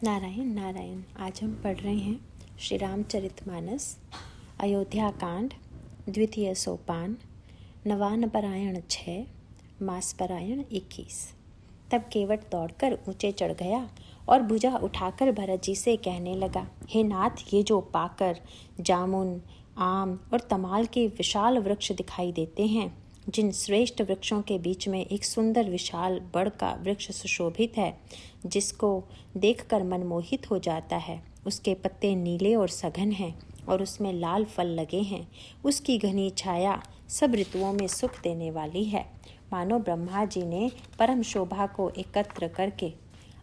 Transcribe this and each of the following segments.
नारायण नारायण। आज हम पढ़ रहे हैं श्री रामचरितमानस, अयोध्या कांड, द्वितीय सोपान, नवानपरायण 6, मासपरायण 21। तब केवट दौड़कर ऊंचे चढ़ गया और भुजा उठाकर भरत जी से कहने लगा, हे नाथ, ये जो पाकर, जामुन, आम और तमाल के विशाल वृक्ष दिखाई देते हैं, जिन श्रेष्ठ वृक्षों के बीच में एक सुंदर विशाल बड़ का वृक्ष सुशोभित है, जिसको देखकर मन मोहित हो जाता है, उसके पत्ते नीले और सघन हैं और उसमें लाल फल लगे हैं, उसकी घनी छाया सब ऋतुओं में सुख देने वाली है। मानो ब्रह्मा जी ने परम शोभा को एकत्र करके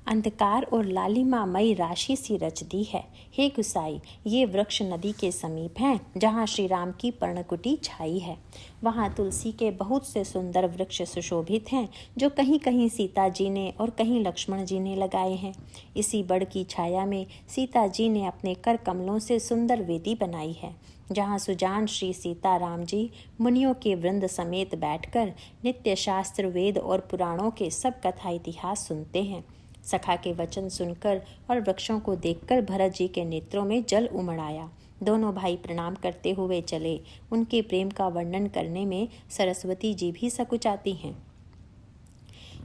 अंधकार और लालिमामयी राशि सी रच दी है। हे गुसाई, ये वृक्ष नदी के समीप हैं, जहाँ श्री राम की पर्णकुटी छाई है। वहाँ तुलसी के बहुत से सुंदर वृक्ष सुशोभित हैं, जो कहीं कहीं सीता जी ने और कहीं लक्ष्मण जी ने लगाए हैं। इसी बड़ की छाया में सीता जी ने अपने कर कमलों से सुंदर वेदी बनाई है, जहाँ सुजान श्री सीता राम जी मुनियों के वृंद समेत बैठकर नित्य शास्त्र, वेद और पुराणों के सब कथा इतिहास सुनते हैं। सखा के वचन सुनकर और वृक्षों को देखकर भरत जी के नेत्रों में जल उमड़ आया। दोनों भाई प्रणाम करते हुए चले। उनके प्रेम का वर्णन करने में सरस्वती जी भी सकुचाती हैं।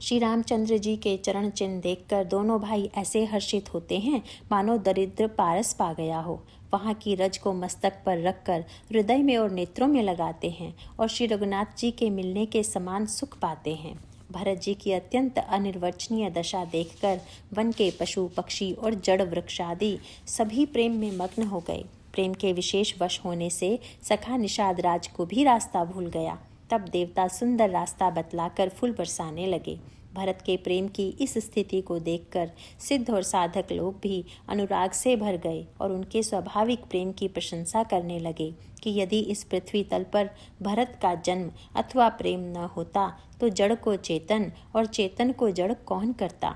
श्री रामचंद्र जी के चरण चिन्ह देखकर दोनों भाई ऐसे हर्षित होते हैं मानो दरिद्र पारस पा गया हो। वहाँ की रज को मस्तक पर रखकर हृदय में और नेत्रों में लगाते हैं और श्री रघुनाथ जी के मिलने के समान सुख पाते हैं। भरत जी की अत्यंत अनिर्वचनीय दशा देखकर वन के पशु पक्षी और जड़ वृक्ष आदि सभी प्रेम में मग्न हो गए। प्रेम के विशेष वश होने से सखा निषाद राज को भी रास्ता भूल गया। तब देवता सुंदर रास्ता बतलाकर फूल बरसाने लगे। भरत के प्रेम की इस स्थिति को देखकर सिद्ध और साधक लोग भी अनुराग से भर गए और उनके स्वाभाविक प्रेम की प्रशंसा करने लगे कि यदि इस पृथ्वी तल पर भरत का जन्म अथवा प्रेम न होता तो जड़ को चेतन और चेतन को जड़ कौन करता।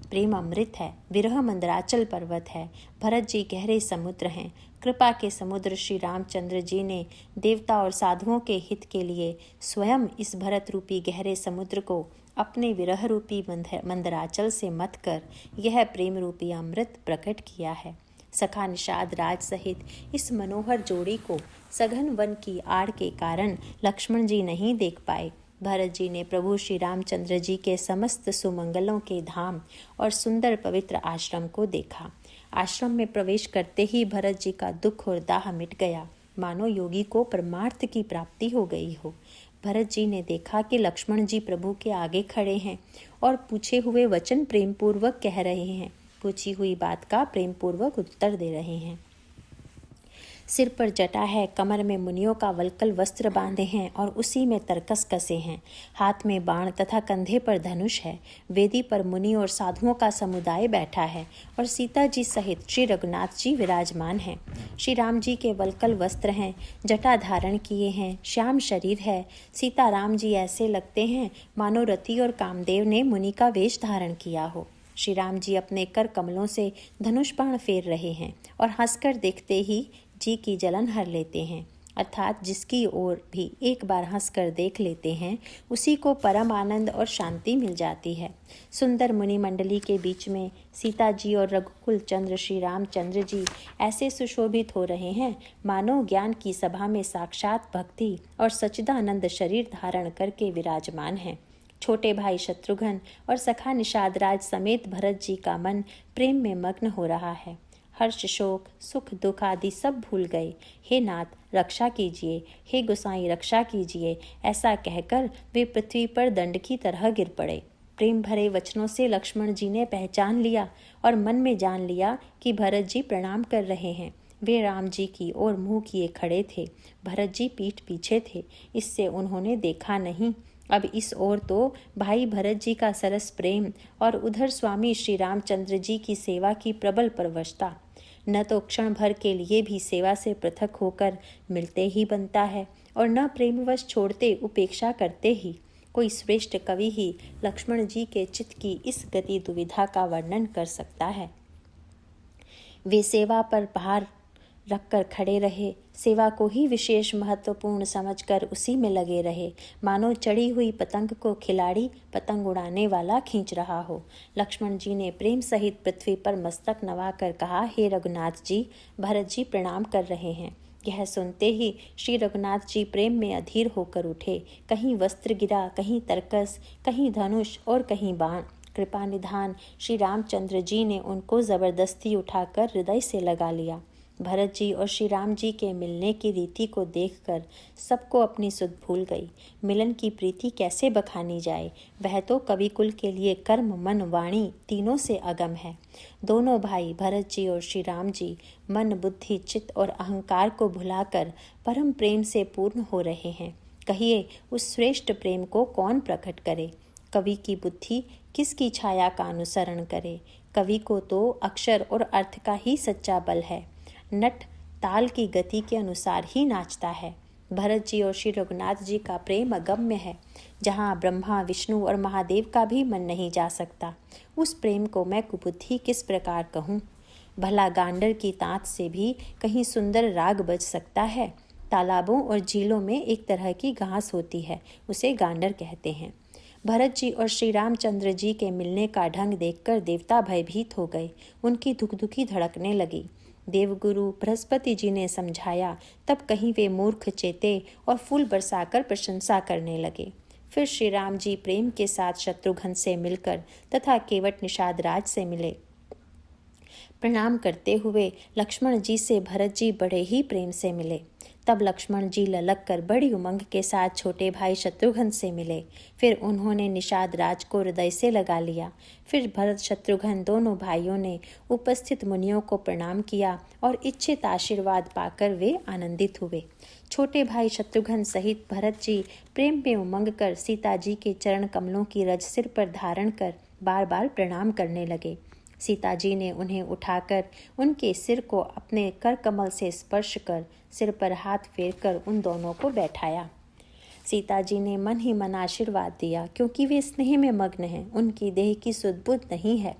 प्रेम अमृत है, विरह मंदराचल पर्वत है, भरत जी गहरे समुद्र हैं। कृपा के समुद्र श्री रामचंद्र जी ने देवता और साधुओं के हित के लिए स्वयं इस भरत रूपी गहरे समुद्र को अपने विरह रूपी मंदराचल से मत कर यह प्रेम रूपी अमृत प्रकट किया है। सखा निषाद राज सहित इस मनोहर जोड़ी को सघन वन की आड़ के कारण लक्ष्मण जी नहीं देख पाए। भरत जी ने प्रभु श्री रामचंद्र जी के समस्त सुमंगलों के धाम और सुंदर पवित्र आश्रम को देखा। आश्रम में प्रवेश करते ही भरत जी का दुख और दाह मिट गया, मानो योगी को परमार्थ की प्राप्ति हो गई हो। भरत जी ने देखा कि लक्ष्मण जी प्रभु के आगे खड़े हैं और पूछे हुए वचन प्रेम पूर्वक कह रहे हैं, पूछी हुई बात का प्रेम पूर्वक उत्तर दे रहे हैं। सिर पर जटा है, कमर में मुनियों का वल्कल वस्त्र बांधे हैं और उसी में तरकस कसे हैं। हाथ में बाण तथा कंधे पर धनुष है। वेदी पर मुनि और साधुओं का समुदाय बैठा है और सीता जी सहित श्री रघुनाथ जी विराजमान हैं। श्री राम जी के वल्कल वस्त्र हैं, जटा धारण किए हैं, श्याम शरीर है। सीता राम जी ऐसे लगते हैं मानो रति और कामदेव ने मुनि का वेश धारण किया हो। श्री राम जी अपने कर कमलों से धनुष बाण फेर रहे हैं और हंसकर देखते ही जी की जलन हर लेते हैं, अर्थात जिसकी ओर भी एक बार हंसकर देख लेते हैं उसी को परम आनंद और शांति मिल जाती है। सुंदर मुनि मंडली के बीच में सीता जी और रघुकुल चंद्र श्री रामचंद्र जी ऐसे सुशोभित हो रहे हैं मानो ज्ञान की सभा में साक्षात भक्ति और सच्चिदानंद शरीर धारण करके विराजमान हैं। छोटे भाई शत्रुघ्न और सखा निषाद राज समेत भरत जी का मन प्रेम में मग्न हो रहा है। हर्ष, शोक, सुख, दुख आदि सब भूल गए। हे नाथ, रक्षा कीजिए, हे गोसाई रक्षा कीजिए, ऐसा कहकर वे पृथ्वी पर दंड की तरह गिर पड़े। प्रेम भरे वचनों से लक्ष्मण जी ने पहचान लिया और मन में जान लिया कि भरत जी प्रणाम कर रहे हैं। वे राम जी की ओर मुँह किए खड़े थे। भरत जी पीठ पीछे थे, इससे उन्होंने देखा नहीं। अब इस ओर तो भाई भरत जी का सरस प्रेम और उधर स्वामी श्री रामचंद्र जी की सेवा की प्रबल परवशता। न तो क्षण भर के लिए भी सेवा से पृथक होकर मिलते ही बनता है और न प्रेमवश छोड़ते उपेक्षा करते ही। कोई श्रेष्ठ कवि ही लक्ष्मण जी के चित्त की इस गति दुविधा का वर्णन कर सकता है। वे सेवा पर भार रखकर खड़े रहे, सेवा को ही विशेष महत्वपूर्ण समझकर उसी में लगे रहे, मानो चढ़ी हुई पतंग को खिलाड़ी पतंग उड़ाने वाला खींच रहा हो। लक्ष्मण जी ने प्रेम सहित पृथ्वी पर मस्तक नवाकर कहा, हे रघुनाथ जी, भरत जी प्रणाम कर रहे हैं। यह सुनते ही श्री रघुनाथ जी प्रेम में अधीर होकर उठे। कहीं वस्त्र गिरा, कहीं तरकस, कहीं धनुष और कहीं बाण। कृपा निधान श्री रामचंद्र जी ने उनको जबरदस्ती उठाकर हृदय से लगा लिया। भरत जी और श्री राम जी के मिलने की रीति को देखकर सबको अपनी सुध भूल गई। मिलन की प्रीति कैसे बखानी जाए, वह तो कवि कुल के लिए कर्म मन वाणी तीनों से अगम है। दोनों भाई भरत जी और श्री राम जी मन बुद्धि चित्त और अहंकार को भुलाकर परम प्रेम से पूर्ण हो रहे हैं। कहिए उस श्रेष्ठ प्रेम को कौन प्रकट करे। कवि की बुद्धि किसकी छाया का अनुसरण करे। कवि को तो अक्षर और अर्थ का ही सच्चा बल है। नट ताल की गति के अनुसार ही नाचता है। भरत जी और श्री रघुनाथ जी का प्रेम अगम्य है, जहाँ ब्रह्मा विष्णु और महादेव का भी मन नहीं जा सकता। उस प्रेम को मैं कुबुद्धि किस प्रकार कहूँ। भला गांडर की तांत से भी कहीं सुंदर राग बज सकता है। तालाबों और झीलों में एक तरह की घास होती है, उसे गांडर कहते हैं। भरत जी और श्री रामचंद्र जी के मिलने का ढंग देखकर देवता भयभीत हो गए। उनकी धुकधुकी धड़कने लगी। देवगुरु बृहस्पति जी ने समझाया, तब कहीं वे मूर्ख चेते और फूल बरसाकर प्रशंसा करने लगे। फिर श्री राम जी प्रेम के साथ शत्रुघ्न से मिलकर तथा केवट निषाद राज से मिले। प्रणाम करते हुए लक्ष्मण जी से भरत जी बड़े ही प्रेम से मिले। तब लक्ष्मण जी ललक कर बड़ी उमंग के साथ छोटे भाई शत्रुघ्न से मिले। फिर उन्होंने निषाद राज को हृदय से लगा लिया। फिर भरत शत्रुघ्न दोनों भाइयों ने उपस्थित मुनियों को प्रणाम किया और इच्छित आशीर्वाद पाकर वे आनंदित हुए। छोटे भाई शत्रुघ्न सहित भरत जी प्रेम में उमंग कर सीता जी के चरण कमलों की रज सिर पर धारण कर बार बार प्रणाम करने लगे। सीता जी ने उन्हें उठाकर उनके सिर को अपने कर कमल से स्पर्श कर सिर पर हाथ फेरकर उन दोनों को बैठाया। सीता जी ने मन ही मन आशीर्वाद दिया, क्योंकि वे स्नेह में मग्न हैं, उनकी देह की सुध-बुध नहीं है।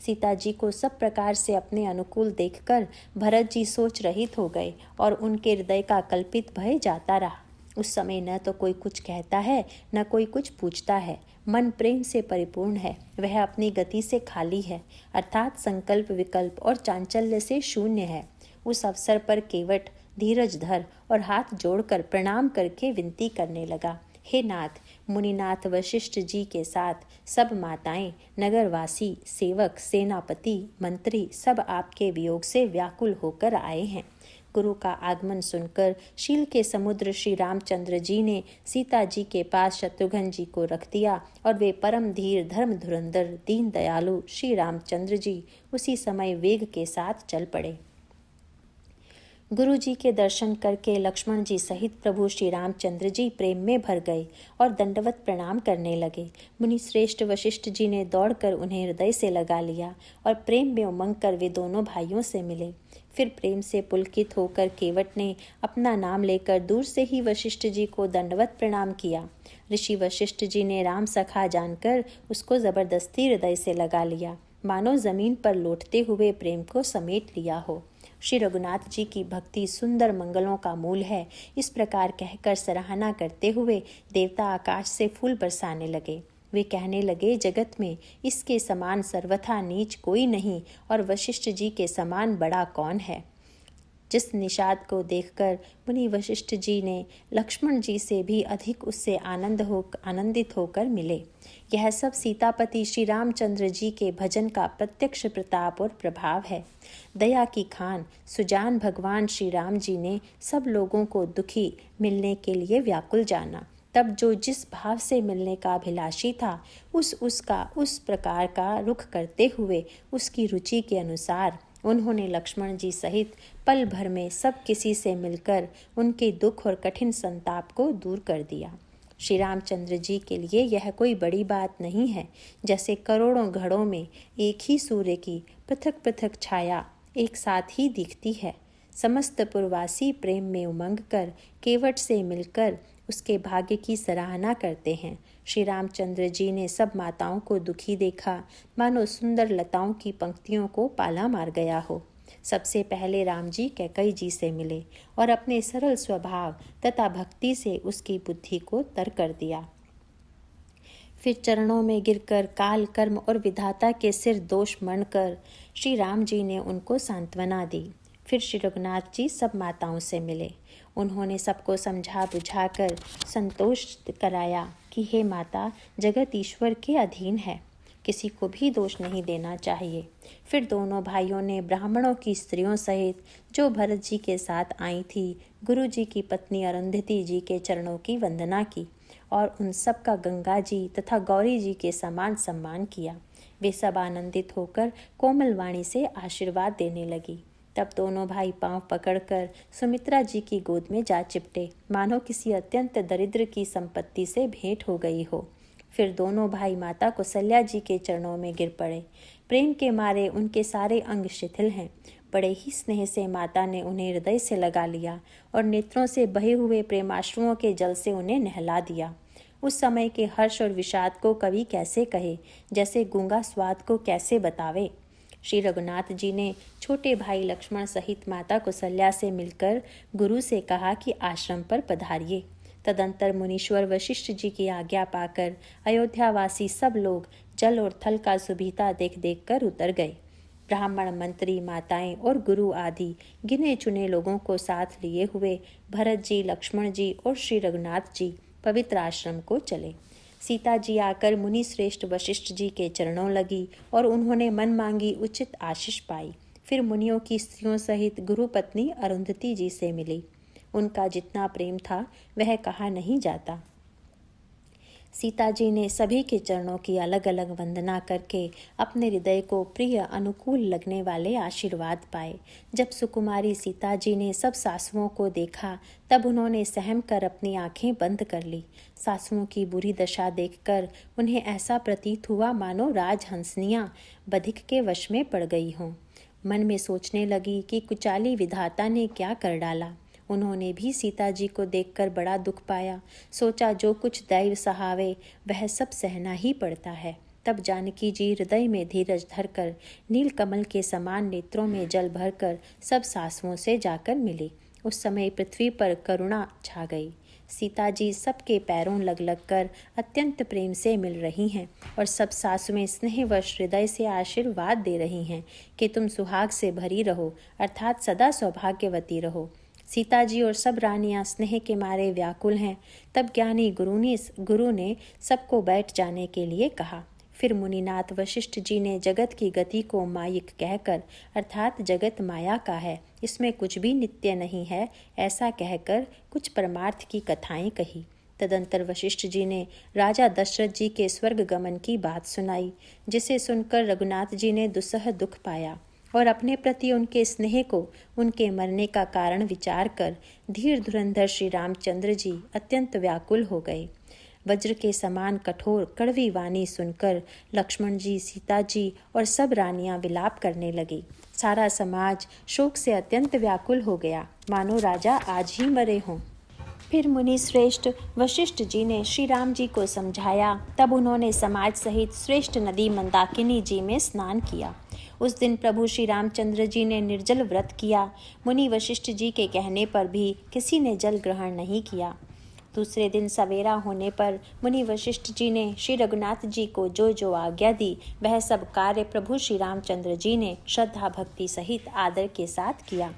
सीता जी को सब प्रकार से अपने अनुकूल देखकर भरत जी सोच रहित हो गए और उनके हृदय का कल्पित भय जाता रहा। उस समय न तो कोई कुछ कहता है, न कोई कुछ पूछता है। मन प्रेम से परिपूर्ण है, वह अपनी गति से खाली है, अर्थात संकल्प विकल्प और चांचल्य से शून्य है। उस अवसर पर केवट धीरज धर और हाथ जोड़कर प्रणाम करके विनती करने लगा, हे नाथ, मुनिनाथ वशिष्ठ जी के साथ सब माताएं, नगरवासी, सेवक, सेनापति, मंत्री सब आपके वियोग से व्याकुल होकर आए हैं। गुरु का आगमन सुनकर शील के समुद्र श्री रामचंद्र जी ने सीता जी के पास शत्रुघ्न जी को रख दिया और वे परम धीर धर्म धुरंधर दीन दयालु श्री रामचंद्र जी उसी समय वेग के साथ चल पड़े। गुरु जी के दर्शन करके लक्ष्मण जी सहित प्रभु श्री रामचंद्र जी प्रेम में भर गए और दंडवत प्रणाम करने लगे। मुनि श्रेष्ठ वशिष्ठ जी ने दौड़कर उन्हें हृदय से लगा लिया और प्रेम में उमंग कर वे दोनों भाइयों से मिले। फिर प्रेम से पुलकित होकर केवट ने अपना नाम लेकर दूर से ही वशिष्ठ जी को दंडवत प्रणाम किया। ऋषि वशिष्ठ जी ने राम सखा जानकर उसको जबरदस्ती हृदय से लगा लिया, मानो जमीन पर लौटते हुए प्रेम को समेट लिया हो। श्री रघुनाथ जी की भक्ति सुंदर मंगलों का मूल है, इस प्रकार कहकर सराहना करते हुए देवता आकाश से फूल बरसाने लगे। वे कहने लगे, जगत में इसके समान सर्वथा नीच कोई नहीं और वशिष्ठ जी के समान बड़ा कौन है। जिस निषाद को देखकर मुनि वशिष्ठ जी ने लक्ष्मण जी से भी अधिक उससे आनंदित होकर मिले। यह सब सीतापति श्री रामचंद्र जी के भजन का प्रत्यक्ष प्रताप और प्रभाव है। दया की खान सुजान भगवान श्री राम जी ने सब लोगों को दुखी मिलने के लिए व्याकुल जाना। तब जो जिस भाव से मिलने का अभिलाषी था उस प्रकार का रुख करते हुए उसकी रुचि के अनुसार उन्होंने लक्ष्मण जी सहित पल भर में सब किसी से मिलकर उनके दुख और कठिन संताप को दूर कर दिया। श्री रामचंद्र जी के लिए यह कोई बड़ी बात नहीं है। जैसे करोड़ों घड़ों में एक ही सूर्य की पृथक पृथक छाया एक साथ ही दिखती है। समस्त पुरवासी प्रेम में उमंग कर केवट से मिलकर उसके भाग्य की सराहना करते हैं। श्री रामचंद्र जी ने सब माताओं को दुखी देखा, मानो सुंदर लताओं की पंक्तियों को पाला मार गया हो। सबसे पहले राम जी कैकई जी से मिले और अपने सरल स्वभाव तथा भक्ति से उसकी बुद्धि को तर कर दिया। फिर चरणों में गिरकर काल, कर्म और विधाता के सिर दोष मनकर श्री राम जी ने उनको सांत्वना दी। फिर श्री रघुनाथ जी सब माताओं से मिले। उन्होंने सबको समझा बुझाकर संतोष कराया कि हे माता, जगत ईश्वर के अधीन है, किसी को भी दोष नहीं देना चाहिए। फिर दोनों भाइयों ने ब्राह्मणों की स्त्रियों सहित जो भरत जी के साथ आई थी, गुरु जी की पत्नी अरुंधति जी के चरणों की वंदना की और उन सब का गंगा जी तथा गौरी जी के समान सम्मान किया। वे सब आनंदित होकर कोमल वाणी से आशीर्वाद देने लगी। तब दोनों भाई पांव पकड़कर सुमित्रा जी की गोद में जा चिपटे, मानो किसी अत्यंत दरिद्र की संपत्ति से भेंट हो गई हो। फिर दोनों भाई माता कौशल्या जी के चरणों में गिर पड़े। प्रेम के मारे उनके सारे अंग शिथिल हैं। बड़े ही स्नेह से माता ने उन्हें हृदय से लगा लिया और नेत्रों से बहे हुए प्रेमाश्रुओं के जल से उन्हें नहला दिया। उस समय के हर्ष और विषाद को कवि कैसे कहे, जैसे गूंगा स्वाद को कैसे बतावे। श्री रघुनाथ जी ने छोटे भाई लक्ष्मण सहित माता कौशल्या से मिलकर गुरु से कहा कि आश्रम पर पधारिए। तदंतर मुनीश्वर वशिष्ठ जी की आज्ञा पाकर अयोध्यावासी सब लोग जल और थल का सुभिता देख देख कर उतर गए। ब्राह्मण, मंत्री, माताएं और गुरु आदि गिने चुने लोगों को साथ लिए हुए भरत जी, लक्ष्मण जी और श्री रघुनाथ जी पवित्र आश्रम को चले। सीता जी आकर मुनि श्रेष्ठ वशिष्ठ जी के चरणों लगी और उन्होंने मन मांगी उचित आशीष पाई। फिर मुनियों की स्त्रियों सहित गुरु पत्नी अरुंधति जी से मिली। उनका जितना प्रेम था वह कहा नहीं जाता। सीता जी ने सभी के चरणों की अलग अलग वंदना करके अपने हृदय को प्रिय, अनुकूल लगने वाले आशीर्वाद पाए। जब सुकुमारी सीता जी ने सब सासुओं को देखा तब उन्होंने सहम कर अपनी आंखें बंद कर ली। सासुओं की बुरी दशा देखकर उन्हें ऐसा प्रतीत हुआ मानो राजहंसनियां बधिक के वश में पड़ गई हों। मन में सोचने लगी कि कुचाली विधाता ने क्या कर डाला। उन्होंने भी सीता जी को देखकर बड़ा दुख पाया। सोचा जो कुछ दैव सहावे वह सब सहना ही पड़ता है। तब जानकी जी हृदय में धीरज धरकर नील कमल के समान नेत्रों में जल भरकर सब सासुओं से जाकर मिली। उस समय पृथ्वी पर करुणा छा गई। सीता जी सबके पैरों लग लग कर अत्यंत प्रेम से मिल रही हैं और सब सासुएं स्नेहवश हृदय से आशीर्वाद दे रही हैं कि तुम सुहाग से भरी रहो, अर्थात सदा सौभाग्यवती रहो। सीता जी और सब रानियां स्नेह के मारे व्याकुल हैं। तब ज्ञानी गुरु ने सबको बैठ जाने के लिए कहा। फिर मुनिनाथ वशिष्ठ जी ने जगत की गति को मायिक कहकर, अर्थात जगत माया का है, इसमें कुछ भी नित्य नहीं है, ऐसा कहकर कुछ परमार्थ की कथाएं कही। तदंतर वशिष्ठ जी ने राजा दशरथ जी के स्वर्ग गमन की बात सुनाई, जिसे सुनकर रघुनाथ जी ने दुस्सह दुख पाया और अपने प्रति उनके स्नेह को उनके मरने का कारण विचार कर धीर धुरंधर श्री रामचंद्र जी अत्यंत व्याकुल हो गए। वज्र के समान कठोर कड़वी वाणी सुनकर लक्ष्मण जी, सीता जी और सब रानियां विलाप करने लगी। सारा समाज शोक से अत्यंत व्याकुल हो गया, मानो राजा आज ही मरे हों। फिर मुनि श्रेष्ठ वशिष्ठ जी ने श्री राम जी को समझाया। तब उन्होंने समाज सहित श्रेष्ठ नदी मंदाकिनी जी में स्नान किया। उस दिन प्रभु श्री रामचंद्र जी ने निर्जल व्रत किया। मुनि वशिष्ठ जी के कहने पर भी किसी ने जल ग्रहण नहीं किया। दूसरे दिन सवेरा होने पर मुनि वशिष्ठ जी ने श्री रघुनाथ जी को जो जो आज्ञा दी वह सब कार्य प्रभु श्री रामचंद्र जी ने श्रद्धा भक्ति सहित आदर के साथ किया।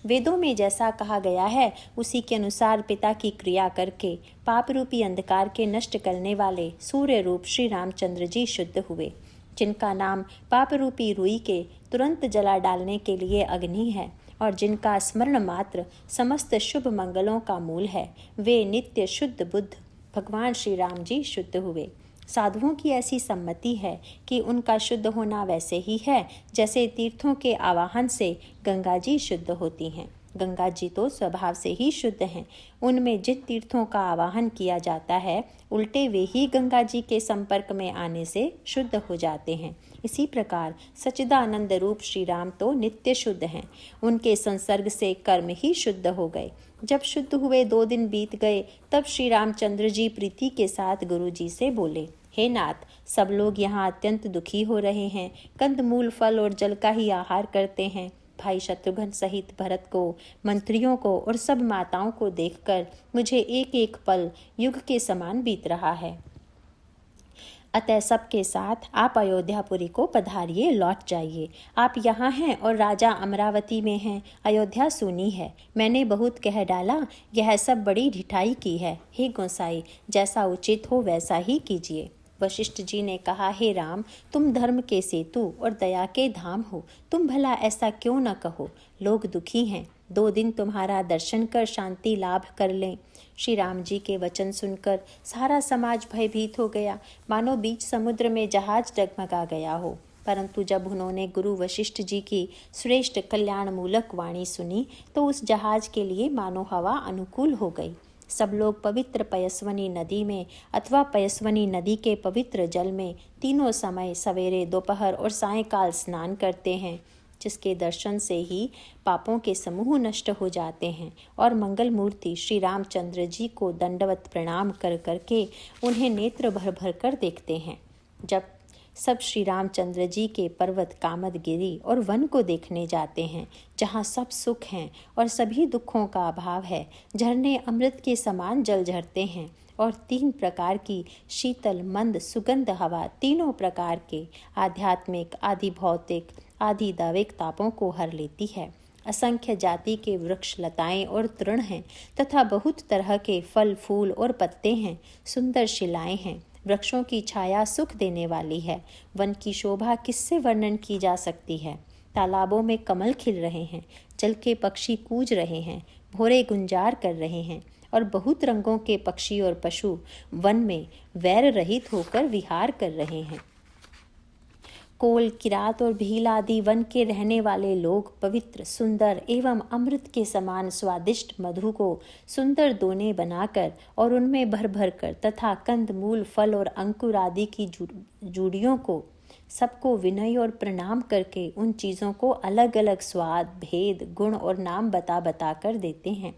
वेदों में जैसा कहा गया है उसी के अनुसार पिता की क्रिया करके पाप रूपी अंधकार के नष्ट करने वाले सूर्य रूप श्री रामचंद्र जी शुद्ध हुए, जिनका नाम पाप रूपी रुई के तुरंत जला डालने के लिए अग्नि है और जिनका स्मरण मात्र समस्त शुभ मंगलों का मूल है, वे नित्य शुद्ध बुद्ध भगवान श्री राम जी शुद्ध हुए। साधुओं की ऐसी सम्मति है कि उनका शुद्ध होना वैसे ही है जैसे तीर्थों के आवाहन से गंगा जी शुद्ध होती हैं। गंगा जी तो स्वभाव से ही शुद्ध हैं। उनमें जिन तीर्थों का आवाहन किया जाता है उल्टे वे ही गंगा जी के संपर्क में आने से शुद्ध हो जाते हैं। इसी प्रकार सच्चिदानंद रूप श्री राम तो नित्य शुद्ध हैं। उनके संसर्ग से कर्म ही शुद्ध हो गए। जब शुद्ध हुए 2 दिन बीत गए तब श्री रामचंद्र जी प्रीति के साथ गुरु जी से बोले, हे नाथ, सब लोग यहाँ अत्यंत दुखी हो रहे हैं। कंदमूल, फल और जल का ही आहार करते हैं। भाई शत्रुघ्न सहित भरत को, मंत्रियों को और सब माताओं को देखकर मुझे एक एक पल युग के समान बीत रहा है। अतः सबके साथ आप अयोध्यापुरी को पधारिए, लौट जाइए। आप यहाँ हैं और राजा अमरावती में हैं। अयोध्या सुनी है, मैंने बहुत कह डाला, यह सब बड़ी ढिठाई की है। हे गोसाई, जैसा उचित हो वैसा ही कीजिए। वशिष्ठ जी ने कहा, हे राम, तुम धर्म के सेतु और दया के धाम हो, तुम भला ऐसा क्यों न कहो। लोग दुखी हैं, 2 दिन तुम्हारा दर्शन कर शांति लाभ कर लें। श्री राम जी के वचन सुनकर सारा समाज भयभीत हो गया, मानो बीच समुद्र में जहाज डगमगा गया हो। परंतु जब उन्होंने गुरु वशिष्ठ जी की श्रेष्ठ कल्याण मूलक वाणी सुनी तो उस जहाज के लिए मानो हवा अनुकूल हो गई। सब लोग पवित्र पयस्वनी नदी में अथवा पयस्वनी नदी के पवित्र जल में तीनों समय सवेरे, दोपहर और सायंकाल स्नान करते हैं, जिसके दर्शन से ही पापों के समूह नष्ट हो जाते हैं और मंगल मूर्ति श्री रामचंद्र जी को दंडवत प्रणाम कर करके उन्हें नेत्र भर भर कर देखते हैं। जब सब श्री रामचंद्र जी के पर्वत कामदगिरी और वन को देखने जाते हैं, जहाँ सब सुख हैं और सभी दुखों का अभाव है, झरने अमृत के समान जल झरते हैं और 3 प्रकार की शीतल मंद सुगंध हवा तीनों प्रकार के आध्यात्मिक, आदि भौतिक, आदि दैविक तापों को हर लेती है। असंख्य जाति के वृक्ष, लताएं और तृण हैं तथा बहुत तरह के फल, फूल और पत्ते हैं। सुंदर शिलाएं हैं, वृक्षों की छाया सुख देने वाली है। वन की शोभा किससे वर्णन की जा सकती है। तालाबों में कमल खिल रहे हैं, जल के पक्षी कूज रहे हैं, भोरे गुंजार कर रहे हैं और बहुत रंगों के पक्षी और पशु वन में वैर रहित होकर विहार कर रहे हैं। कोल, किरात और भील आदि वन के रहने वाले लोग पवित्र, सुंदर एवं अमृत के समान स्वादिष्ट मधु को सुंदर दोने बनाकर और उनमें भर भर कर तथा कंद, मूल, फल और अंकुर आदि की जूड़ियों को सबको विनय और प्रणाम करके उन चीज़ों को अलग अलग स्वाद, भेद, गुण और नाम बता बता कर देते हैं।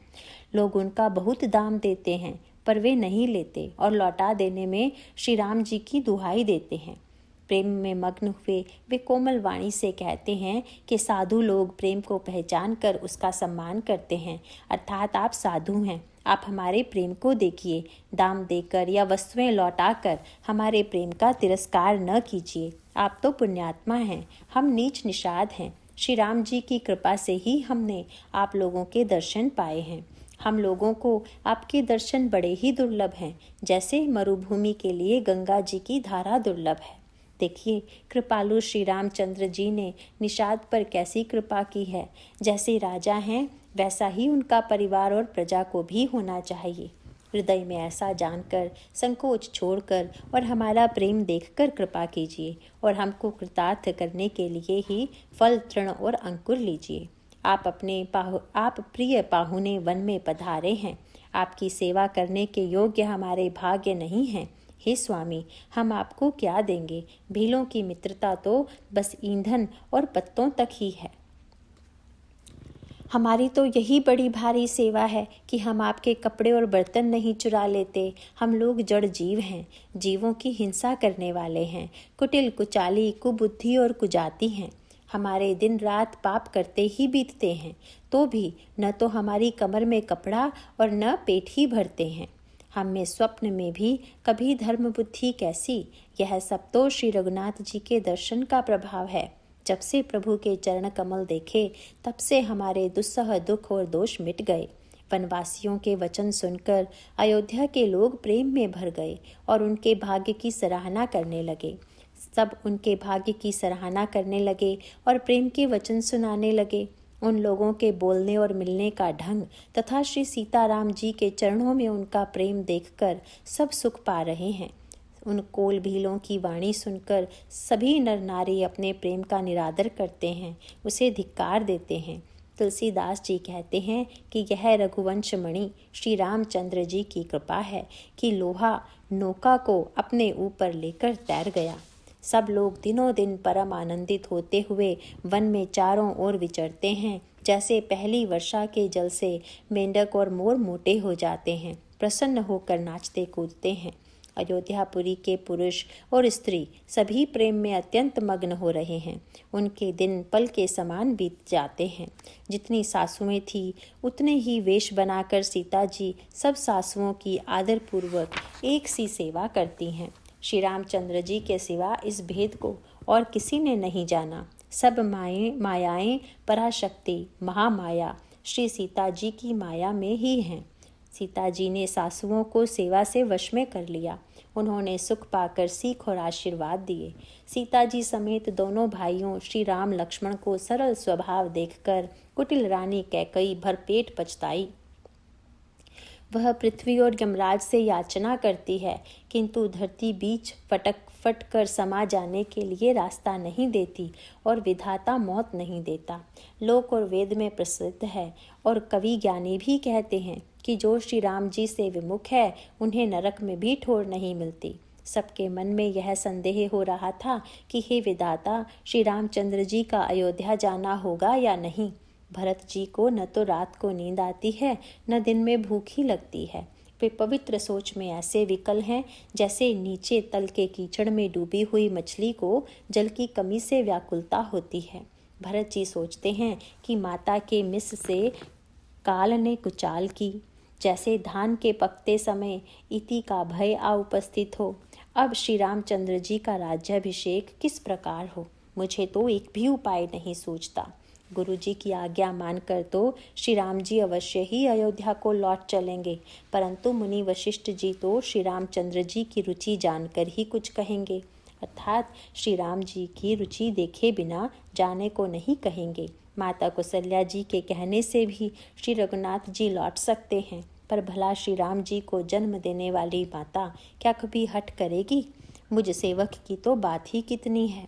लोग उनका बहुत दाम देते हैं, पर वे नहीं लेते और लौटा देने में श्री राम जी की दुहाई देते हैं। प्रेम में मग्न हुए वे कोमल वाणी से कहते हैं कि साधु लोग प्रेम को पहचान कर उसका सम्मान करते हैं, अर्थात आप साधु हैं, आप हमारे प्रेम को देखिए, दाम देकर या वस्तुएं लौटाकर हमारे प्रेम का तिरस्कार न कीजिए। आप तो पुण्यात्मा हैं, हम नीच निषाद हैं। श्री राम जी की कृपा से ही हमने आप लोगों के दर्शन पाए हैं। हम लोगों को आपके दर्शन बड़े ही दुर्लभ हैं, जैसे मरुभूमि के लिए गंगा जी की धारा दुर्लभ है। देखिए, कृपालु श्री रामचंद्र जी ने निषाद पर कैसी कृपा की है। जैसे राजा हैं वैसा ही उनका परिवार और प्रजा को भी होना चाहिए। हृदय में ऐसा जानकर, संकोच छोड़कर और हमारा प्रेम देखकर कृपा कीजिए और हमको कृतार्थ करने के लिए ही फल, तृण और अंकुर लीजिए। आप प्रिय पाहुने वन में पधारे हैं, आपकी सेवा करने के योग्य हमारे भाग्य नहीं हैं। हे स्वामी, हम आपको क्या देंगे। भीलों की मित्रता तो बस ईंधन और पत्तों तक ही है। हमारी तो यही बड़ी भारी सेवा है कि हम आपके कपड़े और बर्तन नहीं चुरा लेते। हम लोग जड़ जीव हैं, जीवों की हिंसा करने वाले हैं, कुटिल, कुचाली, कुबुद्धि और कुजाति हैं। हमारे दिन रात पाप करते ही बीतते हैं, तो भी न तो हमारी कमर में कपड़ा और न पेट ही भरते हैं। हम में स्वप्न में भी कभी धर्म बुद्धि कैसी। यह सब तो श्री रघुनाथ जी के दर्शन का प्रभाव है। जब से प्रभु के चरण कमल देखे तब से हमारे दुस्सह दुख और दोष मिट गए। वनवासियों के वचन सुनकर अयोध्या के लोग प्रेम में भर गए और उनके भाग्य की सराहना करने लगे। सब उनके भाग्य की सराहना करने लगे और प्रेम के वचन सुनाने लगे। उन लोगों के बोलने और मिलने का ढंग तथा श्री सीताराम जी के चरणों में उनका प्रेम देखकर सब सुख पा रहे हैं। उन कोल भीलों की वाणी सुनकर सभी नर नारी अपने प्रेम का निरादर करते हैं, उसे धिक्कार देते हैं। तुलसीदास जी कहते हैं कि यह रघुवंश मणि श्री रामचंद्र जी की कृपा है कि लोहा नौका को अपने ऊपर लेकर तैर गया। सब लोग दिनों दिन परम आनंदित होते हुए वन में चारों ओर विचरते हैं। जैसे पहली वर्षा के जल से मेंढक और मोर मोटे हो जाते हैं, प्रसन्न होकर नाचते कूदते हैं। अयोध्यापुरी के पुरुष और स्त्री सभी प्रेम में अत्यंत मग्न हो रहे हैं। उनके दिन पल के समान बीत जाते हैं। जितनी सासुएं थी उतने ही वेश बनाकर सीता जी सब सासुओं की आदरपूर्वक एक सी सेवा करती हैं। श्री रामचंद्र जी के सिवा इस भेद को और किसी ने नहीं जाना। सब मायाएं पराशक्ति महामाया श्री सीता जी की माया में ही हैं। सीता जी ने सासुओं को सेवा से वश में कर लिया। उन्होंने सुख पाकर सीख और आशीर्वाद दिए। सीता जी समेत दोनों भाइयों श्री राम लक्ष्मण को सरल स्वभाव देखकर कुटिल रानी कैकई भरपेट पछताई। वह पृथ्वी और यमराज से याचना करती है, किंतु धरती बीच फट कर समा जाने के लिए रास्ता नहीं देती और विधाता मौत नहीं देता। लोक और वेद में प्रसिद्ध है और कवि ज्ञानी भी कहते हैं कि जो श्री राम जी से विमुख है उन्हें नरक में भी ठोर नहीं मिलती। सबके मन में यह संदेह हो रहा था कि हे विधाता, श्री रामचंद्र जी का अयोध्या जाना होगा या नहीं। भरत जी को न तो रात को नींद आती है न दिन में भूख ही लगती है। वे पवित्र सोच में ऐसे विकल हैं जैसे नीचे तल के कीचड़ में डूबी हुई मछली को जल की कमी से व्याकुलता होती है। भरत जी सोचते हैं कि माता के मिस से काल ने कुचाल की, जैसे धान के पकते समय इति का भय आ उपस्थित हो। अब श्री रामचंद्र जी का राज्याभिषेक किस प्रकार हो, मुझे तो एक भी उपाय नहीं सूझता। गुरु जी की आज्ञा मानकर तो श्री राम जी अवश्य ही अयोध्या को लौट चलेंगे, परंतु मुनि वशिष्ठ जी तो श्री रामचंद्र जी की रुचि जानकर ही कुछ कहेंगे, अर्थात श्री राम जी की रुचि देखे बिना जाने को नहीं कहेंगे। माता कौशल्या जी के कहने से भी श्री रघुनाथ जी लौट सकते हैं, पर भला श्री राम जी को जन्म देने वाली माता क्या कभी हट करेगी? मुझ सेवक की तो बात ही कितनी है,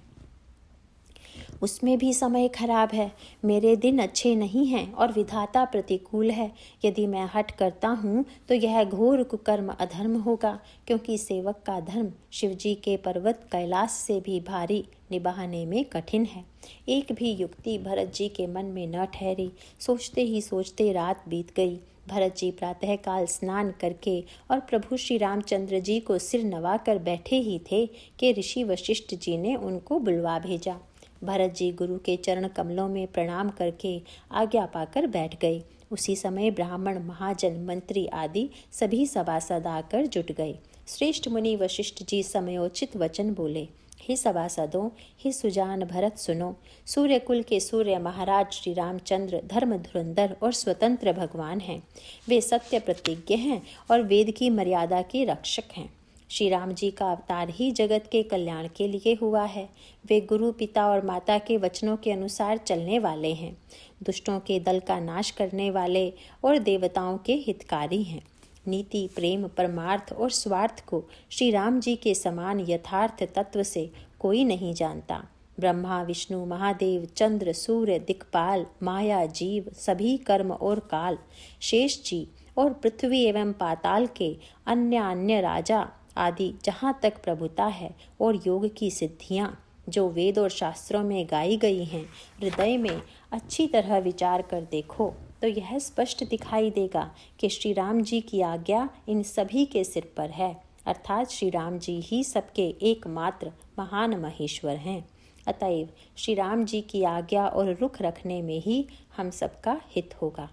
उसमें भी समय खराब है। मेरे दिन अच्छे नहीं हैं और विधाता प्रतिकूल है। यदि मैं हट करता हूँ तो यह घोर कुकर्म अधर्म होगा, क्योंकि सेवक का धर्म शिवजी के पर्वत कैलाश से भी भारी, निभाने में कठिन है। एक भी युक्ति भरत जी के मन में न ठहरी। सोचते ही सोचते रात बीत गई। भरत जी प्रातःकाल स्नान करके और प्रभु श्री रामचंद्र जी को सिर नवा कर बैठे ही थे कि ऋषि वशिष्ठ जी ने उनको बुलवा भेजा। भरत जी गुरु के चरण कमलों में प्रणाम करके आज्ञा पाकर बैठ गए। उसी समय ब्राह्मण, महाजन, मंत्री आदि सभी सभासद आकर जुट गए। श्रेष्ठ मुनि वशिष्ठ जी समयोचित वचन बोले, हे सभासदों, हे सुजान भरत सुनो। सूर्यकुल के सूर्य महाराज श्री रामचंद्र धर्म धुरंधर और स्वतंत्र भगवान हैं। वे सत्य प्रतिज्ञ हैं और वेद की मर्यादा के रक्षक हैं। श्री राम जी का अवतार ही जगत के कल्याण के लिए हुआ है। वे गुरु, पिता और माता के वचनों के अनुसार चलने वाले हैं। दुष्टों के दल का नाश करने वाले और देवताओं के हितकारी हैं। नीति, प्रेम, परमार्थ और स्वार्थ को श्री राम जी के समान यथार्थ तत्व से कोई नहीं जानता। ब्रह्मा, विष्णु, महादेव, चंद्र, सूर्य, दिक्पाल, माया, जीव, सभी कर्म और काल, शेष जी और पृथ्वी एवं पाताल के अन्य राजा आदि जहाँ तक प्रभुता है और योग की सिद्धियाँ जो वेद और शास्त्रों में गाई गई हैं, हृदय में अच्छी तरह विचार कर देखो तो यह स्पष्ट दिखाई देगा कि श्री राम जी की आज्ञा इन सभी के सिर पर है, अर्थात श्री राम जी ही सबके एकमात्र महान महेश्वर हैं। अतएव श्री राम जी की आज्ञा और रुख रखने में ही हम सबका हित होगा।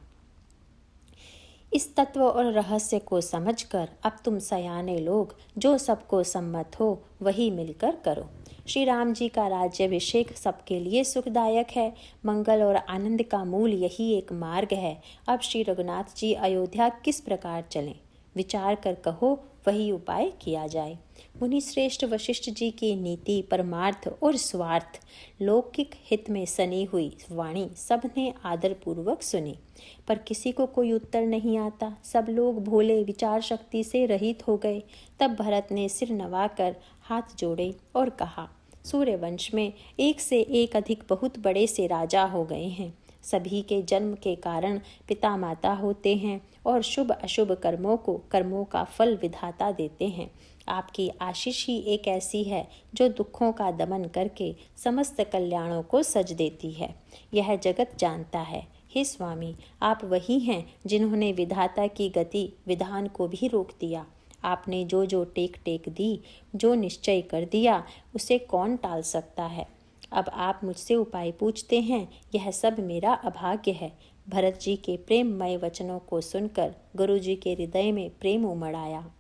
इस तत्व और रहस्य को समझकर अब तुम सयाने लोग जो सबको सम्मत हो वही मिलकर करो। श्री राम जी का राज्याभिषेक सबके लिए सुखदायक है। मंगल और आनंद का मूल यही एक मार्ग है। अब श्री रघुनाथ जी अयोध्या किस प्रकार चलें, विचार कर कहो, वही उपाय किया जाए। मुनि श्रेष्ठ वशिष्ठ जी की नीति, परमार्थ और स्वार्थ, लौकिक हित में सनी हुई वाणी सबने आदरपूर्वक सुनी, पर किसी को कोई उत्तर नहीं आता। सब लोग भोले, विचार शक्ति से रहित हो गए। तब भरत ने सिर नवाकर हाथ जोड़े और कहा, सूर्यवंश में एक से एक अधिक बहुत बड़े से राजा हो गए हैं। सभी के जन्म के कारण पिता माता होते हैं और शुभ अशुभ कर्मों का फल विधाता देते हैं। आपकी आशीष ही एक ऐसी है जो दुखों का दमन करके समस्त कल्याणों को सज देती है। यह जगत जानता है। हे स्वामी, आप वही हैं जिन्होंने विधाता की गति विधान को भी रोक दिया। आपने जो जो टेक दी, जो निश्चय कर दिया, उसे कौन टाल सकता है। अब आप मुझसे उपाय पूछते हैं, यह सब मेरा अभाग्य है। भरत जी के प्रेममय वचनों को सुनकर गुरु जी के हृदय में प्रेम उमड़ आया।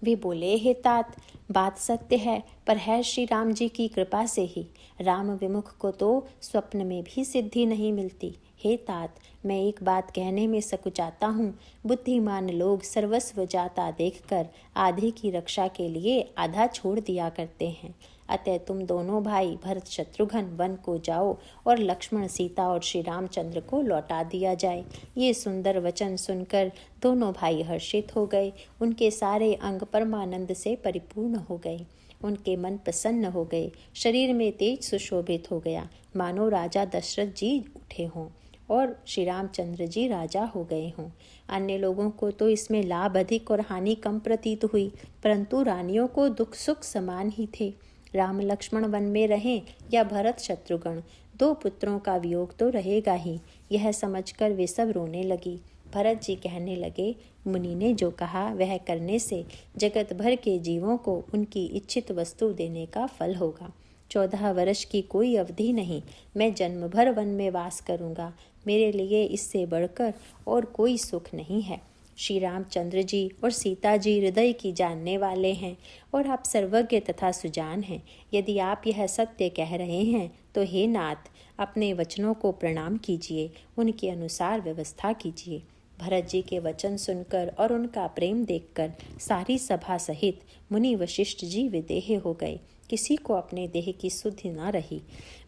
वे बोले, हे तात, बात सत्य है, पर है श्री राम जी की कृपा से ही। राम विमुख को तो स्वप्न में भी सिद्धि नहीं मिलती। हे तात, मैं एक बात कहने में सकुचाता हूँ। बुद्धिमान लोग सर्वस्व जाता देखकर आधे की रक्षा के लिए आधा छोड़ दिया करते हैं। अतः तुम दोनों भाई भरत शत्रुघ्न वन को जाओ और लक्ष्मण सीता और श्री रामचंद्र को लौटा दिया जाए। ये सुंदर वचन सुनकर दोनों भाई हर्षित हो गए। उनके सारे अंग परमानंद से परिपूर्ण हो गए। उनके मन प्रसन्न हो गए। शरीर में तेज सुशोभित हो गया, मानो राजा दशरथ जी उठे हों और श्री रामचंद्र जी राजा हो गए हों। अन्य लोगों को तो इसमें लाभ अधिक और हानि कम प्रतीत हुई, परंतु रानियों को दुख सुख समान ही थे। राम लक्ष्मण वन में रहें या भरत शत्रुघ्न, दो पुत्रों का वियोग तो रहेगा ही। यह समझकर वे सब रोने लगी। भरत जी कहने लगे, मुनि ने जो कहा वह करने से जगत भर के जीवों को उनकी इच्छित वस्तु देने का फल होगा। 14 वर्ष की कोई अवधि नहीं, मैं जन्म भर वन में वास करूंगा। मेरे लिए इससे बढ़कर और कोई सुख नहीं है। श्री रामचंद्र जी और सीता जी हृदय की जानने वाले हैं और आप सर्वज्ञ तथा सुजान हैं। यदि आप यह सत्य कह रहे हैं तो हे नाथ, अपने वचनों को प्रणाम कीजिए, उनके अनुसार व्यवस्था कीजिए। भरत जी के वचन सुनकर और उनका प्रेम देखकर सारी सभा सहित मुनि वशिष्ठ जी विदेह हो गए। किसी को अपने देह की सुधि न रही।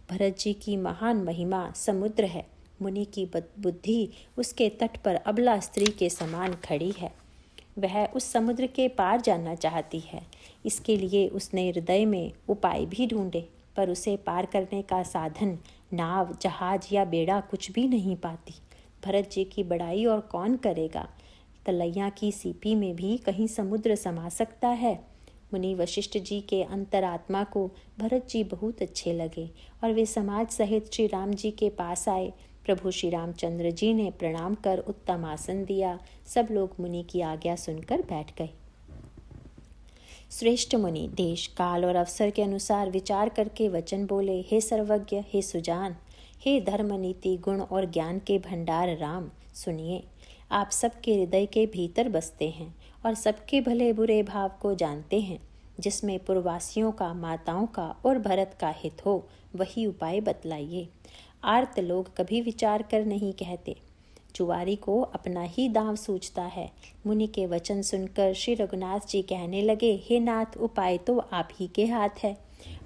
भरत जी की महान महिमा समुद्र है। मुनि की बुद्धि उसके तट पर अबला स्त्री के समान खड़ी है। वह उस समुद्र के पार जाना चाहती है। इसके लिए उसने हृदय में उपाय भी ढूंढे, पर उसे पार करने का साधन नाव, जहाज या बेड़ा कुछ भी नहीं पाती। भरत जी की बड़ाई और कौन करेगा। तलैया की सीपी में भी कहीं समुद्र समा सकता है। मुनि वशिष्ठ जी के अंतरात्मा को भरत जी बहुत अच्छे लगे और वे समाज सहित श्री राम जी के पास आए। प्रभु श्री रामचंद्र जी ने प्रणाम कर उत्तम आसन दिया। सब लोग मुनि की आज्ञा सुनकर बैठ गए। श्रेष्ठ मुनि देश, काल और अवसर के अनुसार विचार करके वचन बोले, हे सर्वज्ञ, हे सुजान, हे धर्म, नीति, गुण और ज्ञान के भंडार राम, सुनिए। आप सबके हृदय के भीतर बसते हैं और सबके भले बुरे भाव को जानते हैं। जिसमें पूर्ववासियों का, माताओं का और भरत का हित हो, वही उपाय बतलाइए। आर्त लोग कभी विचार कर नहीं कहते। जुआरी को अपना ही दांव सूझता है। मुनि के वचन सुनकर श्री रघुनाथ जी कहने लगे, हे नाथ, उपाय तो आप ही के हाथ है।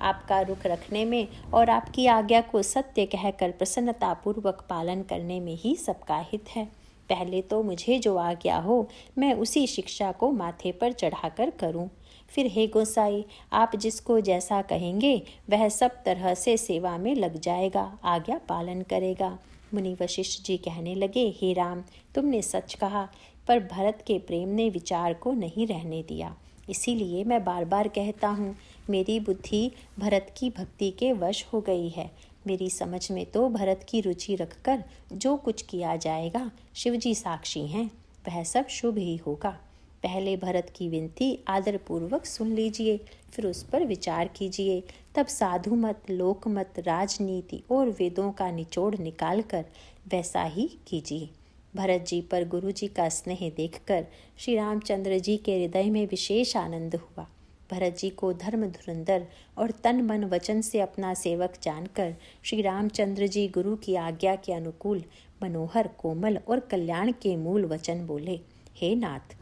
आपका रुख रखने में और आपकी आज्ञा को सत्य कहकर प्रसन्नतापूर्वक पालन करने में ही सबका हित है। पहले तो मुझे जो आज्ञा हो, मैं उसी शिक्षा को माथे पर चढ़ाकर करूं। फिर हे गोसाई, आप जिसको जैसा कहेंगे वह सब तरह से सेवा में लग जाएगा, आज्ञा पालन करेगा। मुनि वशिष्ठ जी कहने लगे, हे राम, तुमने सच कहा, पर भरत के प्रेम ने विचार को नहीं रहने दिया। इसीलिए मैं बार बार कहता हूँ, मेरी बुद्धि भरत की भक्ति के वश हो गई है। मेरी समझ में तो भरत की रुचि रखकर जो कुछ किया जाएगा, शिवजी साक्षी हैं, वह सब शुभ ही होगा। पहले भरत की विनती आदरपूर्वक सुन लीजिए, फिर उस पर विचार कीजिए। तब साधु मत, लोक मत, राजनीति और वेदों का निचोड़ निकालकर वैसा ही कीजिए। भरत जी पर गुरु जी का स्नेह देखकर श्री रामचंद्र जी के हृदय में विशेष आनंद हुआ। भरत जी को धर्म धुरंधर और तन मन वचन से अपना सेवक जानकर श्री रामचंद्र जी गुरु की आज्ञा के अनुकूल मनोहर, कोमल और कल्याण के मूल वचन बोले, हे नाथ,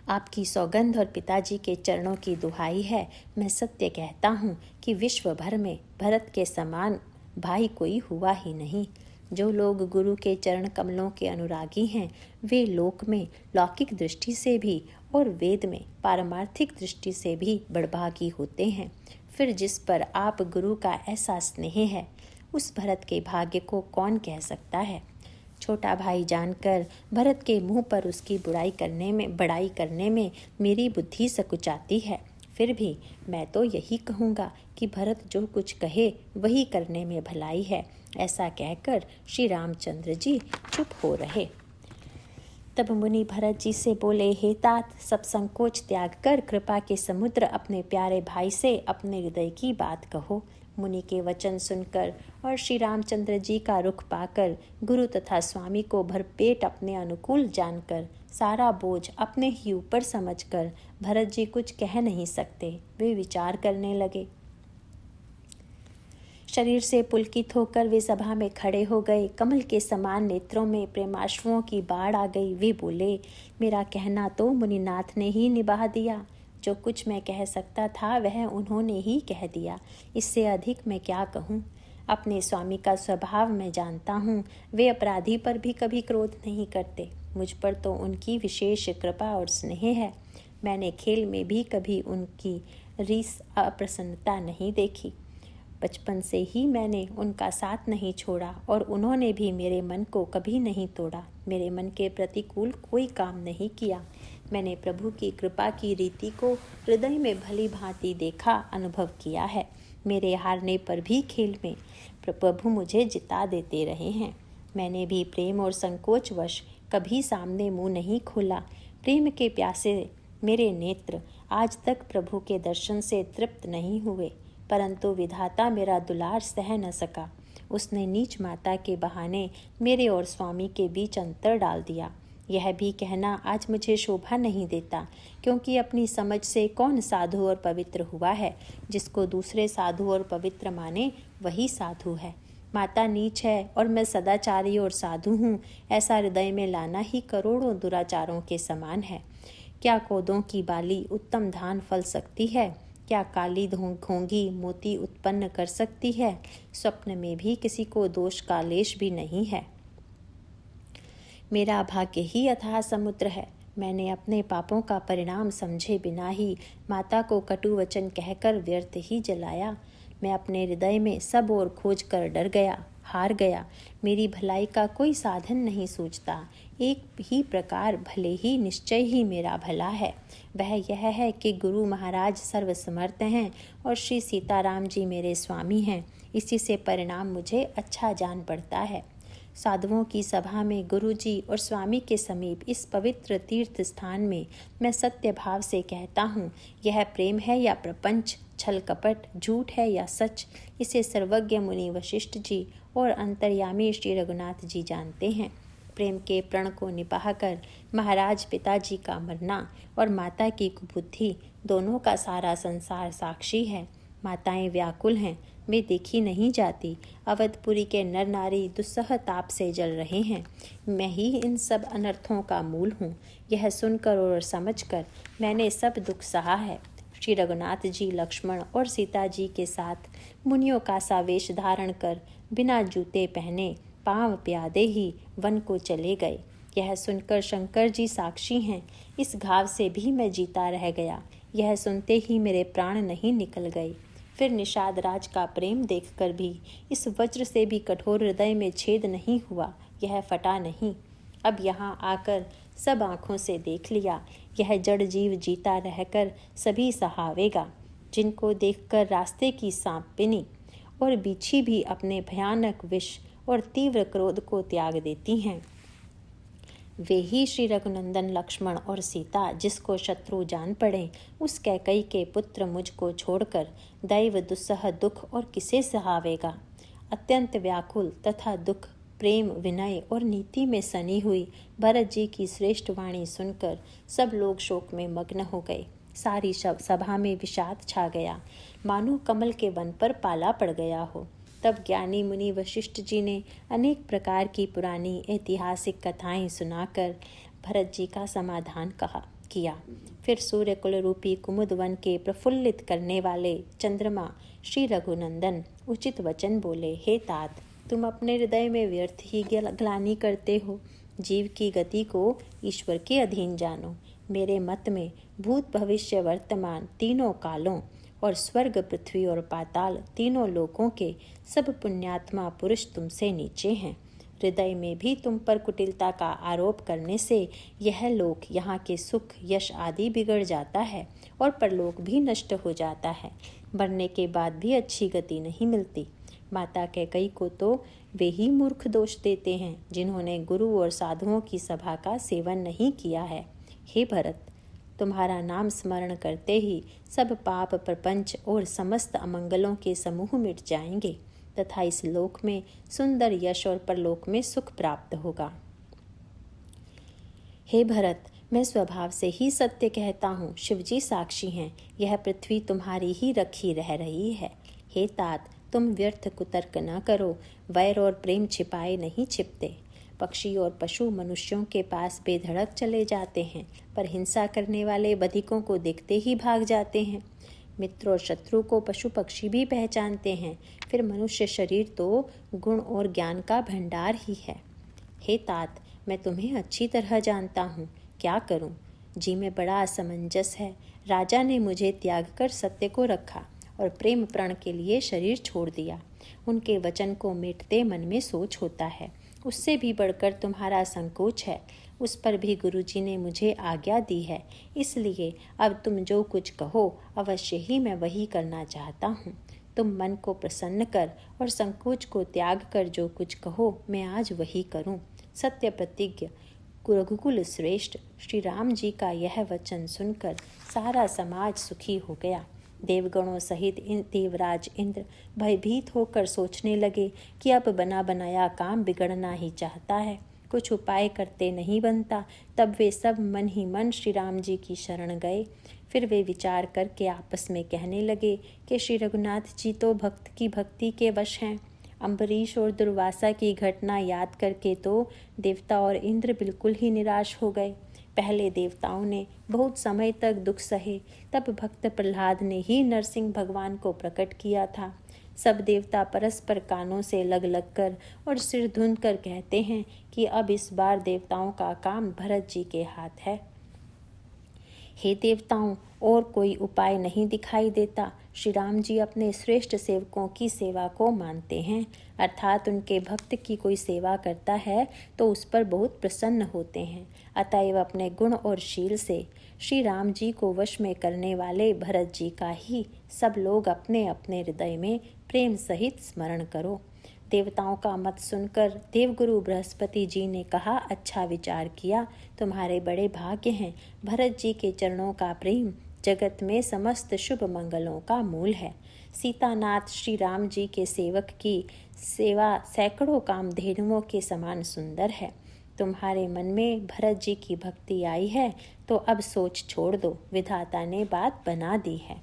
आपकी सौगंध और पिताजी के चरणों की दुहाई है, मैं सत्य कहता हूँ कि विश्व भर में भरत के समान भाई कोई हुआ ही नहीं। जो लोग गुरु के चरण कमलों के अनुरागी हैं, वे लोक में लौकिक दृष्टि से भी और वेद में पारमार्थिक दृष्टि से भी बड़भागी होते हैं। फिर जिस पर आप गुरु का ऐसा स्नेह है, उस भरत के भाग्य को कौन कह सकता है। छोटा भाई जानकर भरत के मुंह पर उसकी बड़ाई करने में मेरी बुद्धि सकुचाती है। फिर भी मैं तो यही कहूँगा कि भरत जो कुछ कहे वही करने में भलाई है। ऐसा कहकर श्री रामचंद्र जी चुप हो रहे। तब मुनि भरत जी से बोले, हे तात, सब संकोच त्याग कर कृपा के समुद्र अपने प्यारे भाई से अपने हृदय की बात कहो। मुनि के वचन सुनकर और श्री रामचंद्र जी का रुख पाकर, गुरु तथा स्वामी को भरपेट अपने अनुकूल जानकर, सारा बोझ अपने ही ऊपर समझकर भरत जी कुछ कह नहीं सकते। वे विचार करने लगे। शरीर से पुलकित होकर वे सभा में खड़े हो गए। कमल के समान नेत्रों में प्रेमाश्रुओं की बाढ़ आ गई। वे बोले, मेरा कहना तो मुनिनाथ ने ही निभा दिया। जो कुछ मैं कह सकता था वह उन्होंने ही कह दिया। इससे अधिक मैं क्या कहूँ। अपने स्वामी का स्वभाव मैं जानता हूँ। वे अपराधी पर भी कभी क्रोध नहीं करते। मुझ पर तो उनकी विशेष कृपा और स्नेह है। मैंने खेल में भी कभी उनकी रीस अप्रसन्नता नहीं देखी। बचपन से ही मैंने उनका साथ नहीं छोड़ा और उन्होंने भी मेरे मन को कभी नहीं तोड़ा। मेरे मन के प्रतिकूल कोई काम नहीं किया। मैंने प्रभु की कृपा की रीति को हृदय में भली भांति देखा, अनुभव किया है। मेरे हारने पर भी खेल में प्रभु मुझे जिता देते रहे हैं। मैंने भी प्रेम और संकोचवश कभी सामने मुंह नहीं खोला। प्रेम के प्यासे मेरे नेत्र आज तक प्रभु के दर्शन से तृप्त नहीं हुए, परंतु विधाता मेरा दुलार सह न सका। उसने नीच माता के बहाने मेरे और स्वामी के बीच अंतर डाल दिया। यह भी कहना आज मुझे शोभा नहीं देता, क्योंकि अपनी समझ से कौन साधु और पवित्र हुआ है। जिसको दूसरे साधु और पवित्र माने वही साधु है। माता नीच है और मैं सदाचारी और साधु हूँ, ऐसा हृदय में लाना ही करोड़ों दुराचारों के समान है। क्या कोदों की बाली उत्तम धान फल सकती है? क्या काली घोंगी मोती उत्पन्न कर सकती है? स्वप्न में भी किसी को दोष का लेश भी नहीं है। मेरा भाग्य ही अथाह समुद्र है। मैंने अपने पापों का परिणाम समझे बिना ही माता को कटु वचन कहकर व्यर्थ ही जलाया। मैं अपने हृदय में सब ओर खोज कर डर गया, हार गया। मेरी भलाई का कोई साधन नहीं सूझता। एक ही प्रकार भले ही निश्चय ही मेरा भला है। वह यह है कि गुरु महाराज सर्वसमर्थ हैं और श्री सीताराम जी मेरे स्वामी हैं। इसी से परिणाम मुझे अच्छा जान पड़ता है। साधुओं की सभा में गुरु जी और स्वामी के समीप इस पवित्र तीर्थ स्थान में मैं सत्य भाव से कहता हूँ, यह प्रेम है या प्रपंच, छल कपट, झूठ है या सच, इसे सर्वज्ञ मुनि वशिष्ठ जी और अंतर्यामी श्री रघुनाथ जी जानते हैं। प्रेम के प्रण को निभाह कर महाराज पिताजी का मरना और माता की कुबुद्धि, दोनों का सारा संसार साक्षी है। माताएं व्याकुल हैं, वे देखी नहीं जाती। अवधपुरी के नर नारी दुस्सह ताप से जल रहे हैं। मैं ही इन सब अनर्थों का मूल हूँ। यह सुनकर और समझकर मैंने सब दुख सहा है। श्री रघुनाथ जी लक्ष्मण और सीता जी के साथ मुनियों का सा वेश धारण कर बिना जूते पहने पांव प्यादे ही वन को चले गए। यह सुनकर शंकर जी साक्षी हैं। इस घाव से भी मैं जीता रह गया। यह सुनते ही मेरे प्राण नहीं निकल गए। फिर निषाद राज का प्रेम देखकर भी इस वज्र से भी कठोर हृदय में छेद नहीं हुआ। यह फटा नहीं। अब यहाँ आकर सब आँखों से देख लिया। यह जड़ जीव जीता रहकर सभी सहावेगा। जिनको देखकर रास्ते की सांपिनी और बिच्छी भी अपने भयानक विष और तीव्र क्रोध को त्याग देती हैं। वे ही श्री रघुनंदन लक्ष्मण और सीता, जिसको शत्रु जान पड़े, उस कैकई के पुत्र मुझको छोड़कर दैव दुस्सह दुख और किसे सहावेगा। अत्यंत व्याकुल तथा दुख, प्रेम, विनय और नीति में सनी हुई भरत जी की श्रेष्ठ वाणी सुनकर सब लोग शोक में मग्न हो गए। सारी सभा में विषाद छा गया, मानो कमल के वन पर पाला पड़ गया हो। तब ज्ञानी मुनि वशिष्ठ जी ने अनेक प्रकार की पुरानी ऐतिहासिक कथाएं सुनाकर भरत जी का समाधान किया। फिर सूर्य कुल रूपी कुमुद वन के प्रफुल्लित करने वाले चंद्रमा श्री रघुनंदन उचित वचन बोले, हे तात, तुम अपने हृदय में व्यर्थ ही ग्लानि करते हो। जीव की गति को ईश्वर के अधीन जानो। मेरे मत में भूत भविष्य वर्तमान तीनों कालों और स्वर्ग, पृथ्वी और पाताल तीनों लोकों के सब पुण्यात्मा पुरुष तुमसे नीचे हैं। हृदय में भी तुम पर कुटिलता का आरोप करने से यह लोक, यहाँ के सुख, यश आदि बिगड़ जाता है और परलोक भी नष्ट हो जाता है। मरने के बाद भी अच्छी गति नहीं मिलती। माता कैकेयी को तो वे ही मूर्ख दोष देते हैं जिन्होंने गुरु और साधुओं की सभा का सेवन नहीं किया है। हे भरत, तुम्हारा नाम स्मरण करते ही सब पाप प्रपंच और समस्त अमंगलों के समूह मिट जाएंगे तथा इस लोक में सुंदर यश और परलोक में सुख प्राप्त होगा। हे भरत, मैं स्वभाव से ही सत्य कहता हूँ, शिवजी साक्षी हैं, यह पृथ्वी तुम्हारी ही रखी रह रही है। हे तात, तुम व्यर्थ कुतर्क न करो, वैर और प्रेम छिपाए नहीं छिपते। पक्षी और पशु मनुष्यों के पास बेधड़क चले जाते हैं, पर हिंसा करने वाले बधिकों को देखते ही भाग जाते हैं। मित्र और शत्रु को पशु पक्षी भी पहचानते हैं, फिर मनुष्य शरीर तो गुण और ज्ञान का भंडार ही है। हे तात, मैं तुम्हें अच्छी तरह जानता हूँ, क्या करूँ? जी में बड़ा असमंजस है। राजा ने मुझे त्याग कर सत्य को रखा और प्रेम प्रण के लिए शरीर छोड़ दिया। उनके वचन को मेटते मन में सोच होता है। उससे भी बढ़कर तुम्हारा संकोच है, उस पर भी गुरुजी ने मुझे आज्ञा दी है, इसलिए अब तुम जो कुछ कहो अवश्य ही मैं वही करना चाहता हूँ। तुम मन को प्रसन्न कर और संकोच को त्याग कर जो कुछ कहो मैं आज वही करूँ। सत्य प्रतिज्ञ रघुकुल श्रेष्ठ श्री राम जी का यह वचन सुनकर सारा समाज सुखी हो गया। देवगणों सहित देवराज इंद्र भयभीत होकर सोचने लगे कि अब बना बनाया काम बिगड़ना ही चाहता है, कुछ उपाय करते नहीं बनता। तब वे सब मन ही मन श्री राम जी की शरण गए। फिर वे विचार करके आपस में कहने लगे कि श्री रघुनाथ जी तो भक्त की भक्ति के वश हैं। अम्बरीश और दुर्वासा की घटना याद करके तो देवता और इंद्र बिल्कुल ही निराश हो गए। पहले देवताओं ने बहुत समय तक दुख सहे, तब भक्त प्रहलाद ने ही नरसिंह भगवान को प्रकट किया था। सब देवता परस्पर कानों से लग लग कर और सिर धुन कर कहते हैं कि अब इस बार देवताओं का काम भरत जी के हाथ है। हे देवताओं, और कोई उपाय नहीं दिखाई देता। श्री राम जी अपने श्रेष्ठ सेवकों की सेवा को मानते हैं, अर्थात उनके भक्त की कोई सेवा करता है तो उस पर बहुत प्रसन्न होते हैं। अतएव अपने गुण और शील से श्री राम जी को वश में करने वाले भरत जी का ही सब लोग अपने अपने हृदय में प्रेम सहित स्मरण करो। देवताओं का मत सुनकर देवगुरु बृहस्पति जी ने कहा, अच्छा विचार किया, तुम्हारे बड़े भाग्य हैं। भरत जी के चरणों का प्रेम जगत में समस्त शुभ मंगलों का मूल है। सीतानाथ श्री राम जी के सेवक की सेवा सैकड़ों कामधेनुओं के समान सुंदर है। तुम्हारे मन में भरत जी की भक्ति आई है तो अब सोच छोड़ दो, विधाता ने बात बना दी है।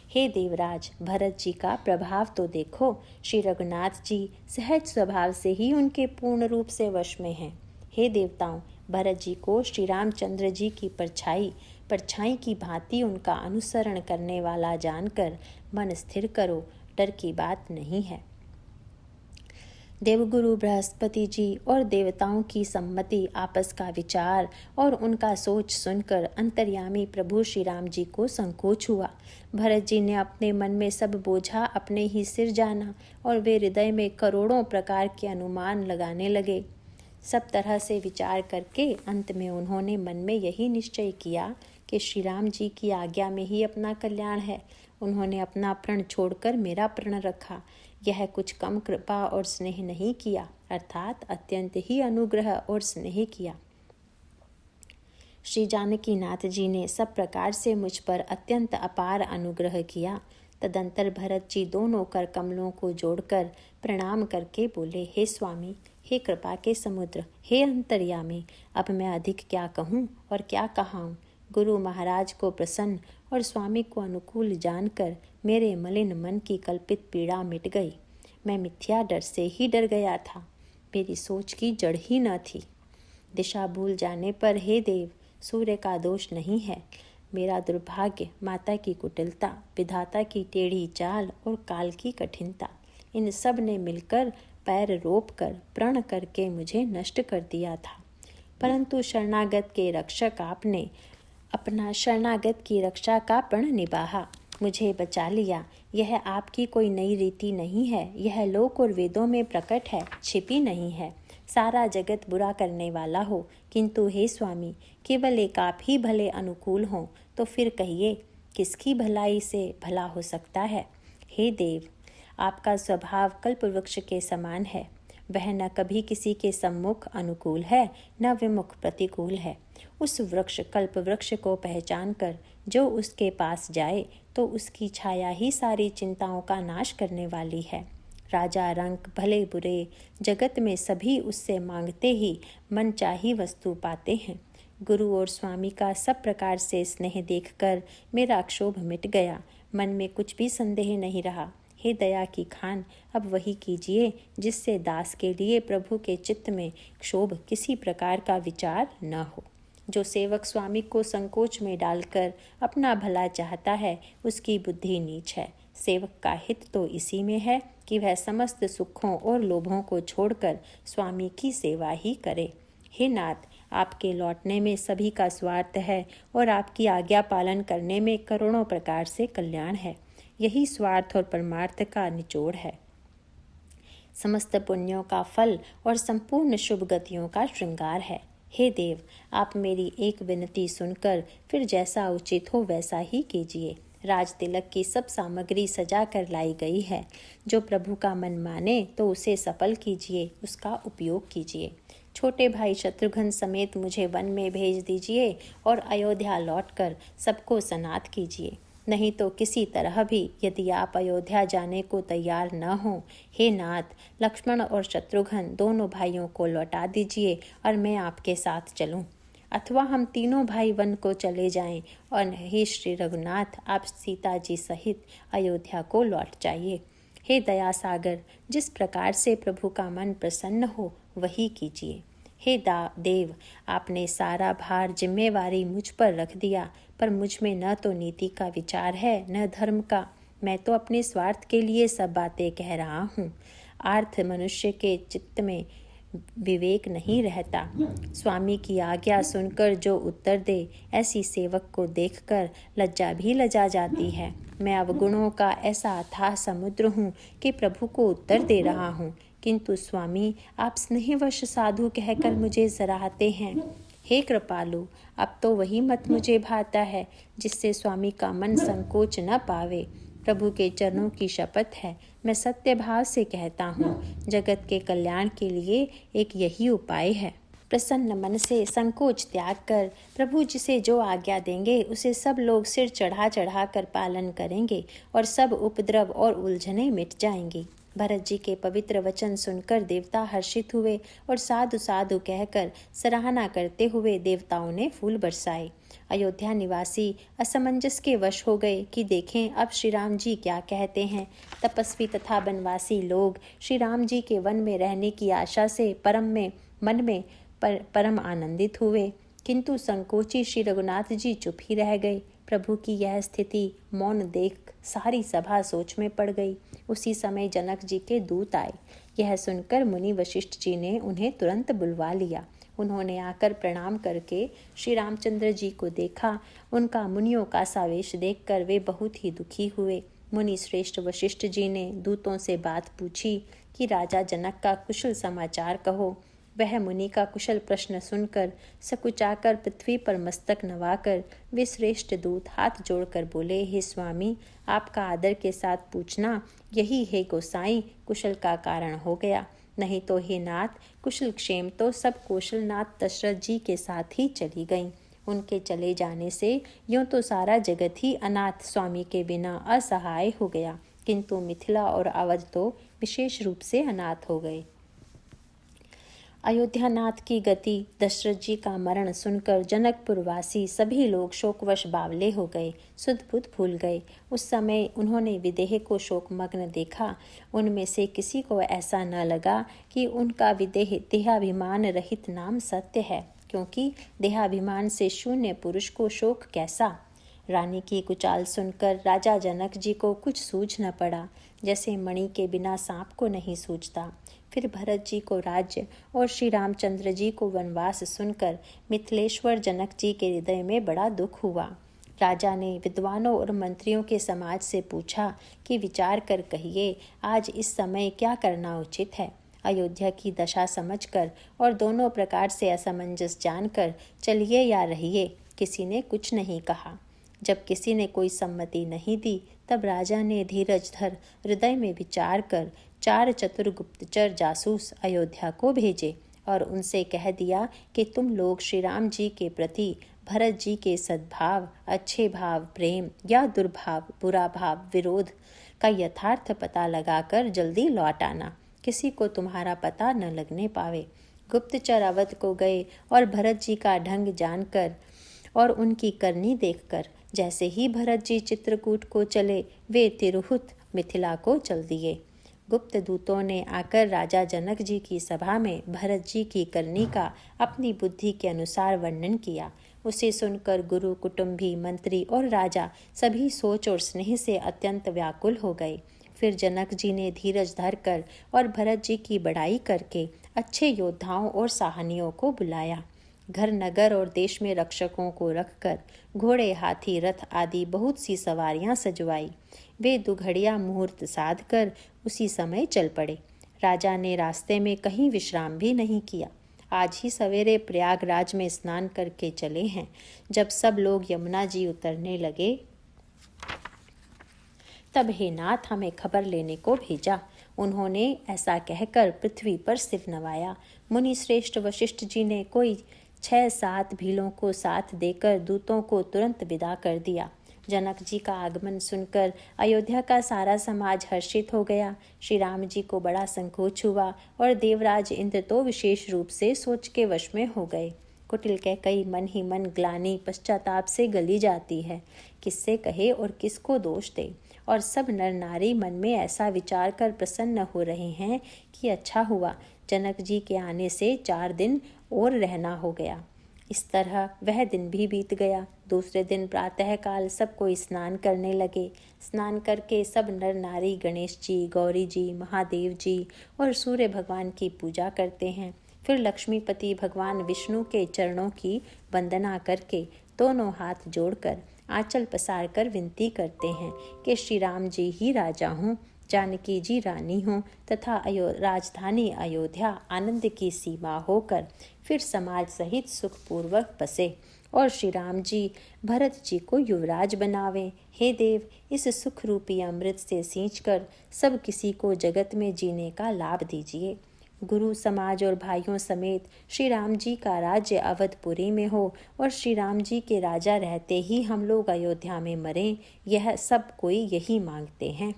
हे देवराज, भरत जी का प्रभाव तो देखो। श्री रघुनाथ जी सहज स्वभाव से ही उनके पूर्ण रूप से वश में हैं। हे देवताओं, भरत जी को श्री रामचंद्र जी की परछाई की भांति उनका अनुसरण करने वाला जानकर मन स्थिर करो, डर की बात नहीं है। देवगुरु बृहस्पति जी और देवताओं की सम्मति, आपस का विचार और उनका सोच सुनकर अंतर्यामी प्रभु श्री राम जी को संकोच हुआ। भरत जी ने अपने मन में सब बोझा अपने ही सिर जाना और वे हृदय में करोड़ों प्रकार के अनुमान लगाने लगे। सब तरह से विचार करके अंत में उन्होंने मन में यही निश्चय किया कि श्री राम जी की आज्ञा में ही अपना कल्याण है। उन्होंने अपना प्रण छोड़कर मेरा प्रण रखा। यह कुछ कम कृपा और स्नेह नहीं किया, अर्थात अत्यंत ही अनुग्रह और स्नेह किया। श्री जानकी नाथ जी ने सब प्रकार से मुझ पर अत्यंत अपार अनुग्रह किया। तदंतर भरत जी दोनों कर कमलों को जोड़कर प्रणाम करके बोले, हे स्वामी, हे कृपा के समुद्र, हे अंतर्यामी, अब मैं अधिक क्या कहूँ और क्या कहाऊँ। गुरु महाराज को प्रसन्न और स्वामी को अनुकूल जानकर मेरे मलिन मन की कल्पित पीड़ा मिट गई। मैं मिथ्या डर से ही डर गया था, मेरी सोच की जड़ ही न थी। दिशा भूल जाने पर हे देव, सूर्य का दोष नहीं है। मेरा दुर्भाग्य, माता की कुटिलता, विधाता की टेढ़ी चाल और काल की कठिनता, इन सब ने मिलकर पैर रोप कर प्रण करके मुझे नष्ट कर दिया था। परंतु शरणागत के रक्षक आपने अपना शरणागत की रक्षा का प्रण निभाा, मुझे बचा लिया। यह आपकी कोई नई रीति नहीं है, यह लोक और वेदों में प्रकट है, छिपी नहीं है। सारा जगत बुरा करने वाला हो, किंतु हे स्वामी, केवल एक आप ही भले अनुकूल हों, तो फिर कहिए किसकी भलाई से भला हो सकता है। हे देव, आपका स्वभाव कल्पवृक्ष के समान है। वह न कभी किसी के सम्मुख अनुकूल है, न विमुख प्रतिकूल है। उस वृक्ष कल्पवृक्ष को पहचान कर जो उसके पास जाए तो उसकी छाया ही सारी चिंताओं का नाश करने वाली है। राजा रंक भले बुरे जगत में सभी उससे मांगते ही मनचाही वस्तु पाते हैं। गुरु और स्वामी का सब प्रकार से स्नेह देखकर मेरा क्षोभ मिट गया। मन में कुछ भी संदेह नहीं रहा। हे दया की खान, अब वही कीजिए जिससे दास के लिए प्रभु के चित्त में क्षोभ किसी प्रकार का विचार न हो। जो सेवक स्वामी को संकोच में डालकर अपना भला चाहता है, उसकी बुद्धि नीच है। सेवक का हित तो इसी में है कि वह समस्त सुखों और लोभों को छोड़कर स्वामी की सेवा ही करे। हे नाथ, आपके लौटने में सभी का स्वार्थ है और आपकी आज्ञा पालन करने में करोड़ों प्रकार से कल्याण है। यही स्वार्थ और परमार्थ का निचोड़ है। समस्त पुण्यों का फल और संपूर्ण शुभ गतियों का श्रृंगार है। हे देव, आप मेरी एक विनती सुनकर फिर जैसा उचित हो वैसा ही कीजिए। राज तिलक की सब सामग्री सजा कर लाई गई है। जो प्रभु का मन माने तो उसे सफल कीजिए, उसका उपयोग कीजिए। छोटे भाई शत्रुघ्न समेत मुझे वन में भेज दीजिए और अयोध्या लौटकर सबको सनाथ कीजिए। नहीं तो किसी तरह भी यदि आप अयोध्या जाने को तैयार न हो, हे नाथ, लक्ष्मण और शत्रुघ्न दोनों भाइयों को लौटा दीजिए और मैं आपके साथ चलूं। अथवा हम तीनों भाई वन को चले जाएं और हे श्री रघुनाथ, आप सीता जी सहित अयोध्या को लौट जाइए। हे दया सागर, जिस प्रकार से प्रभु का मन प्रसन्न हो वही कीजिए। हे देव, आपने सारा भार जिम्मेवारी मुझ पर रख दिया, पर मुझ में न तो नीति का विचार है न धर्म का। मैं तो अपने स्वार्थ के लिए सब बातें कह रहा हूँ। आर्थ मनुष्य के चित्त में विवेक नहीं रहता। स्वामी की आज्ञा सुनकर जो उत्तर दे, ऐसी सेवक को देखकर लज्जा भी लजा जाती है। मैं अवगुणों का ऐसा अथाह समुद्र हूँ कि प्रभु को उत्तर दे रहा हूँ, किंतु स्वामी आप स्नेहवश साधु कहकर मुझे सराहते हैं। हे कृपालु, अब तो वही मत मुझे भाता है जिससे स्वामी का मन संकोच न पावे। प्रभु के चरणों की शपथ है, मैं सत्य भाव से कहता हूँ, जगत के कल्याण के लिए एक यही उपाय है। प्रसन्न मन से संकोच त्याग कर प्रभु जिसे जो आज्ञा देंगे उसे सब लोग सिर चढ़ा चढ़ा कर पालन करेंगे और सब उपद्रव और उलझनें मिट जाएंगी। भरत जी के पवित्र वचन सुनकर देवता हर्षित हुए और साधु साधु कहकर सराहना करते हुए देवताओं ने फूल बरसाए। अयोध्या निवासी असमंजस के वश हो गए कि देखें अब श्री राम जी क्या कहते हैं। तपस्वी तथा बनवासी लोग श्री राम जी के वन में रहने की आशा से मन में परम आनंदित हुए, किंतु संकोची श्री रघुनाथ जी चुप ही रह गए। प्रभु की यह स्थिति मौन देख सारी सभा सोच में पड़ गई। उसी समय जनक जी के दूत आए। यह सुनकर मुनि वशिष्ठ जी ने उन्हें तुरंत बुलवा लिया। उन्होंने आकर प्रणाम करके श्री रामचंद्र जी को देखा। उनका मुनियों का सावेश देखकर वे बहुत ही दुखी हुए। मुनि श्रेष्ठ वशिष्ठ जी ने दूतों से बात पूछी कि राजा जनक का कुशल समाचार कहो। वह मुनि का कुशल प्रश्न सुनकर सकुचाकर पृथ्वी पर मस्तक नवाकर वे श्रेष्ठ दूत हाथ जोड़कर बोले, हे स्वामी, आपका आदर के साथ पूछना यही हे गोसाई कुशल का कारण हो गया। नहीं तो हे नाथ, कुशल क्षेम तो सब कौशलनाथ दशरथ जी के साथ ही चली गईं। उनके चले जाने से यूं तो सारा जगत ही अनाथ स्वामी के बिना असहाय हो गया, किंतु मिथिला और अवध तो विशेष रूप से अनाथ हो गए। अयोध्यानाथ की गति, दशरथ जी का मरण सुनकर जनकपुरवासी सभी लोग शोकवश बावले हो गए, सुध बुध भूल गए। उस समय उन्होंने विदेह को शोकमग्न देखा। उनमें से किसी को ऐसा न लगा कि उनका विदेह देहाभिमान रहित नाम सत्य है, क्योंकि देहाभिमान से शून्य पुरुष को शोक कैसा। रानी की कुचाल सुनकर राजा जनक जी को कुछ सूझ न पड़ा, जैसे मणि के बिना सांप को नहीं सूझता। फिर भरत जी को राज्य और श्री रामचंद्र जी को वनवास सुनकर मिथिलेश्वर जनक जी के हृदय में बड़ा दुख हुआ। राजा ने विद्वानों और मंत्रियों के समाज से पूछा कि विचार कर कहिए, आज इस समय क्या करना उचित है। अयोध्या की दशा समझकर और दोनों प्रकार से असमंजस जानकर चलिए या रहिए, किसी ने कुछ नहीं कहा। जब किसी ने कोई सम्मति नहीं दी तब राजा ने धीरज धर हृदय में विचार कर 4 चतुर गुप्तचर जासूस अयोध्या को भेजे और उनसे कह दिया कि तुम लोग श्री राम जी के प्रति भरत जी के सद्भाव, अच्छे भाव, प्रेम या दुर्भाव, बुरा भाव, विरोध का यथार्थ पता लगाकर जल्दी लौट आना, किसी को तुम्हारा पता न लगने पावे। गुप्तचर अवध को गए और भरत जी का ढंग जानकर और उनकी करनी देखकर जैसे ही भरत जी चित्रकूट को चले, वे तिरहुत मिथिला को चल दिए। गुप्त दूतों ने आकर राजा जनक जी की सभा में भरत जी की करनी का अपनी बुद्धि के अनुसार वर्णन किया। उसे सुनकर गुरु, कुटुंबी, मंत्री और राजा सभी सोच और स्नेह से अत्यंत व्याकुल हो गए। फिर जनक जी ने धीरज धरकर और भरत जी की बड़ाई करके अच्छे योद्धाओं और साहनियों को बुलाया। घर, नगर और देश में रक्षकों को रखकर घोड़े, हाथी, रथ आदि बहुत सी सवारियां सजवाई। वे दुघड़िया मुहूर्त साध कर उसी समय चल पड़े। राजा ने रास्ते में कहीं विश्राम भी नहीं किया। आज ही सवेरे प्रयागराज में स्नान करके चले हैं। जब सब लोग यमुना जी उतरने लगे तब हे नाथ हमें खबर लेने को भेजा। उन्होंने ऐसा कहकर पृथ्वी पर सिर नवाया। मुनि श्रेष्ठ वशिष्ठ जी ने कोई 6-7 भीलों को साथ देकर दूतों को तुरंत विदा कर दिया। जनक जी का आगमन सुनकर अयोध्या का सारा समाज हर्षित हो गया। श्री राम जी को बड़ा संकोच हुआ और देवराज इंद्र तो विशेष रूप से सोच के वश में हो गए। कुटिल कैकई मन ही मन ग्लानि पश्चाताप से गली जाती है, किससे कहे और किसको दोष दे। और सब नर नारी मन में ऐसा विचार कर प्रसन्न हो रहे हैं कि अच्छा हुआ जनक जी के आने से 4 दिन और रहना हो गया। इस तरह वह दिन भी बीत गया। दूसरे दिन प्रातःकाल सब कोई स्नान करने लगे। स्नान करके सब नर नारी गणेश जी, गौरी जी, महादेव जी और सूर्य भगवान की पूजा करते हैं। फिर लक्ष्मीपति भगवान विष्णु के चरणों की वंदना करके दोनों हाथ जोड़कर आंचल पसार कर विनती करते हैं कि श्री राम जी ही राजा हों, जानकी जी रानी हों तथा राजधानी अयोध्या आनंद की सीमा होकर फिर समाज सहित सुखपूर्वक बसे और श्री राम जी भरत जी को युवराज बनावें। हे देव, इस सुख रूपी अमृत से सींचकर सब किसी को जगत में जीने का लाभ दीजिए। गुरु समाज और भाइयों समेत श्री राम जी का राज्य अवधपुरी में हो और श्री राम जी के राजा रहते ही हम लोग अयोध्या में मरें, यह सब कोई यही मांगते हैं।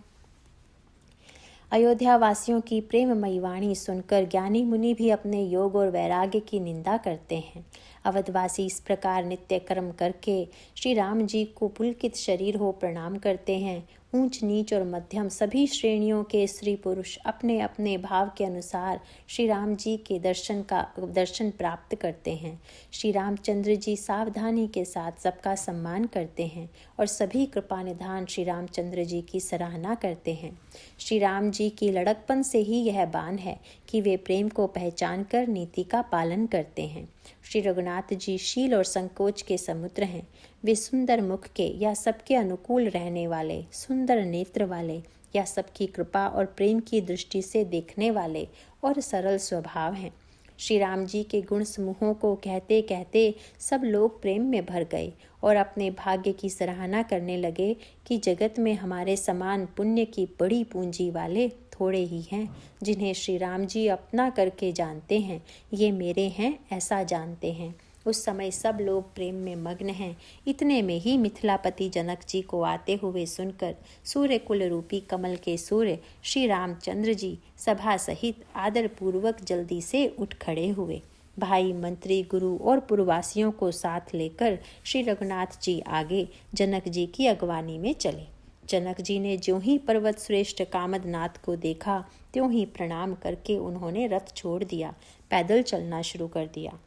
अयोध्या वासियों की प्रेममयी वाणी सुनकर ज्ञानी मुनि भी अपने योग और वैराग्य की निंदा करते हैं। अवधवासी इस प्रकार नित्य कर्म करके श्री राम जी को पुलकित शरीर हो प्रणाम करते हैं। ऊंच नीच और मध्यम सभी श्रेणियों के स्त्री पुरुष अपने अपने भाव के अनुसार श्री राम जी के दर्शन प्राप्त करते हैं। श्री रामचंद्र जी सावधानी के साथ सबका सम्मान करते हैं और सभी कृपा निधान श्री रामचंद्र जी की सराहना करते हैं। श्री राम जी की लड़कपन से ही यह बान है कि वे प्रेम को पहचान कर नीति का पालन करते हैं। श्री रघुनाथ जी शील और संकोच के समुद्र हैं। वे सुंदर मुख के या सबके अनुकूल रहने वाले, सुंदर नेत्र वाले या सबकी कृपा और प्रेम की दृष्टि से देखने वाले और सरल स्वभाव हैं। श्री राम जी के गुण समूहों को कहते कहते सब लोग प्रेम में भर गए और अपने भाग्य की सराहना करने लगे कि जगत में हमारे समान पुण्य की बड़ी पूंजी वाले थोड़े ही हैं, जिन्हें श्री राम जी अपना करके जानते हैं। ये मेरे हैं ऐसा जानते हैं। उस समय सब लोग प्रेम में मग्न हैं। इतने में ही मिथिलापति जनक जी को आते हुए सुनकर सूर्य कुल रूपी कमल के सूर्य श्री रामचंद्र जी सभा सहित आदर पूर्वक जल्दी से उठ खड़े हुए। भाई, मंत्री, गुरु और पुरवासियों को साथ लेकर श्री रघुनाथ जी आगे जनक जी की अगवानी में चले। जनक जी ने ज्यों ही पर्वत श्रेष्ठ कामदनाथ को देखा त्यों ही प्रणाम करके उन्होंने रथ छोड़ दिया, पैदल चलना शुरू कर दिया।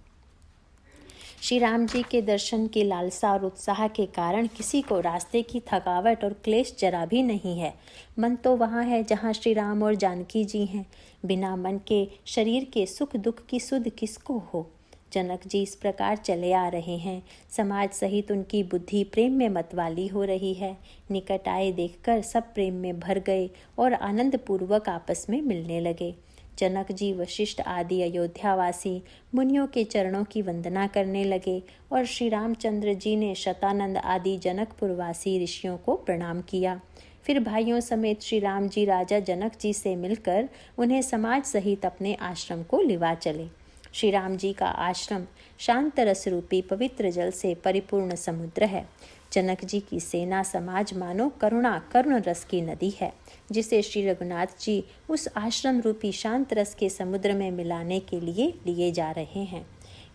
श्री राम जी के दर्शन की लालसा और उत्साह के कारण किसी को रास्ते की थकावट और क्लेश जरा भी नहीं है। मन तो वहाँ है जहाँ श्री राम और जानकी जी हैं। बिना मन के शरीर के सुख दुख की सुध किसको हो। जनक जी इस प्रकार चले आ रहे हैं। समाज सहित उनकी बुद्धि प्रेम में मतवाली हो रही है। निकट आए देखकर सब प्रेम में भर गए और आनंद पूर्वक आपस में मिलने लगे। जनक जी, वशिष्ठ आदि अयोध्यावासी मुनियों के चरणों की वंदना करने लगे और श्री रामचंद्र जी ने शतानंद आदि जनकपुरवासी ऋषियों को प्रणाम किया। फिर भाइयों समेत श्री राम जी राजा जनक जी से मिलकर उन्हें समाज सहित अपने आश्रम को लिवा चले। श्री राम जी का आश्रम शांत रस रूपी पवित्र जल से परिपूर्ण समुद्र है। जनक जी की सेना समाज मानो करुण रस की नदी है, जिसे श्री रघुनाथ जी उस आश्रम रूपी शांत रस के समुद्र में मिलाने के लिए जा रहे हैं।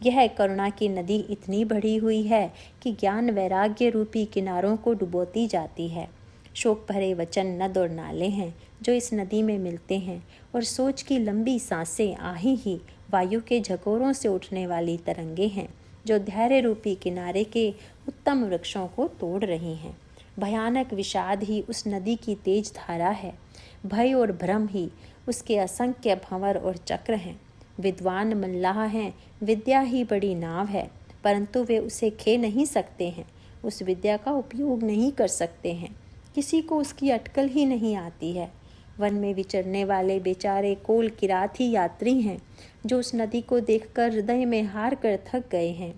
यह करुणा की नदी इतनी बढ़ी हुई है कि ज्ञान वैराग्य रूपी किनारों को डुबोती जाती है। शोक भरे वचन नद और नाले हैं जो इस नदी में मिलते हैं, और सोच की लंबी सांसें आही ही वायु के झकोरों से उठने वाली तरंगे हैं जो धैर्य रूपी किनारे के उत्तम वृक्षों को तोड़ रही हैं। भयानक विषाद ही उस नदी की तेज धारा है, भय और भ्रम ही उसके असंख्य भंवर और चक्र हैं। विद्वान मल्लाह हैं, विद्या ही बड़ी नाव है, परंतु वे उसे खे नहीं सकते हैं, उस विद्या का उपयोग नहीं कर सकते हैं। किसी को उसकी अटकल ही नहीं आती है। वन में विचरने वाले बेचारे कोल किरात ही यात्री हैं जो उस नदी को देखकर हृदय में हार कर थक गए हैं।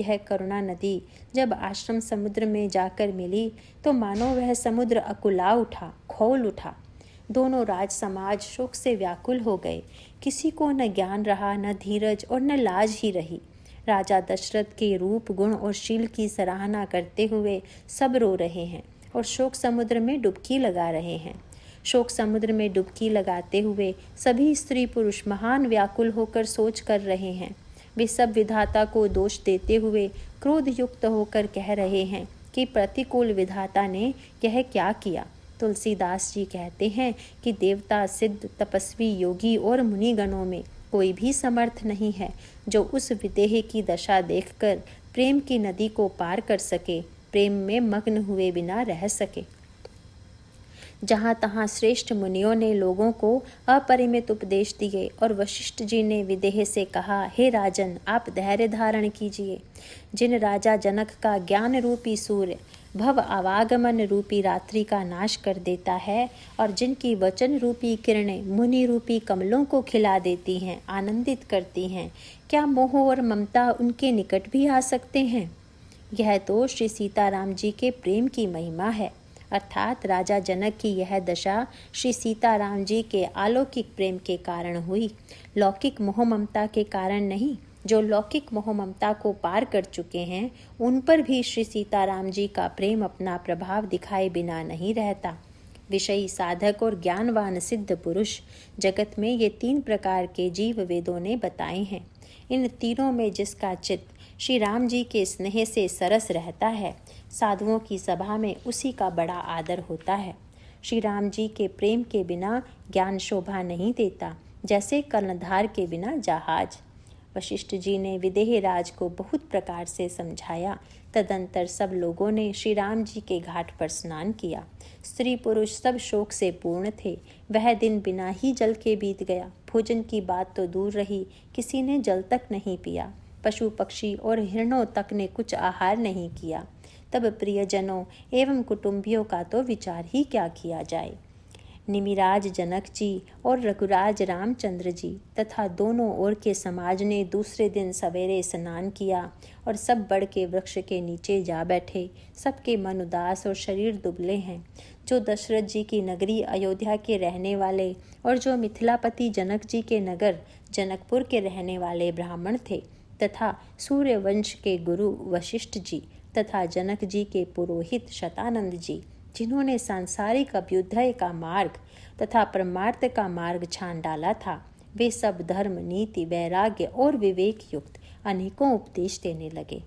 यह करुणा नदी जब आश्रम समुद्र में जाकर मिली तो मानो वह समुद्र अकुला उठा, खौल उठा। दोनों राज समाज शोक से व्याकुल हो गए। किसी को न ज्ञान रहा, न धीरज और न लाज ही रही। राजा दशरथ के रूप, गुण और शील की सराहना करते हुए सब रो रहे हैं और शोक समुद्र में डुबकी लगा रहे हैं। शोक समुद्र में डुबकी लगाते हुए सभी स्त्री पुरुष महान व्याकुल होकर सोच कर रहे हैं। वे सब विधाता को दोष देते हुए क्रोध युक्त होकर कह रहे हैं कि प्रतिकूल विधाता ने यह क्या किया। तुलसीदास जी कहते हैं कि देवता, सिद्ध, तपस्वी, योगी और मुनिगणों में कोई भी समर्थ नहीं है जो उस विदेह की दशा देखकर प्रेम की नदी को पार कर सके, प्रेम में मग्न हुए बिना रह सके। जहाँ तहाँ श्रेष्ठ मुनियों ने लोगों को अपरिमित उपदेश दिए और वशिष्ठ जी ने विदेह से कहा, हे राजन, आप धैर्य धारण कीजिए। जिन राजा जनक का ज्ञान रूपी सूर्य भव आवागमन रूपी रात्रि का नाश कर देता है और जिनकी वचन रूपी किरणें मुनि रूपी कमलों को खिला देती हैं, आनंदित करती हैं, क्या मोह और ममता उनके निकट भी आ सकते हैं? यह तो श्री सीताराम जी के प्रेम की महिमा है। अर्थात राजा जनक की यह दशा श्री सीताराम जी के अलौकिक प्रेम के कारण हुई, लौकिक मोह ममता के कारण नहीं। जो लौकिक मोह ममता को पार कर चुके हैं उन पर भी श्री सीताराम जी का प्रेम अपना प्रभाव दिखाए बिना नहीं रहता। विषयी, साधक और ज्ञानवान सिद्ध पुरुष, जगत में ये 3 प्रकार के जीव वेदों ने बताए हैं। इन तीनों में जिसका चित्त श्री राम जी के स्नेह से सरस रहता है, साधुओं की सभा में उसी का बड़ा आदर होता है। श्री राम जी के प्रेम के बिना ज्ञान शोभा नहीं देता, जैसे कर्णधार के बिना जहाज। वशिष्ठ जी ने विदेह राज को बहुत प्रकार से समझाया। तदंतर सब लोगों ने श्री राम जी के घाट पर स्नान किया। स्त्री पुरुष सब शोक से पूर्ण थे। वह दिन बिना ही जल के बीत गया। भोजन की बात तो दूर रही, किसी ने जल तक नहीं पिया। पशु पक्षी और हिरणों तक ने कुछ आहार नहीं किया। तब प्रियजनों एवं कुटुंबियों का तो विचार ही क्या किया जाए। निमिराज जनक जी और रघुराज रामचंद्र जी तथा दोनों ओर के समाज ने दूसरे दिन सवेरे स्नान किया और सब बड़ के वृक्ष के नीचे जा बैठे। सबके मन उदास और शरीर दुबले हैं। जो दशरथ जी की नगरी अयोध्या के रहने वाले और जो मिथिलापति जनक जी के नगर जनकपुर के रहने वाले ब्राह्मण थे, तथा सूर्यवंश के गुरु वशिष्ठ जी तथा जनक जी के पुरोहित शतानंद जी, जिन्होंने सांसारिक अभ्युदय का मार्ग तथा परमार्थ का मार्ग छान डाला था, वे सब धर्म, नीति, वैराग्य और विवेक युक्त अनेकों उपदेश देने लगे।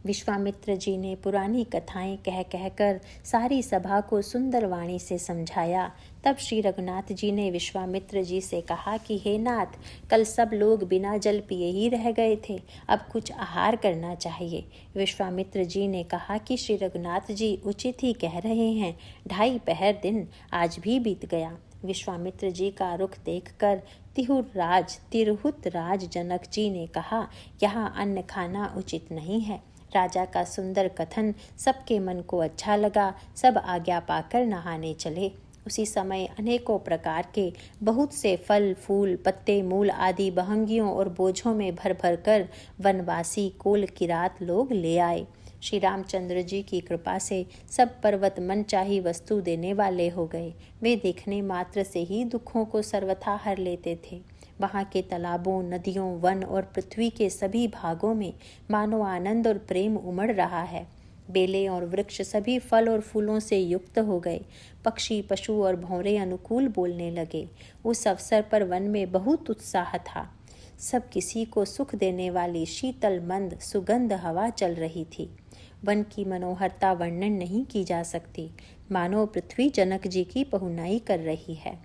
विश्वामित्र जी ने पुरानी कथाएं कह कहकर सारी सभा को सुंदर वाणी से समझाया। तब श्री रघुनाथ जी ने विश्वामित्र जी से कहा कि हे नाथ, कल सब लोग बिना जल पिए ही रह गए थे, अब कुछ आहार करना चाहिए। विश्वामित्र जी ने कहा कि श्री रघुनाथ जी उचित ही कह रहे हैं, 2.5 पहर दिन आज भी बीत गया। विश्वामित्र जी का रुख देखकर तिरहुत राज जनक जी ने कहा, यहाँ अन्न खाना उचित नहीं है। राजा का सुंदर कथन सबके मन को अच्छा लगा। सब आज्ञा पाकर नहाने चले। उसी समय अनेकों प्रकार के बहुत से फल, फूल, पत्ते, मूल आदि बहंगियों और बोझों में भर भर कर वनवासी कोल किरात लोग ले आए। श्री रामचंद्र जी की कृपा से सब पर्वत मनचाही वस्तु देने वाले हो गए। वे देखने मात्र से ही दुखों को सर्वथा हर लेते थे। वहाँ के तालाबों, नदियों, वन और पृथ्वी के सभी भागों में मानो आनंद और प्रेम उमड़ रहा है। बेलें और वृक्ष सभी फल और फूलों से युक्त हो गए। पक्षी, पशु और भौरे अनुकूल बोलने लगे। उस अवसर पर वन में बहुत उत्साह था। सब किसी को सुख देने वाली शीतल मंद सुगंध हवा चल रही थी। वन की मनोहरता वर्णन नहीं की जा सकती। मानो पृथ्वी जनक जी की पहुनाई कर रही है।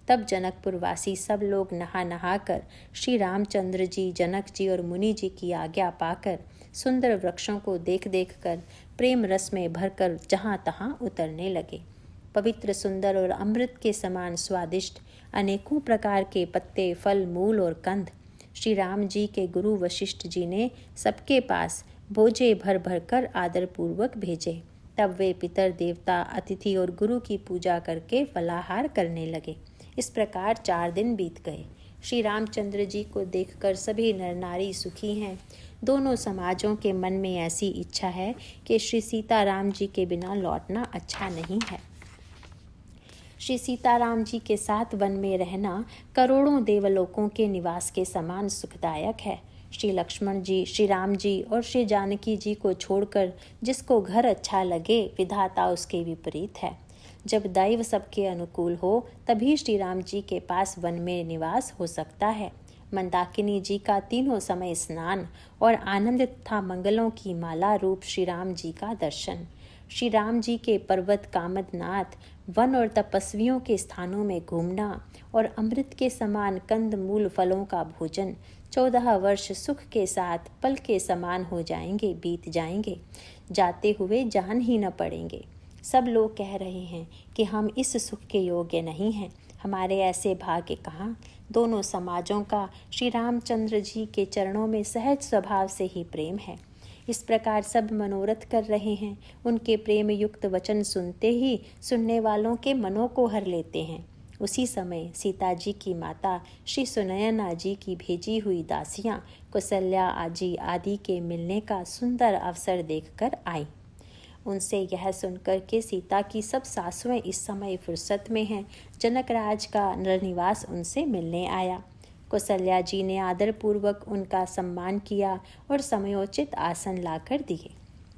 तब जनकपुर वासी सब लोग नहा नहा कर श्री रामचंद्र जी, जनक जी और मुनि जी की आज्ञा पाकर सुंदर वृक्षों को देख देख कर प्रेम रस में भरकर जहाँ तहाँ उतरने लगे। पवित्र, सुंदर और अमृत के समान स्वादिष्ट अनेकों प्रकार के पत्ते, फल, मूल और कंद श्री राम जी के गुरु वशिष्ठ जी ने सबके पास बोझे भर भर कर आदरपूर्वक भेजे। तब वे पितर, देवता, अतिथि और गुरु की पूजा करके फलाहार करने लगे। इस प्रकार 4 दिन बीत गए। श्री रामचंद्र जी को देखकर सभी नर नारी सुखी हैं। दोनों समाजों के मन में ऐसी इच्छा है कि श्री सीताराम जी के बिना लौटना अच्छा नहीं है। श्री सीताराम जी के साथ वन में रहना करोड़ों देवलोकों के निवास के समान सुखदायक है। श्री लक्ष्मण जी, श्री राम जी और श्री जानकी जी को छोड़कर जिसको घर अच्छा लगे, विधाता उसके विपरीत है। जब दैव सबके अनुकूल हो तभी श्री राम जी के पास वन में निवास हो सकता है। मंदाकिनी जी का तीनों समय स्नान और आनंद तथा मंगलों की माला रूप श्री राम जी का दर्शन, श्री राम जी के पर्वत कामदनाथ, वन और तपस्वियों के स्थानों में घूमना और अमृत के समान कंद मूल फलों का भोजन 14 वर्ष सुख के साथ पल के समान हो जाएंगे, बीत जाएंगे, जाते हुए जान ही न पड़ेंगे। सब लोग कह रहे हैं कि हम इस सुख के योग्य नहीं हैं। हमारे ऐसे भाग्य कहाँ। दोनों समाजों का श्री रामचंद्र जी के चरणों में सहज स्वभाव से ही प्रेम है। इस प्रकार सब मनोरथ कर रहे हैं। उनके प्रेम युक्त वचन सुनते ही सुनने वालों के मनों को हर लेते हैं। उसी समय सीता जी की माता श्री सुनयना जी की भेजी हुई दासियां कौशल्या आजी आदि के मिलने का सुंदर अवसर देखकर आई। उनसे यह सुनकर के सीता की सब सासुएं इस समय फुर्सत में हैं। जनक राज का नरनिवास उनसे मिलने आया। कौशल्या जी ने आदरपूर्वक उनका सम्मान किया और समयोचित आसन लाकर दिए।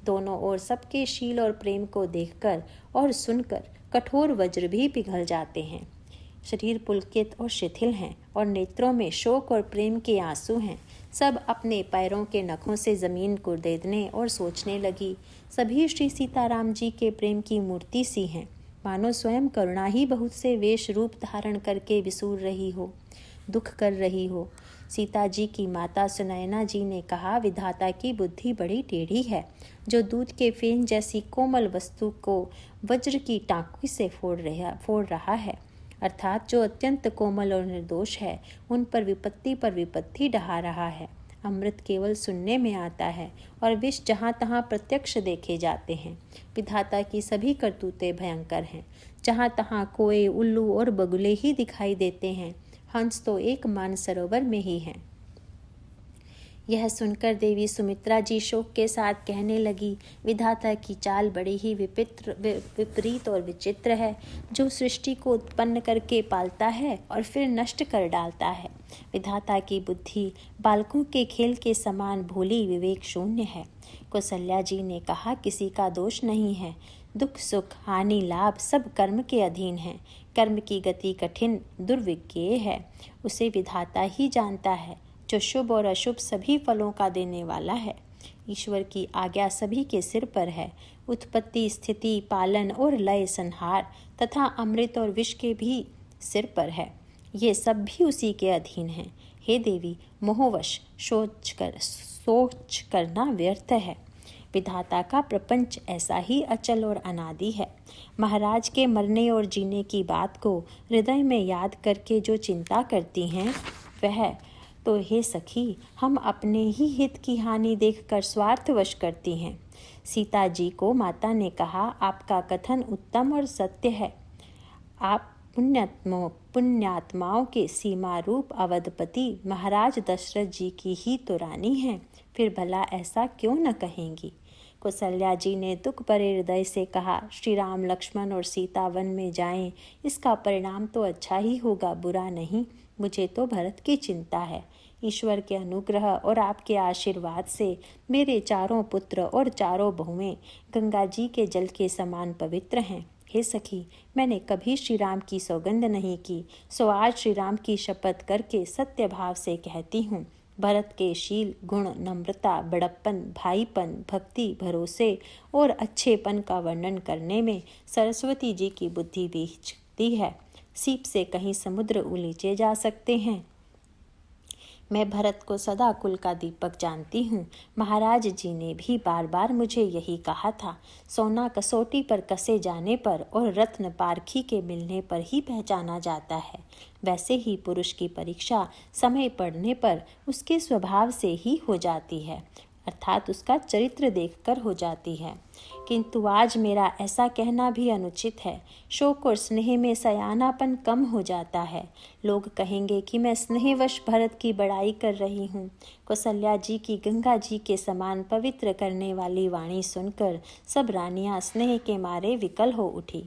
दोनों ओर सबके शील और प्रेम को देखकर और सुनकर कठोर वज्र भी पिघल जाते हैं। शरीर पुलकित और शिथिल हैं और नेत्रों में शोक और प्रेम के आंसू हैं। सब अपने पैरों के नखों से जमीन को देदने और सोचने लगी। सभी श्री सीताराम जी के प्रेम की मूर्ति सी हैं, मानो स्वयं करुणा ही बहुत से वेश रूप धारण करके विसूर रही हो, दुख कर रही हो। सीता जी की माता सुनयना जी ने कहा, विधाता की बुद्धि बड़ी टेढ़ी है, जो दूध के फेन जैसी कोमल वस्तु को वज्र की टाँकी से फोड़ रहा है, अर्थात जो अत्यंत कोमल और निर्दोष है, उन पर विपत्ति ढहा रहा है। अमृत केवल सुनने में आता है और विष जहाँ तहाँ प्रत्यक्ष देखे जाते हैं। विधाता की सभी करतूतें भयंकर हैं। जहाँ तहाँ कोए, उल्लू और बगुले ही दिखाई देते हैं। हंस तो एक मानसरोवर में ही हैं। यह सुनकर देवी सुमित्रा जी शोक के साथ कहने लगी, विधाता की चाल बड़ी ही विपरीत और विचित्र है, जो सृष्टि को उत्पन्न करके पालता है और फिर नष्ट कर डालता है। विधाता की बुद्धि बालकों के खेल के समान भोली विवेक शून्य है। कौशल्या जी ने कहा, किसी का दोष नहीं है। दुख सुख हानि लाभ सब कर्म के अधीन है। कर्म की गति कठिन दुर्विज्ञेय है, उसे विधाता ही जानता है, जो शुभ और अशुभ सभी फलों का देने वाला है। ईश्वर की आज्ञा सभी के सिर पर है। उत्पत्ति, स्थिति, पालन और लय, संहार तथा अमृत और विष के भी सिर पर है। ये सब भी उसी के अधीन हैं। हे देवी, मोहवश सोच करना व्यर्थ है। विधाता का प्रपंच ऐसा ही अचल और अनादि है। महाराज के मरने और जीने की बात को हृदय में याद करके जो चिंता करती हैं, वह तो हे सखी, हम अपने ही हित की हानि देखकर स्वार्थवश करती हैं। सीता जी को माता ने कहा, आपका कथन उत्तम और सत्य है। आप पुण्यात्माओं के सीमा रूप अवधपति महाराज दशरथ जी की ही तो रानी हैं, फिर भला ऐसा क्यों न कहेंगी। कौशल्या जी ने दुख भरे हृदय से कहा, श्री राम लक्ष्मण और सीता वन में जाएं, इसका परिणाम तो अच्छा ही होगा, बुरा नहीं। मुझे तो भरत की चिंता है। ईश्वर के अनुग्रह और आपके आशीर्वाद से मेरे चारों पुत्र और चारों बहुएं गंगा जी के जल के समान पवित्र हैं। हे सखी, मैंने कभी श्री राम की सौगंध नहीं की, सो आज श्री राम की शपथ करके सत्य भाव से कहती हूँ, भरत के शील, गुण, नम्रता, बड़प्पन, भाईपन, भक्ति, भरोसे और अच्छेपन का वर्णन करने में सरस्वती जी की बुद्धि बीचती है। सीप से कहीं समुद्र उलीचे जा सकते हैं। मैं भरत को सदा कुल का दीपक जानती हूँ। महाराज जी ने भी बार बार मुझे यही कहा था। सोना कसौटी पर कसे जाने पर और रत्न पारखी के मिलने पर ही पहचाना जाता है। वैसे ही पुरुष की परीक्षा समय पड़ने पर उसके स्वभाव से ही हो जाती है, अर्थात उसका चरित्र देखकर हो जाती है। किंतु आज मेरा ऐसा कहना भी अनुचित है। शोक और स्नेह में सयानापन कम हो जाता है। लोग कहेंगे कि मैं स्नेहवश भरत की बड़ाई कर रही हूँ। कौशल्या जी की गंगा जी के समान पवित्र करने वाली वाणी सुनकर सब रानियां स्नेह के मारे विकल हो उठी।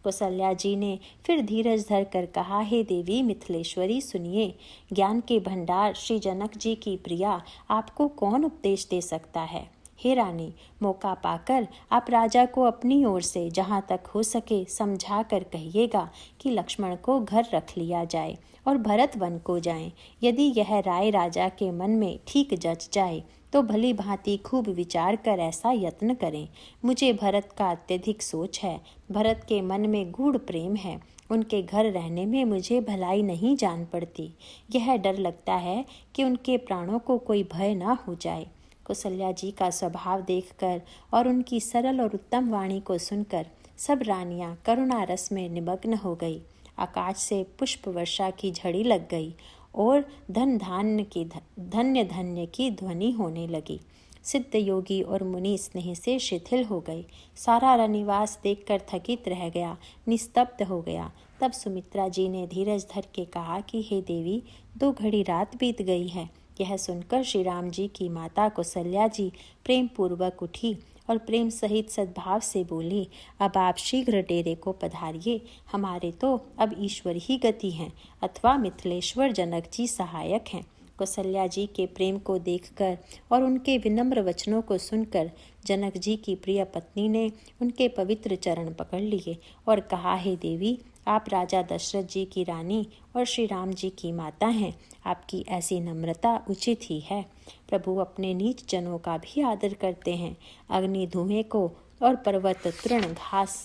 कौशल्या जी ने फिर धीरज धर कर कहा, हे देवी मिथिलेश्वरी, सुनिए। ज्ञान के भंडार श्री जनक जी की प्रिया, आपको कौन उपदेश दे सकता है। हे रानी, मौका पाकर आप राजा को अपनी ओर से जहाँ तक हो सके समझा कर कहिएगा कि लक्ष्मण को घर रख लिया जाए और भरत वन को जाएं। यदि यह राय राजा के मन में ठीक जच जाए तो भली भांति खूब विचार कर ऐसा यत्न करें। मुझे भरत का अत्यधिक सोच है। भरत के मन में गूढ़ प्रेम है। उनके घर रहने में मुझे भलाई नहीं जान पड़ती। यह डर लगता है कि उनके प्राणों को कोई भय ना हो जाए। कौशल्या जी का स्वभाव देखकर और उनकी सरल और उत्तम वाणी को सुनकर सब रानियां करुणा रस में निमग्न हो गई। आकाश से पुष्प वर्षा की झड़ी लग गई और धन्य धन्य की ध्वनि होने लगी। सिद्ध योगी और मुनि स्नेह से शिथिल हो गए। सारा रनिवास देखकर थकित रह गया, निस्तब्ध हो गया। तब सुमित्रा जी ने धीरज धर के कहा कि हे देवी, 2 घड़ी रात बीत गई है। यह सुनकर श्री राम जी की माता कौशल्या जी प्रेम पूर्वक उठी और प्रेम सहित सद्भाव से बोली, अब आप शीघ्र डेरे को पधारिए। हमारे तो अब ईश्वर ही गति हैं अथवा मिथिलेश्वर जनक जी सहायक हैं। कौशल्या जी के प्रेम को देखकर और उनके विनम्र वचनों को सुनकर जनक जी की प्रिय पत्नी ने उनके पवित्र चरण पकड़ लिए और कहा, हे देवी, आप राजा दशरथ जी की रानी और श्री राम जी की माता हैं। आपकी ऐसी नम्रता उचित ही है। प्रभु अपने नीच जनों का भी आदर करते हैं। अग्नि धुएं को और पर्वत तृण घास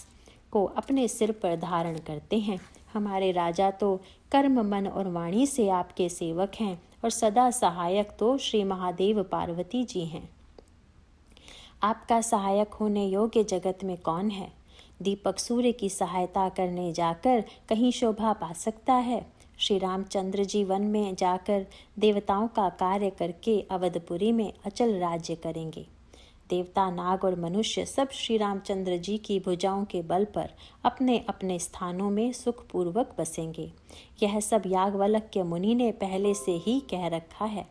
को अपने सिर पर धारण करते हैं। हमारे राजा तो कर्म, मन और वाणी से आपके सेवक हैं और सदा सहायक तो श्री महादेव पार्वती जी हैं। आपका सहायक होने योग्य जगत में कौन है। दीपक सूर्य की सहायता करने जाकर कहीं शोभा पा सकता है। श्री रामचंद्र जी वन में जाकर देवताओं का कार्य करके अवधपुरी में अचल राज्य करेंगे। देवता, नाग और मनुष्य सब श्री रामचंद्र जी की भुजाओं के बल पर अपने अपने स्थानों में सुखपूर्वक बसेंगे। यह सब याज्ञवल्क्य मुनि ने पहले से ही कह रखा है।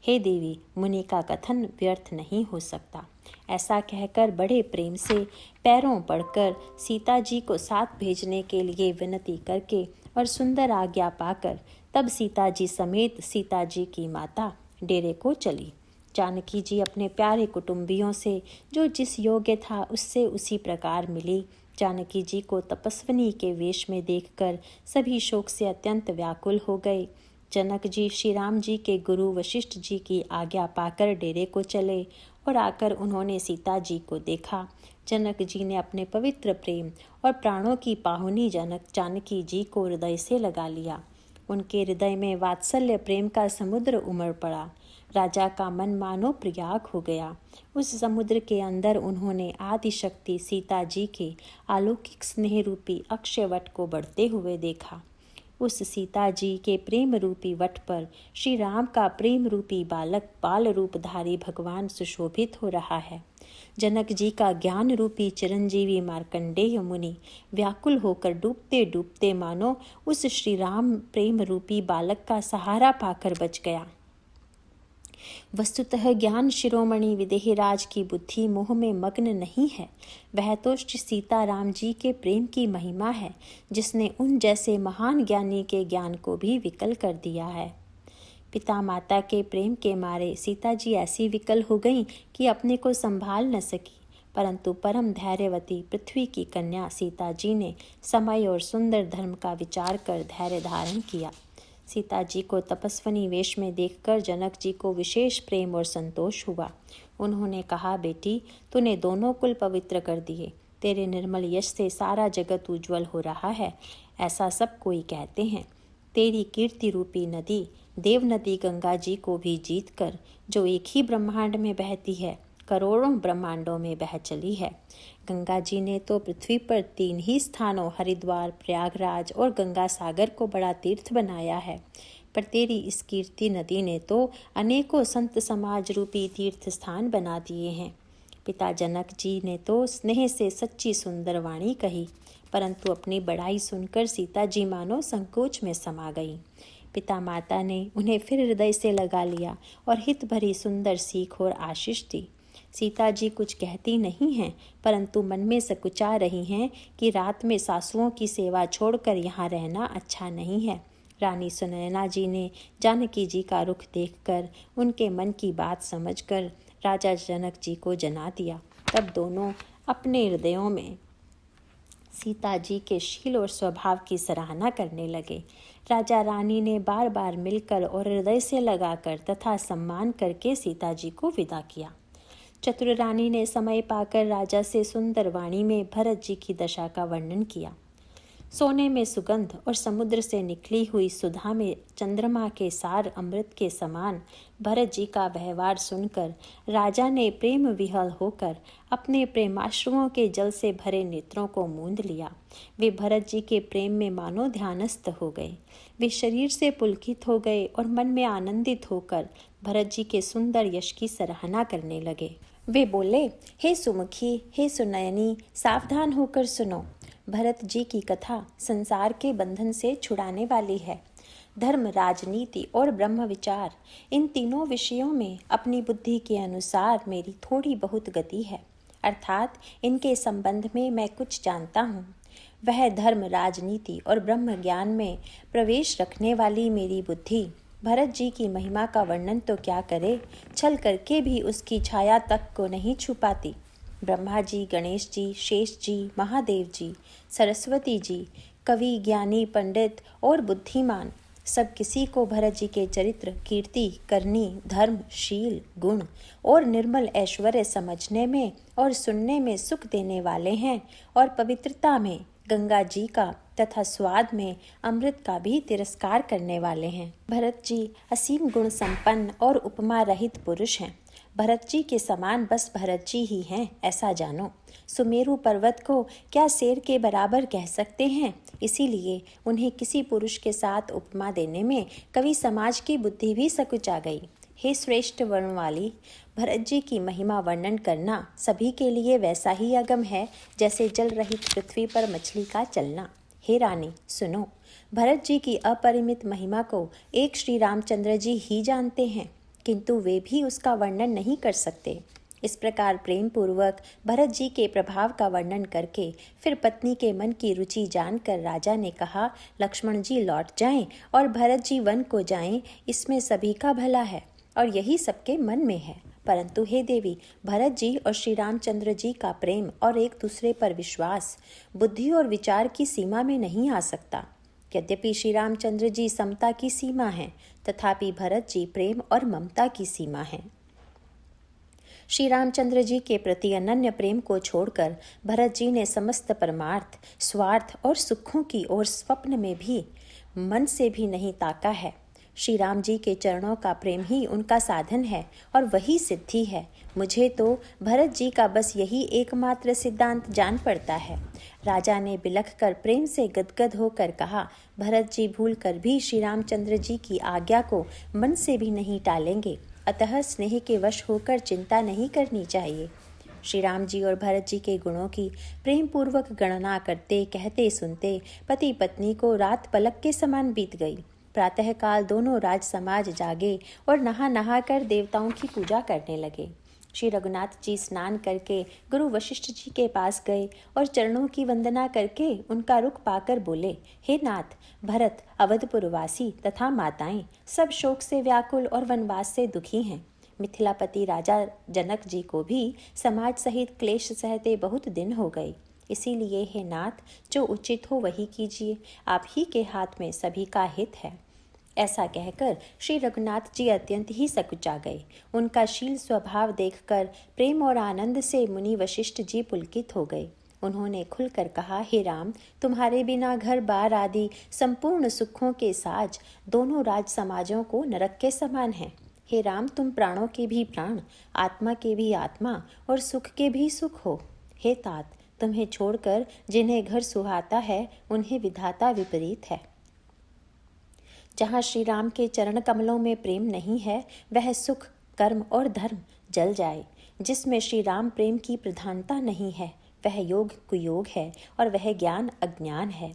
हे देवी, मुनि का कथन व्यर्थ नहीं हो सकता। ऐसा कहकर बड़े प्रेम से पैरों पड़कर सीता जी को साथ भेजने के लिए विनती करके और सुंदर आज्ञा पाकर तब सीता जी समेत सीता जी की माता डेरे को चली। जानकी जी अपने प्यारे कुटुंबियों से जो जिस योग्य था उससे उसी प्रकार मिली। जानकी जी को तपस्विनी के वेश में देखकर सभी शोक से अत्यंत व्याकुल हो गए। जनक जी श्री राम जी के गुरु वशिष्ठ जी की आज्ञा पाकर डेरे को चले और आकर उन्होंने सीता जी को देखा। जनक जी ने अपने पवित्र प्रेम और प्राणों की पाहुनी जानकी जी को हृदय से लगा लिया। उनके हृदय में वात्सल्य प्रेम का समुद्र उमड़ पड़ा। राजा का मन मानो प्रयाग हो गया। उस समुद्र के अंदर उन्होंने आदिशक्ति सीता जी के अलौकिक स्नेह रूपी अक्षय वट को बढ़ते हुए देखा। उस सीता जी के प्रेम रूपी वट पर श्री राम का प्रेम रूपी बालक बाल रूपधारी भगवान सुशोभित हो रहा है। जनक जी का ज्ञान रूपी चिरंजीवी मार्कंडेय मुनि व्याकुल होकर डूबते डूबते मानो उस श्री राम प्रेम रूपी बालक का सहारा पाकर बच गया। वस्तुतः ज्ञान शिरोमणि विदेहराज की बुद्धि मोह में मग्न नहीं है। वह तो श्री सीताराम जी के प्रेम की महिमा है, जिसने उन जैसे महान ज्ञानी के ज्ञान को भी विकल कर दिया है। पिता माता के प्रेम के मारे सीता जी ऐसी विकल हो गईं कि अपने को संभाल न सकी, परंतु परम धैर्यवती पृथ्वी की कन्या सीता जी ने समय और सुंदर धर्म का विचार कर धैर्य धारण किया। सीता जी को तपस्विनी वेश में देखकर जनक जी को विशेष प्रेम और संतोष हुआ। उन्होंने कहा, बेटी, तूने दोनों कुल पवित्र कर दिए। तेरे निर्मल यश से सारा जगत उज्जवल हो रहा है, ऐसा सब कोई कहते हैं। तेरी कीर्ति रूपी नदी देव नदी गंगा जी को भी जीत कर, जो एक ही ब्रह्मांड में बहती है, करोड़ों ब्रह्मांडों में बह चली है। गंगा जी ने तो पृथ्वी पर 3 ही स्थानों हरिद्वार, प्रयागराज और गंगा सागर को बड़ा तीर्थ बनाया है, पर तेरी इस कीर्ति नदी ने तो अनेकों संत समाज रूपी तीर्थ स्थान बना दिए हैं। पिता जनक जी ने तो स्नेह से सच्ची सुंदर वाणी कही, परंतु अपनी बड़ाई सुनकर सीता जी मानो संकोच में समा गई। पिता माता ने उन्हें फिर हृदय से लगा लिया और हित भरी सुंदर सीख और आशीष दी। सीता जी कुछ कहती नहीं हैं, परंतु मन में सकुचा रही हैं कि रात में सासुओं की सेवा छोड़कर यहाँ रहना अच्छा नहीं है। रानी सुनैना जी ने जानकी जी का रुख देखकर उनके मन की बात समझकर राजा जनक जी को जना दिया। तब दोनों अपने हृदयों में सीता जी के शील और स्वभाव की सराहना करने लगे। राजा रानी ने बार बार मिलकर और हृदय से लगाकर तथा सम्मान करके सीता जी को विदा किया। चतुर रानी ने समय पाकर राजा से सुंदर वाणी में भरत जी की दशा का वर्णन किया। सोने में सुगंध और समुद्र से निकली हुई सुधा में चंद्रमा के सार अमृत के समान भरत जी का व्यवहार सुनकर राजा ने प्रेम विहल होकर अपने प्रेमाश्रुओं के जल से भरे नेत्रों को मूंद लिया। वे भरत जी के प्रेम में मानो ध्यानस्थ हो गए। वे शरीर से पुलकित हो गए और मन में आनंदित होकर भरत जी के सुंदर यश की सराहना करने लगे। वे बोले, हे सुमुखी, हे सुनयनी, सावधान होकर सुनो। भरत जी की कथा संसार के बंधन से छुड़ाने वाली है। धर्म, राजनीति और ब्रह्म विचार, इन तीनों विषयों में अपनी बुद्धि के अनुसार मेरी थोड़ी बहुत गति है, अर्थात इनके संबंध में मैं कुछ जानता हूँ। वह धर्म, राजनीति और ब्रह्म ज्ञान में प्रवेश रखने वाली मेरी बुद्धि भरत जी की महिमा का वर्णन तो क्या करे, छल करके भी उसकी छाया तक को नहीं छुपाती। ब्रह्मा जी, गणेश जी, शेष जी, महादेव जी, सरस्वती जी, कवि, ज्ञानी, पंडित और बुद्धिमान, सब किसी को भरत जी के चरित्र, कीर्ति, करनी, धर्म, शील, गुण और निर्मल ऐश्वर्य समझने में और सुनने में सुख देने वाले हैं, और पवित्रता में गंगा जी का तथा स्वाद में अमृत का भी तिरस्कार करने वाले हैं। भरत जी असीम गुण संपन्न और उपमा रहित पुरुष हैं। भरत जी के समान बस भरत जी ही हैं, ऐसा जानो। सुमेरु पर्वत को क्या शेर के बराबर कह सकते हैं? इसीलिए उन्हें किसी पुरुष के साथ उपमा देने में कवि समाज की बुद्धि भी सकुचा गई। हे श्रेष्ठ वर्ण वाली, भरत जी की महिमा वर्णन करना सभी के लिए वैसा ही अगम है जैसे जल रहित पृथ्वी पर मछली का चलना। हे रानी, सुनो, भरत जी की अपरिमित महिमा को एक श्री रामचंद्र जी ही जानते हैं, किंतु वे भी उसका वर्णन नहीं कर सकते। इस प्रकार प्रेम पूर्वक भरत जी के प्रभाव का वर्णन करके फिर पत्नी के मन की रुचि जानकर राजा ने कहा, लक्ष्मण जी लौट जाएं और भरत जी वन को जाएं, इसमें सभी का भला है और यही सबके मन में है। परंतु हे देवी, भरत जी और श्री रामचंद्र जी का प्रेम और एक दूसरे पर विश्वास बुद्धि और विचार की सीमा में नहीं आ सकता। यद्यपि श्री रामचंद्र जी समता की सीमा हैं, तथापि भरत जी प्रेम और ममता की सीमा हैं। श्री रामचंद्र जी के प्रति अनन्य प्रेम को छोड़कर भरत जी ने समस्त परमार्थ, स्वार्थ और सुखों की ओर स्वप्न में भी मन से भी नहीं ताका है। श्री राम जी के चरणों का प्रेम ही उनका साधन है और वही सिद्धि है। मुझे तो भरत जी का बस यही एकमात्र सिद्धांत जान पड़ता है। राजा ने बिलख कर प्रेम से गदगद होकर कहा, भरत जी भूल कर भी श्री रामचंद्र जी की आज्ञा को मन से भी नहीं टालेंगे, अतः स्नेह के वश होकर चिंता नहीं करनी चाहिए। श्री राम जी और भरत जी के गुणों की प्रेम पूर्वक गणना करते कहते सुनते पति पत्नी को रात पलक के समान बीत गई। प्रातःकाल दोनों राज समाज जागे और नहा नहा कर देवताओं की पूजा करने लगे। श्री रघुनाथ जी स्नान करके गुरु वशिष्ठ जी के पास गए और चरणों की वंदना करके उनका रुख पाकर बोले, हे नाथ, भरत, अवधपुरवासी तथा माताएं सब शोक से व्याकुल और वनवास से दुखी हैं। मिथिलापति राजा जनक जी को भी समाज सहित क्लेश सहते बहुत दिन हो गए। इसीलिए हे नाथ, जो उचित हो वही कीजिए, आप ही के हाथ में सभी का हित है। ऐसा कहकर श्री रघुनाथ जी अत्यंत ही सकुचा गए। उनका शील स्वभाव देखकर प्रेम और आनंद से मुनि वशिष्ठ जी पुलकित हो गए। उन्होंने खुलकर कहा, हे राम, तुम्हारे बिना घर बार आदि संपूर्ण सुखों के साज दोनों राज समाजों को नरक के समान हैं। हे राम, तुम प्राणों के भी प्राण, आत्मा के भी आत्मा और सुख के भी सुख हो। हे तात, तुम्हें छोड़कर जिन्हें घर सुहाता है उन्हें विधाता विपरीत है। जहाँ श्री राम के चरण कमलों में प्रेम नहीं है वह सुख, कर्म और धर्म जल जाए। जिसमें श्री राम प्रेम की प्रधानता नहीं है वह योग कुयोग है और वह ज्ञान अज्ञान है।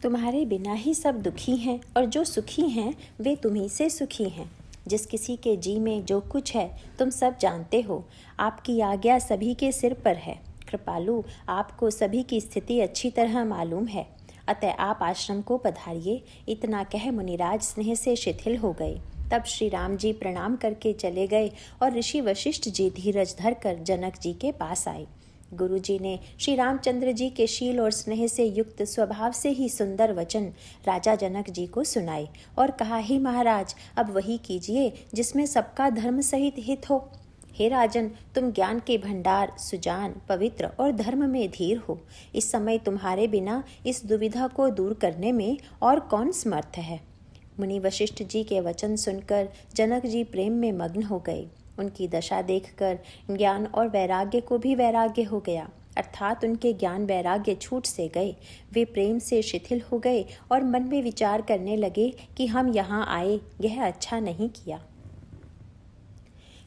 तुम्हारे बिना ही सब दुखी हैं और जो सुखी हैं वे तुम्ही से सुखी हैं। जिस किसी के जी में जो कुछ है तुम सब जानते हो। आपकी आज्ञा सभी के सिर पर है। कृपालु, आपको सभी की स्थिति अच्छी तरह मालूम है, अतः आप आश्रम को पधारिए। इतना कह मुनिराज स्नेह से शिथिल हो गए। तब श्री राम जी प्रणाम करके चले गए और ऋषि वशिष्ठ जी धीरज धरकर जनक जी के पास आए। गुरु जी ने श्री रामचंद्र जी के शील और स्नेह से युक्त स्वभाव से ही सुंदर वचन राजा जनक जी को सुनाए और कहा, हे महाराज, अब वही कीजिए जिसमें सबका धर्म सहित हित हो। हे राजन, तुम ज्ञान के भंडार, सुजान, पवित्र और धर्म में धीर हो। इस समय तुम्हारे बिना इस दुविधा को दूर करने में और कौन समर्थ है। मुनि वशिष्ठ जी के वचन सुनकर जनक जी प्रेम में मग्न हो गए। उनकी दशा देखकर ज्ञान और वैराग्य को भी वैराग्य हो गया, अर्थात उनके ज्ञान वैराग्य छूट से गए। वे प्रेम से शिथिल हो गए और मन में विचार करने लगे कि हम यहाँ आए, यह अच्छा नहीं किया।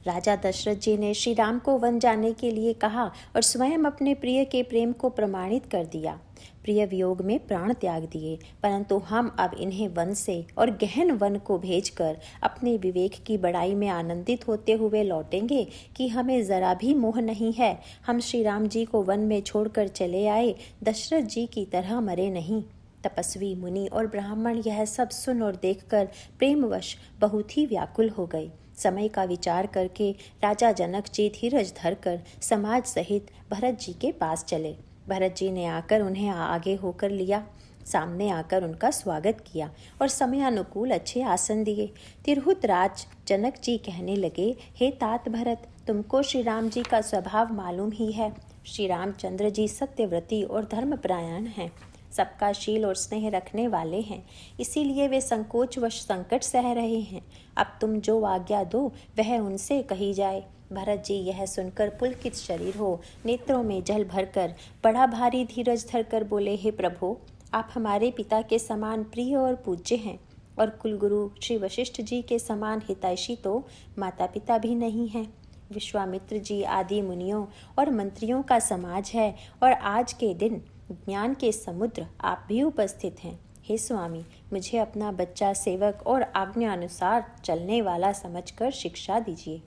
राजा दशरथ जी ने श्री राम को वन जाने के लिए कहा और स्वयं अपने प्रिय के प्रेम को प्रमाणित कर दिया। प्रिय वियोग में प्राण त्याग दिए, परंतु हम अब इन्हें वन से और गहन वन को भेजकर अपने विवेक की बड़ाई में आनंदित होते हुए लौटेंगे कि हमें जरा भी मोह नहीं है। हम श्री राम जी को वन में छोड़कर चले आए, दशरथ जी की तरह मरे नहीं। तपस्वी, मुनि और ब्राह्मण यह सब सुन और देखकर प्रेमवश बहुत ही व्याकुल हो गए। समय का विचार करके राजा जनक जी धीरज धरकर समाज सहित भरत जी के पास चले। भरत जी ने आकर उन्हें आगे होकर लिया, सामने आकर उनका स्वागत किया और समयानुकूल अच्छे आसन दिए। तिरहुत राज जनक जी कहने लगे, हे तात भरत, तुमको श्री राम जी का स्वभाव मालूम ही है। श्री रामचंद्र जी सत्यव्रती और धर्मपरायण हैं, सबका शील और स्नेह रखने वाले हैं, इसीलिए वे संकोचवश संकट सह रहे हैं। अब तुम जो आज्ञा दो वह उनसे कही जाए। भरत जी यह सुनकर पुलकित शरीर हो नेत्रों में जल भरकर बड़ा भारी धीरज धरकर बोले, हे प्रभु, आप हमारे पिता के समान प्रिय और पूज्य हैं और कुलगुरु श्री वशिष्ठ जी के समान हितैषी तो माता पिता भी नहीं हैं। विश्वामित्र जी आदि मुनियों और मंत्रियों का समाज है और आज के दिन ज्ञान के समुद्र आप भी उपस्थित हैं। हे स्वामी, मुझे अपना बच्चा सेवक और आज्ञा अनुसार चलने वाला समझकर शिक्षा दीजिए।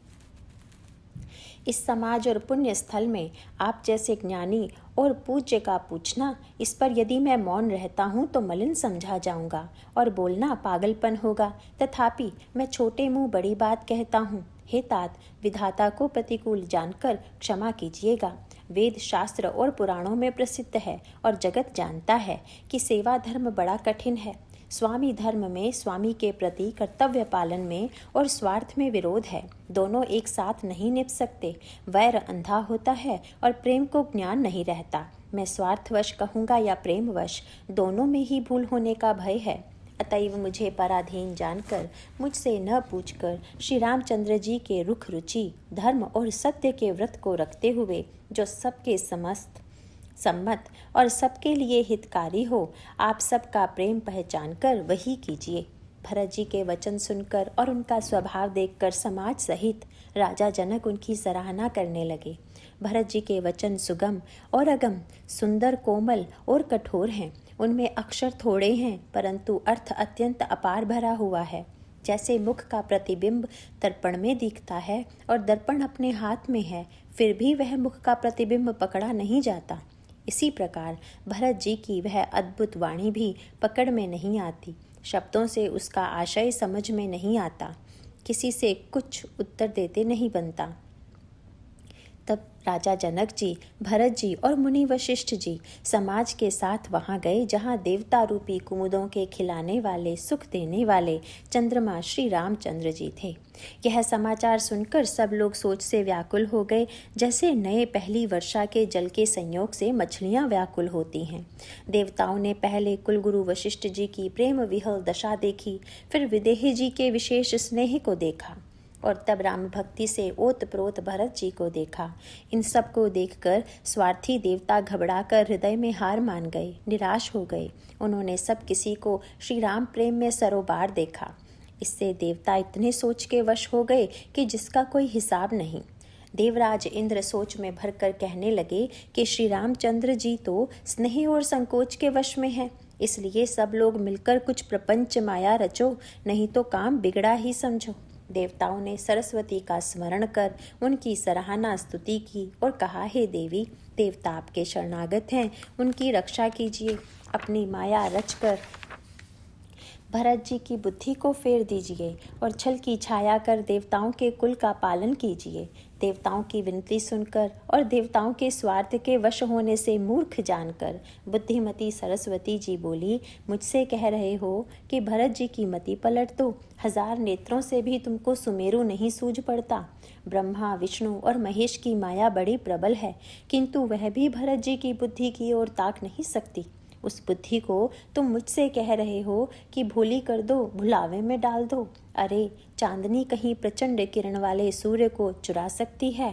इस समाज और पुण्य स्थल में आप जैसे ज्ञानी और पूज्य का पूछना, इस पर यदि मैं मौन रहता हूँ तो मलिन समझा जाऊंगा और बोलना पागलपन होगा। तथापि मैं छोटे मुंह बड़ी बात कहता हूँ। हे तात, विधाता को प्रतिकूल जानकर क्षमा कीजिएगा। वेद शास्त्र और पुराणों में प्रसिद्ध है और जगत जानता है कि सेवा धर्म बड़ा कठिन है। स्वामी धर्म में स्वामी के प्रति कर्तव्य पालन में और स्वार्थ में विरोध है। दोनों एक साथ नहीं निभ सकते। वैर अंधा होता है और प्रेम को ज्ञान नहीं रहता। मैं स्वार्थवश कहूँगा या प्रेमवश, दोनों में ही भूल होने का भय है। अतएव मुझे पराधीन जानकर मुझसे न पूछकर श्री रामचंद्र जी के रुख रुचि, धर्म और सत्य के व्रत को रखते हुए जो सबके समस्त सम्मत और सबके लिए हितकारी हो, आप सबका प्रेम पहचान कर वही कीजिए। भरत जी के वचन सुनकर और उनका स्वभाव देखकर समाज सहित राजा जनक उनकी सराहना करने लगे। भरत जी के वचन सुगम और अगम, सुंदर, कोमल और कठोर हैं। उनमें अक्षर थोड़े हैं परंतु अर्थ अत्यंत अपार भरा हुआ है। जैसे मुख का प्रतिबिंब दर्पण में दिखता है और दर्पण अपने हाथ में है, फिर भी वह मुख का प्रतिबिंब पकड़ा नहीं जाता, इसी प्रकार भरत जी की वह अद्भुत वाणी भी पकड़ में नहीं आती। शब्दों से उसका आशय समझ में नहीं आता, किसी से कुछ उत्तर देते नहीं बनता। तब राजा जनक जी, भरत जी और मुनि वशिष्ठ जी समाज के साथ वहां गए जहां देवता रूपी कुमुदों के खिलाने वाले, सुख देने वाले चंद्रमा श्री रामचंद्र जी थे। यह समाचार सुनकर सब लोग सोच से व्याकुल हो गए, जैसे नए पहली वर्षा के जल के संयोग से मछलियां व्याकुल होती हैं। देवताओं ने पहले कुलगुरु वशिष्ठ जी की प्रेम विहल दशा देखी, फिर विदेही जी के विशेष स्नेह को देखा और तब राम भक्ति से ओतप्रोत भरत जी को देखा। इन सब को देखकर स्वार्थी देवता घबराकर हृदय में हार मान गए, निराश हो गए। उन्होंने सब किसी को श्री राम प्रेम में सरोबार देखा। इससे देवता इतने सोच के वश हो गए कि जिसका कोई हिसाब नहीं। देवराज इंद्र सोच में भरकर कहने लगे कि श्री रामचंद्र जी तो स्नेह और संकोच के वश में हैं, इसलिए सब लोग मिलकर कुछ प्रपंच माया रचो, नहीं तो काम बिगड़ा ही समझो। देवताओं ने सरस्वती का स्मरण कर उनकी सराहना स्तुति की और कहा, हे देवी, देवता आपके शरणागत हैं, उनकी रक्षा कीजिए। अपनी माया रचकर भरत जी की बुद्धि को फेर दीजिए और छल की छाया कर देवताओं के कुल का पालन कीजिए। देवताओं की विनती सुनकर और देवताओं के स्वार्थ के वश होने से मूर्ख जानकर बुद्धिमती सरस्वती जी बोली, मुझसे कह रहे हो कि भरत जी की मति पलट दो। 1000 नेत्रों से भी तुमको सुमेरु नहीं सूझ पड़ता। ब्रह्मा, विष्णु और महेश की माया बड़ी प्रबल है, किंतु वह भी भरत जी की बुद्धि की ओर ताक नहीं सकती। उस बुद्धि को तुम मुझसे कह रहे हो कि भोली कर दो, भुलावे में डाल दो। अरे, चांदनी कहीं प्रचंड किरण वाले सूर्य को चुरा सकती है?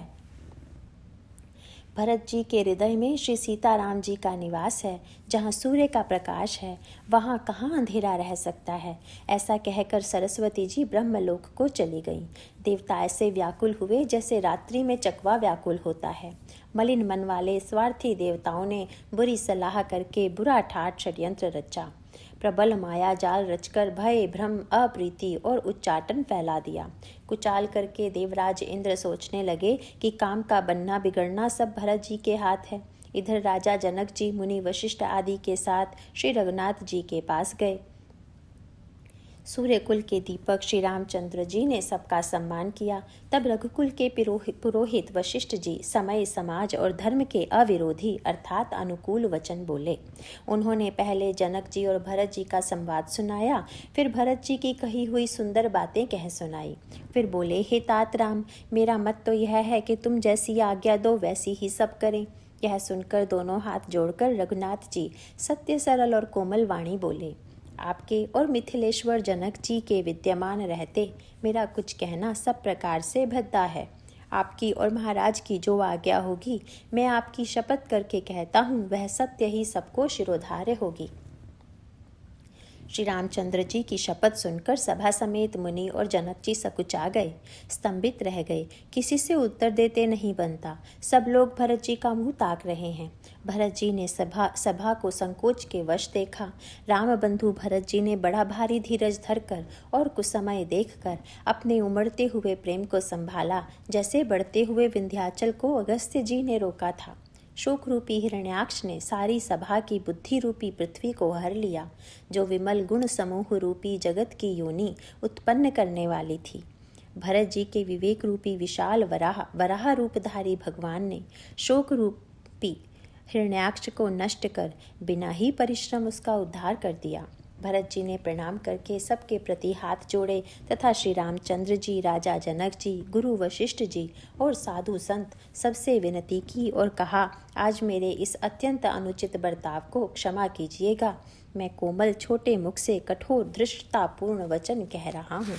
भरत जी के हृदय में श्री सीताराम जी का निवास है। जहाँ सूर्य का प्रकाश है वहाँ कहाँ अंधेरा रह सकता है? ऐसा कहकर सरस्वती जी ब्रह्मलोक को चली गईं। देवता ऐसे व्याकुल हुए जैसे रात्रि में चकवा व्याकुल होता है। मलिन मन वाले स्वार्थी देवताओं ने बुरी सलाह करके बुरा ठाठ षड्यंत्र रचा। प्रबल माया जाल रचकर भय, भ्रम, अप्रीति और उच्चाटन फैला दिया। कुचाल करके देवराज इंद्र सोचने लगे कि काम का बनना बिगड़ना सब भरत जी के हाथ है। इधर राजा जनक जी मुनि वशिष्ठ आदि के साथ श्री रघुनाथ जी के पास गए। सूर्यकुल के दीपक श्री रामचंद्र जी ने सबका सम्मान किया। तब रघुकुल के पुरोहित वशिष्ठ जी समय, समाज और धर्म के अविरोधी अर्थात अनुकूल वचन बोले। उन्होंने पहले जनक जी और भरत जी का संवाद सुनाया, फिर भरत जी की कही हुई सुंदर बातें कह सुनाई। फिर बोले, हे तात राम, मेरा मत तो यह है कि तुम जैसी आज्ञा दो वैसी ही सब करें। यह सुनकर दोनों हाथ जोड़कर रघुनाथ जी सत्य, सरल और कोमल वाणी बोले, आपके और मिथिलेश्वर जनक जी के विद्यमान रहते मेरा कुछ कहना सब प्रकार से भद्दा है। आपकी और महाराज की जो आज्ञा होगी, मैं आपकी शपथ करके कहता हूँ, वह सत्य ही सबको शिरोधार्य होगी। श्री रामचंद्र जी की शपथ सुनकर सभा समेत मुनि और जनक जी सकुचा गए, स्तंभित रह गए। किसी से उत्तर देते नहीं बनता। सब लोग भरत जी का मुंह ताक रहे हैं। भरत जी ने सभा को संकोच के वश देखा। राम बंधु भरत जी ने बड़ा भारी धीरज धरकर और कुछ समय देखकर अपने उमड़ते हुए प्रेम को संभाला, जैसे बढ़ते हुए विंध्याचल को अगस्त्य जी ने रोका था। शोक रूपी हिरण्याक्ष ने सारी सभा की बुद्धि रूपी पृथ्वी को हर लिया, जो विमल गुण समूह रूपी जगत की योनि उत्पन्न करने वाली थी। भरत जी के विवेक रूपी विशाल वराह रूपधारी भगवान ने शोक रूपी हिरण्याक्ष को नष्ट कर बिना ही परिश्रम उसका उद्धार कर दिया। भरत जी ने प्रणाम करके सबके प्रति हाथ जोड़े तथा श्री रामचंद्र जी, राजा जनक जी, गुरु वशिष्ठ जी और साधु संत सबसे विनती की और कहा, आज मेरे इस अत्यंत अनुचित बर्ताव को क्षमा कीजिएगा। मैं कोमल छोटे मुख से कठोर धृष्टतापूर्ण वचन कह रहा हूँ।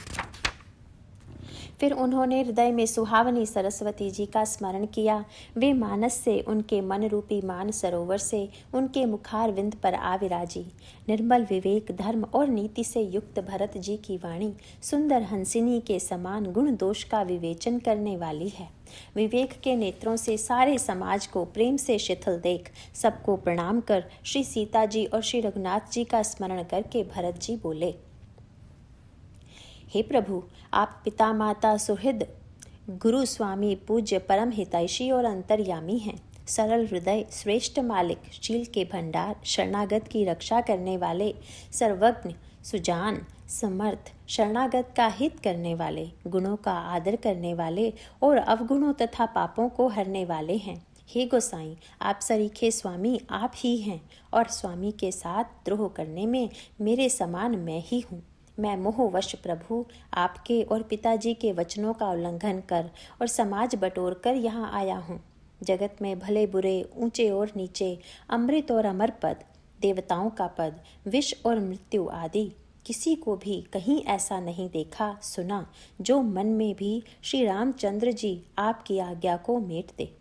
फिर उन्होंने हृदय में सुहावनी सरस्वती जी का स्मरण किया। वे मानस से उनके मन रूपी मान सरोवर से उनके मुखारविंद पर आ विराजी। निर्मल विवेक, धर्म और नीति से युक्त भरत जी की वाणी सुंदर हंसिनी के समान गुण दोष का विवेचन करने वाली है। विवेक के नेत्रों से सारे समाज को प्रेम से शिथिल देख सबको प्रणाम कर श्री सीता जी और श्री रघुनाथ जी का स्मरण करके भरत जी बोले, हे प्रभु, आप पिता माता सुहृद गुरु स्वामी पूज्य परम हितैषी और अंतर्यामी हैं। सरल हृदय, श्रेष्ठ मालिक, शील के भंडार, शरणागत की रक्षा करने वाले, सर्वज्ञ, सुजान, समर्थ, शरणागत का हित करने वाले, गुणों का आदर करने वाले और अवगुणों तथा पापों को हरने वाले हैं। हे गोसाई, आप सरीखे स्वामी आप ही हैं और स्वामी के साथ द्रोह करने में मेरे समान मैं ही हूँ। मैं मोहवश प्रभु आपके और पिताजी के वचनों का उल्लंघन कर और समाज बटोर कर यहाँ आया हूँ। जगत में भले बुरे, ऊंचे और नीचे, अमृत और अमर पद, देवताओं का पद, विष और मृत्यु आदि किसी को भी कहीं ऐसा नहीं देखा सुना जो मन में भी श्री रामचंद्र जी आपकी आज्ञा को मेट दे।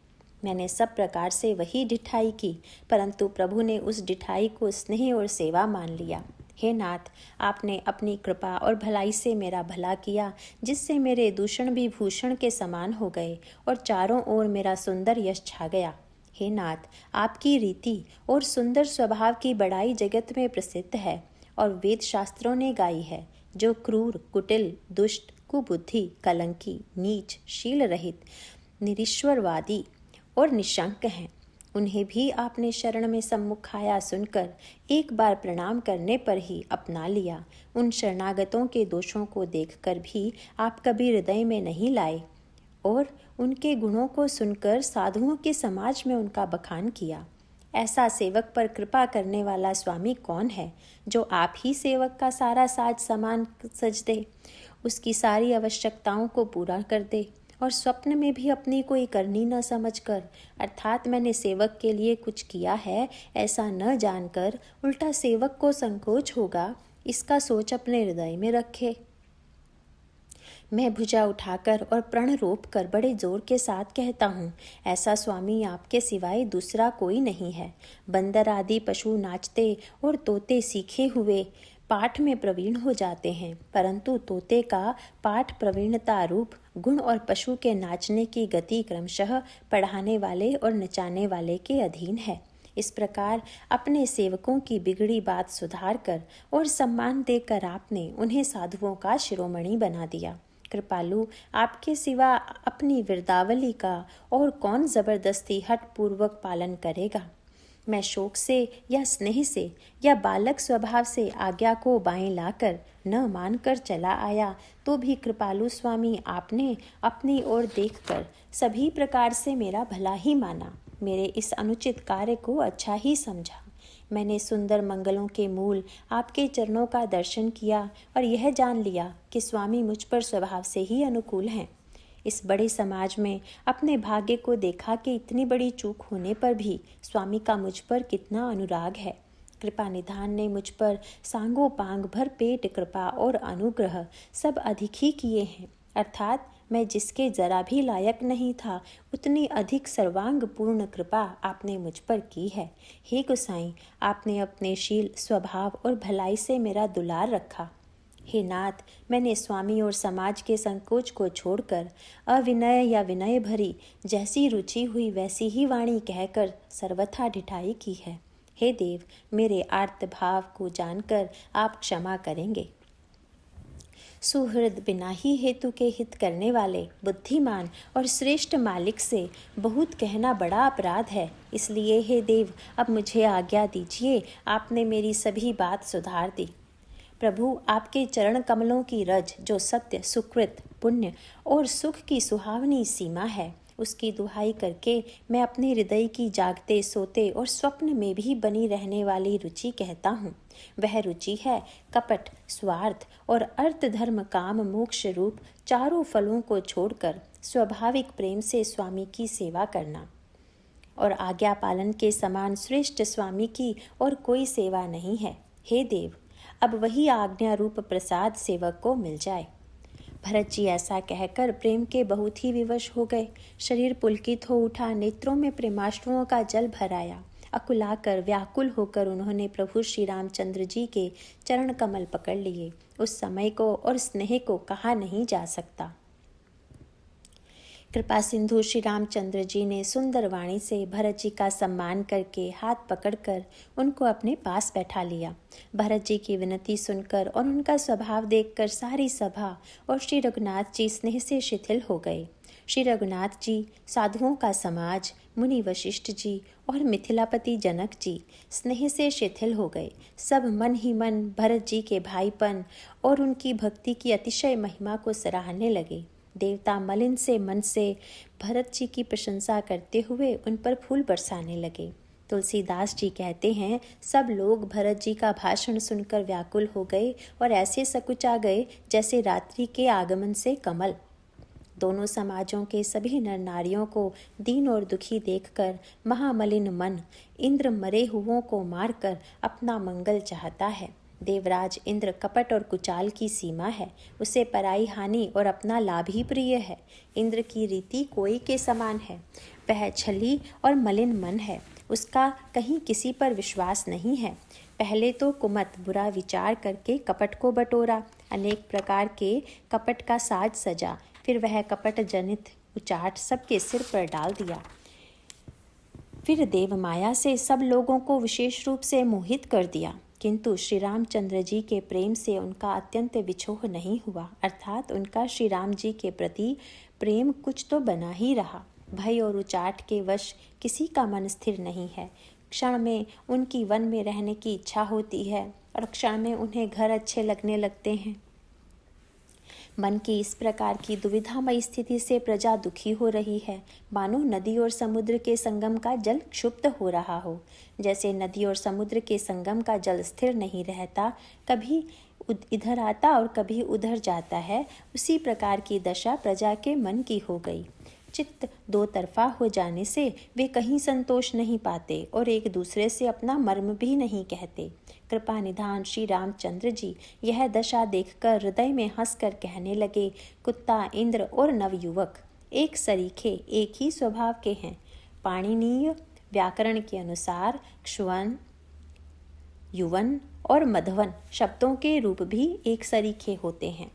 मैंने सब प्रकार से वही ढिठाई की, परंतु प्रभु ने उस ढिठाई को स्नेह और सेवा मान लिया। हे नाथ, आपने अपनी कृपा और भलाई से मेरा भला किया, जिससे मेरे दूषण भी भूषण के समान हो गए और चारों ओर मेरा सुंदर यश छा गया। हे नाथ, आपकी रीति और सुंदर स्वभाव की बड़ाई जगत में प्रसिद्ध है और वेद शास्त्रों ने गाई है। जो क्रूर, कुटिल, दुष्ट, कुबुद्धि, कलंकी, नीच, शील रहित, निरीश्वरवादी और निशंक हैं, उन्हें भी आपने शरण में सम्मुख आया सुनकर एक बार प्रणाम करने पर ही अपना लिया। उन शरणागतों के दोषों को देखकर भी आप कभी हृदय में नहीं लाए और उनके गुणों को सुनकर साधुओं के समाज में उनका बखान किया। ऐसा सेवक पर कृपा करने वाला स्वामी कौन है, जो आप ही सेवक का सारा साज सामान सज दे, उसकी सारी आवश्यकताओं को पूरा कर दे और स्वप्न में भी अपनी कोई करनी न समझकर, अर्थात मैंने सेवक के लिए कुछ किया है ऐसा न जानकर उल्टा सेवक को संकोच होगा, इसका सोच अपने हृदय में रखे। मैं भुजा उठाकर और प्रण रोप कर बड़े जोर के साथ कहता हूँ, ऐसा स्वामी आपके सिवाय दूसरा कोई नहीं है। बंदर आदि पशु नाचते और तोते सीखे हुए पाठ में प्रवीण हो जाते हैं, परंतु तोते का पाठ प्रवीणता रूप गुण और पशु के नाचने की गति क्रमशः पढ़ाने वाले और नचाने वाले के अधीन है। इस प्रकार अपने सेवकों की बिगड़ी बात सुधार कर और सम्मान देकर आपने उन्हें साधुओं का शिरोमणि बना दिया। कृपालु, आपके सिवा अपनी वृद्धावली का और कौन जबरदस्ती हठ पूर्वक पालन करेगा। मैं शोक से या स्नेह से या बालक स्वभाव से आज्ञा को बाएं लाकर न मानकर चला आया, तो भी कृपालु स्वामी आपने अपनी ओर देखकर सभी प्रकार से मेरा भला ही माना, मेरे इस अनुचित कार्य को अच्छा ही समझा। मैंने सुंदर मंगलों के मूल आपके चरणों का दर्शन किया और यह जान लिया कि स्वामी मुझ पर स्वभाव से ही अनुकूल हैं। इस बड़े समाज में अपने भाग्य को देखा कि इतनी बड़ी चूक होने पर भी स्वामी का मुझ पर कितना अनुराग है। कृपा निधान ने मुझ पर सांगो पांग भर पेट कृपा और अनुग्रह सब अधिक ही किए हैं, अर्थात मैं जिसके जरा भी लायक नहीं था उतनी अधिक सर्वांग पूर्ण कृपा आपने मुझ पर की है। हे गोसाई, आपने अपने शील, स्वभाव और भलाई से मेरा दुलार रखा। हे नाथ, मैंने स्वामी और समाज के संकोच को छोड़कर अविनय या विनय भरी जैसी रुचि हुई वैसी ही वाणी कहकर सर्वथा ढिठाई की है। हे देव, मेरे आर्त भाव को जानकर आप क्षमा करेंगे। सुहृद बिना ही हेतु के हित करने वाले बुद्धिमान और श्रेष्ठ मालिक से बहुत कहना बड़ा अपराध है, इसलिए हे देव अब मुझे आज्ञा दीजिए। आपने मेरी सभी बात सुधार दी। प्रभु, आपके चरण कमलों की रज जो सत्य, सुकृत, पुण्य और सुख की सुहावनी सीमा है, उसकी दुहाई करके मैं अपने हृदय की जागते सोते और स्वप्न में भी बनी रहने वाली रुचि कहता हूँ। वह रुचि है कपट, स्वार्थ और अर्थ, धर्म, काम, मोक्ष रूप चारों फलों को छोड़कर स्वाभाविक प्रेम से स्वामी की सेवा करना। और आज्ञा पालन के समान श्रेष्ठ स्वामी की और कोई सेवा नहीं है। हे देव, अब वही आज्ञा रूप प्रसाद सेवक को मिल जाए। भरत जी ऐसा कहकर प्रेम के बहुत ही विवश हो गए। शरीर पुलकित हो उठा, नेत्रों में प्रेमाश्रुओं का जल भर आया। अकुलाकर व्याकुल होकर उन्होंने प्रभु श्री रामचंद्र जी के चरण कमल पकड़ लिए। उस समय को और स्नेह को कहा नहीं जा सकता। कृपा सिंधु श्री रामचंद्र जी ने सुंदर वाणी से भरत जी का सम्मान करके हाथ पकड़कर उनको अपने पास बैठा लिया। भरत जी की विनती सुनकर और उनका स्वभाव देखकर सारी सभा और श्री रघुनाथ जी स्नेह से शिथिल हो गए। श्री रघुनाथ जी, साधुओं का समाज, मुनि वशिष्ठ जी और मिथिलापति जनक जी स्नेह से शिथिल हो गए। सब मन ही मन भरत जी के भाईपन और उनकी भक्ति की अतिशय महिमा को सराहने लगे। देवता मलिन से मन से भरत जी की प्रशंसा करते हुए उन पर फूल बरसाने लगे। तुलसीदास जी कहते हैं, सब लोग भरत जी का भाषण सुनकर व्याकुल हो गए और ऐसे सकुचा गए जैसे रात्रि के आगमन से कमल। दोनों समाजों के सभी नर नारियों को दीन और दुखी देखकर महामलिन मन इंद्र मरे हुओं को मारकर अपना मंगल चाहता है। देवराज इंद्र कपट और कुचाल की सीमा है, उसे पराई हानि और अपना लाभ ही प्रिय है। इंद्र की रीति कोई के समान है, वह छली और मलिन मन है, उसका कहीं किसी पर विश्वास नहीं है। पहले तो कुमत बुरा विचार करके कपट को बटोरा, अनेक प्रकार के कपट का साज सजा, फिर वह कपट जनित उचाट सबके सिर पर डाल दिया। फिर देव माया से सब लोगों को विशेष रूप से मोहित कर दिया, किंतु श्री रामचंद्र जी के प्रेम से उनका अत्यंत विछोह नहीं हुआ, अर्थात उनका श्री राम जी के प्रति प्रेम कुछ तो बना ही रहा। भय और उचाट के वश किसी का मन स्थिर नहीं है। क्षण में उनकी वन में रहने की इच्छा होती है और क्षण में उन्हें घर अच्छे लगने लगते हैं। मन की इस प्रकार की दुविधामय स्थिति से प्रजा दुखी हो रही है, मानो नदी और समुद्र के संगम का जल क्षुब्ध हो रहा हो। जैसे नदी और समुद्र के संगम का जल स्थिर नहीं रहता, कभी इधर आता और कभी उधर जाता है, उसी प्रकार की दशा प्रजा के मन की हो गई। चित्त दो तरफा हो जाने से वे कहीं संतोष नहीं पाते और एक दूसरे से अपना मर्म भी नहीं कहते। कृपा निधान श्री रामचंद्र जी यह दशा देखकर हृदय में हंसकर कहने लगे, कुत्ता, इंद्र और नवयुवक एक सरीखे एक ही स्वभाव के हैं। पाणिनीय व्याकरण के अनुसार क्षुवन, युवन और मधवन शब्दों के रूप भी एक सरीखे होते हैं।